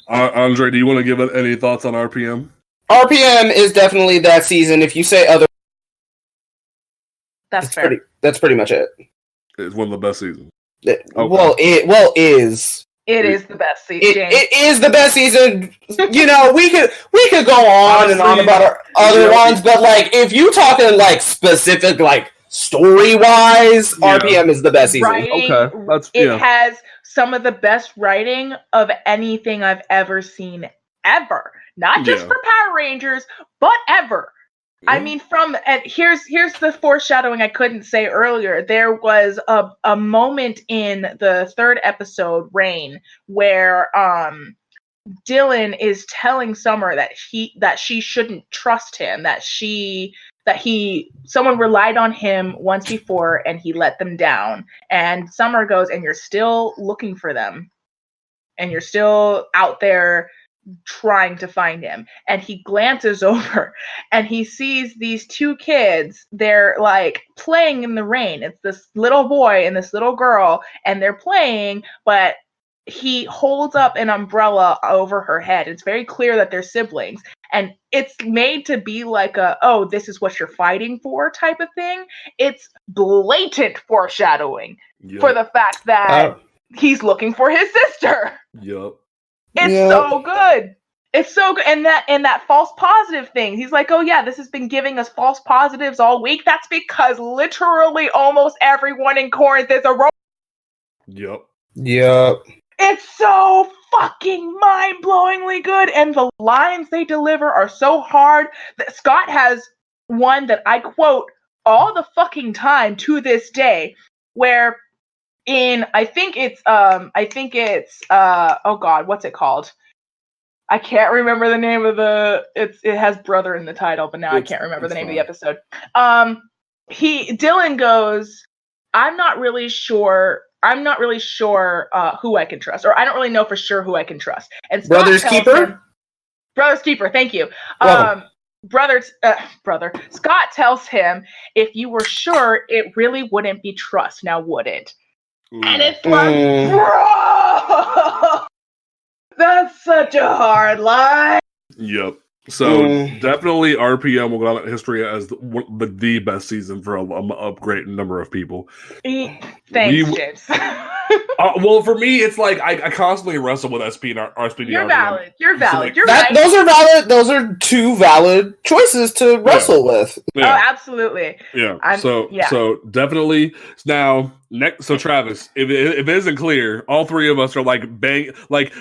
Andre, do you want to give any thoughts on RPM? RPM is definitely that season. If you say other... That's fair. That's pretty much it. It's one of the best seasons. Okay. Is It is the best season. It is the best season. You know, we could go on and on about our other ones, but like if you talking like specific like story wise, RPM is the best season. Writing, okay, it has some of the best writing of anything I've ever seen ever. Not just for Power Rangers, but ever. I mean, and here's the foreshadowing I couldn't say earlier. There was a moment in the third episode, Rain, where Dylan is telling Summer that she shouldn't trust him, that someone relied on him once before and he let them down. And Summer goes, and you're still looking for them, and you're still out there trying to find him. And he glances over and he sees these two kids. They're like playing in the rain. It's this little boy and this little girl, and they're playing, but he holds up an umbrella over her head. It's very clear that they're siblings, and it's made to be like this is what you're fighting for type of thing. It's blatant foreshadowing for the fact that he's looking for his sister. It's so good. It's so good. And that false positive thing. He's like, oh yeah, this has been giving us false positives all week. That's because literally almost everyone in Corinth is a robot. Yep. It's so fucking mind-blowingly good. And the lines they deliver are so hard that Scott has one that I quote all the fucking time to this day, where I think it's oh god, what's it called? I can't remember the name of it has brother in the title, but now I can't remember the name of the episode. Dylan goes, I'm not really sure who I can trust, or I don't really know for sure who I can trust. And Scott Brother's Keeper? Brother's Keeper, thank you. Brother Scott tells him, if you were sure, it really wouldn't be trust, now would it? And it's like, bro, that's such a hard line. Yep. So definitely RPM will go down in history as the best season for a great number of people. Thanks, James. Well, for me, it's like I constantly wrestle with SP and RSPD. You're valid. You're valid. So like, You're right. Those are valid. Those are two valid choices to wrestle with. Yeah. Oh, absolutely. Yeah. So definitely now next. So Travis, if it isn't clear, all three of us are like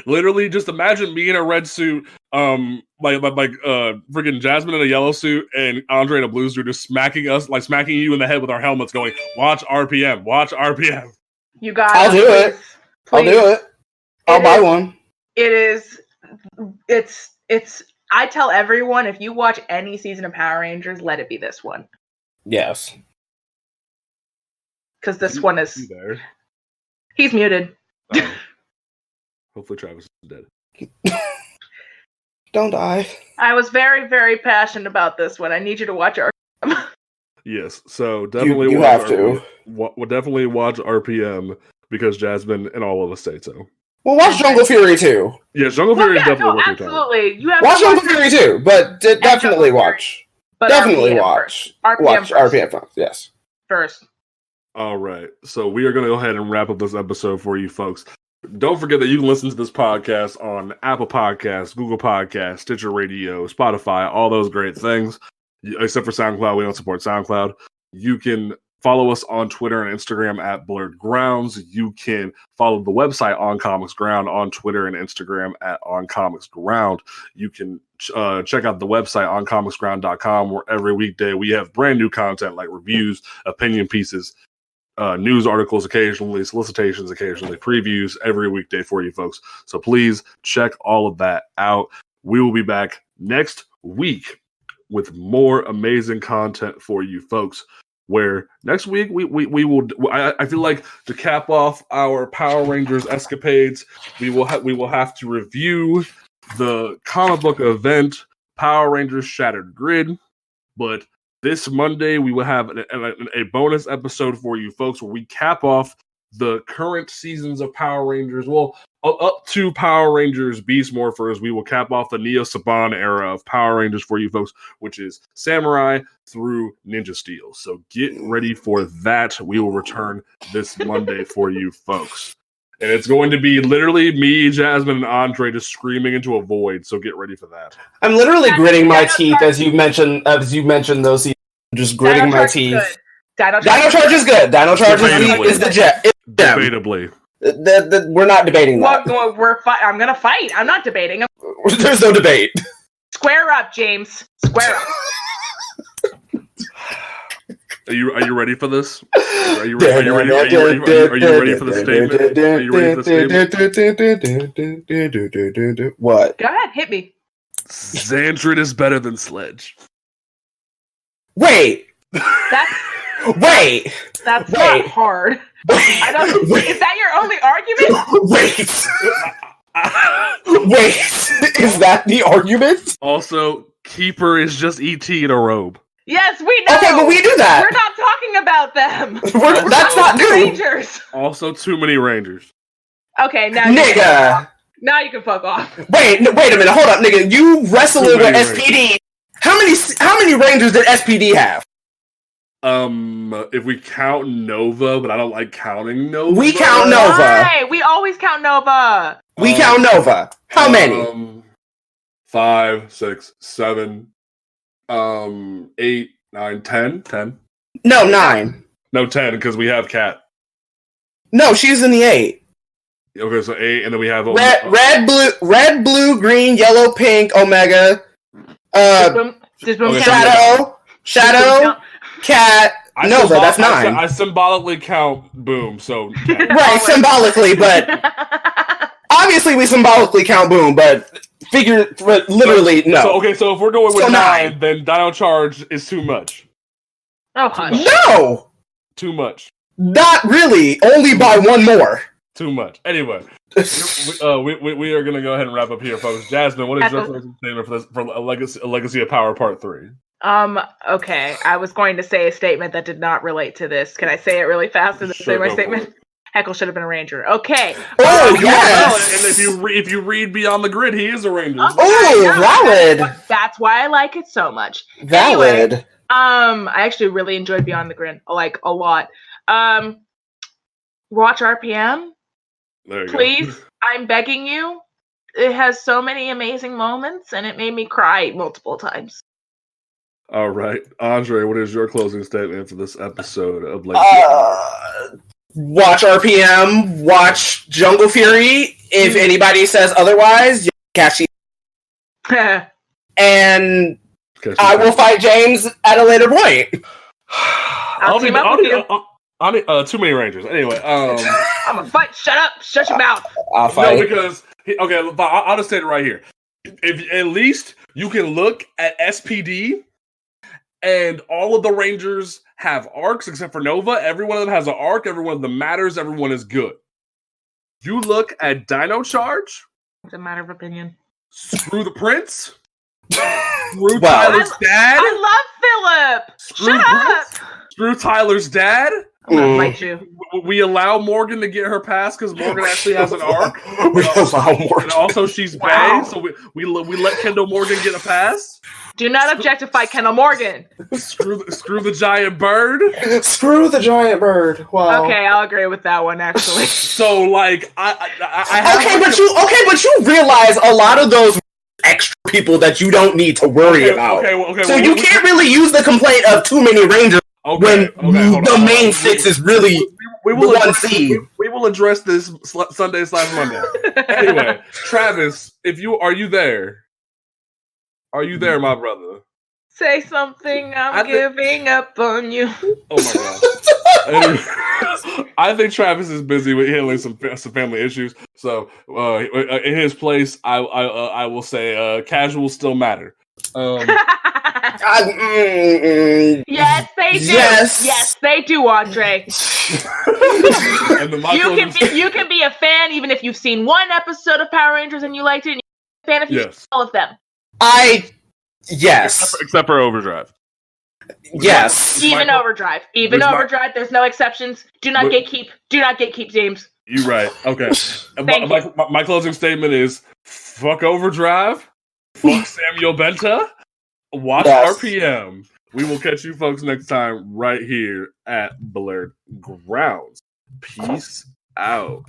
literally just imagine me in a red suit, freaking Jasmine in a yellow suit and Andre in a blue suit, just smacking you in the head with our helmets, going, "Watch RPM, watch RPM." You got. I'll do it. I'll do it. I'll buy one. It's. I tell everyone, if you watch any season of Power Rangers, let it be this one. Yes. Because this one is. He's muted. Hopefully Travis is dead. Don't die. I was very, very passionate about this one. I need you to watch our. Yes, so definitely you have to. We'll definitely watch RPM because Jasmine and all of us say so. Well, watch Jungle Fury too. Yeah, Jungle Fury is definitely worth your time. Absolutely, you have watch Jungle Fury too, but definitely watch. But definitely RPM watch. First. Watch RPM first. Yes. First. All right, so we are going to go ahead and wrap up this episode for you folks. Don't forget that you can listen to this podcast on Apple Podcasts, Google Podcasts, Stitcher Radio, Spotify, all those great things. Except for SoundCloud, we don't support SoundCloud. You can follow us on Twitter and Instagram at Blerd Grounds. You can follow the website On Comics Ground on Twitter and Instagram at On Comics Ground. You can check out the website oncomicsground.com, where every weekday we have brand new content like reviews, opinion pieces, news articles occasionally, solicitations occasionally, previews every weekday for you folks. So please check all of that out. We will be back next week with more amazing content for you folks, where next week we will I feel like to cap off our Power Rangers escapades, we will have to review the comic book event Power Rangers Shattered Grid. But this Monday we will have a bonus episode for you folks where we cap off the current seasons of Power Rangers. Well, up to Power Rangers Beast Morphers, we will cap off the Neo Saban era of Power Rangers for you folks, which is Samurai through Ninja Steel. So get ready for that. We will return this Monday for you folks. And it's going to be literally me, Jasmine, and Andre just screaming into a void. So get ready for that. I'm literally gritting my teeth as you mentioned those. Just gritting my teeth. Dino Charge is good. Dino Charge is the jet. Debatably. We're not debating that. I'm gonna fight. I'm not debating. There's no debate. Square up, James. Square up. Are you ready for this? Are you ready for the statement? Are you ready for the statement? What? Go ahead, hit me. Xandrid is better than Sledge. Wait. That's not hard. Is that your only argument? Wait. Is that the argument? Also, Keeper is just ET in a robe. Yes, we know. Okay, but we do that. We're not talking about them. That's not new. Rangers. Also, too many Rangers. Okay, now nigga. Now you can fuck off. Wait a minute. Hold up, nigga. You wrestling with SPD. How many Rangers did SPD have? If we count Nova, but I don't like counting Nova. We count Nova. Why? We always count Nova. We count Nova. How many? 5, 6, 7, 8, 9, 10. 10. No, 9. No, 10, because we have Cat. No, she's in the 8. Okay, so 8, and then we have red, blue, green, yellow, pink, Omega. Shadow, Cat, Nova. That's 9. I symbolically count Boom. So right, symbolically, but obviously we symbolically count Boom, but literally no. So if we're going with 9, then Dino Charge is too much. Oh, hush. No, too much. Not really. Only by 1 more. Too much. Anyway, we are gonna go ahead and wrap up here, folks. Jasmine, what is your closing statement for a Legacy of Power Part 3? Okay. I was going to say a statement that did not relate to this. Can I say it really fast and then say my statement? Heckle should have been a Ranger. Okay. Oh, yes. And if you read Beyond the Grid, he is a Ranger. Okay, valid. That's why I like it so much. Valid. Anyway, I actually really enjoyed Beyond the Grid, like a lot. Watch RPM. Please, I'm begging you. It has so many amazing moments, and it made me cry multiple times. All right, Andre, what is your closing statement for this episode of Legacy? Watch RPM, watch Jungle Fury. If anybody says otherwise, catch you. And I will fight James at a later point. I'll team up with you. Too many Rangers. Anyway, I'm gonna fight. Shut up. Shut your mouth. I'll fight. No, because I'll just say it right here. If at least you can look at SPD, and all of the Rangers have arcs except for Nova. Every one of them has an arc. Every one of them matters. Everyone is good. You look at Dino Charge. It's a matter of opinion. Screw the Prince. Screw Tyler's dad. I love Philip. Shut up. Screw Tyler's dad. I'm gonna fight you. We allow Morgan to get her pass because Morgan actually has an arc. We allow Morgan. And also she's bae, so we let Kendall Morgan get a pass. Do not objectify Kendall Morgan. Screw the giant bird. Screw the giant bird. Wow. Okay, I'll agree with that one actually. So like but you realize a lot of those extra people that you don't need to worry about. So you can't really use the complaint of too many Rangers when the main 6 is really we will the one seed. We will address this Sunday/Monday. Anyway, Travis, are you there? Are you there, my brother? Say something. I'm giving up on you. Oh my gosh. I think Travis is busy with handling some family issues. So in his place, I will say casuals still matter. Yes, they do. Yes, they do, Andre. You can be a fan even if you've seen one episode of Power Rangers and you liked it. And you're a fan if you've seen all of them. Yes. Except for Overdrive. Yes. Even Overdrive. Overdrive. There's no exceptions. Do not gatekeep. Do not gatekeep, James. You're right. Okay. My closing statement is: fuck Overdrive. Fuck Samuel Benta. Watch RPM. We will catch you folks next time right here at Blerd Grounds. Peace out.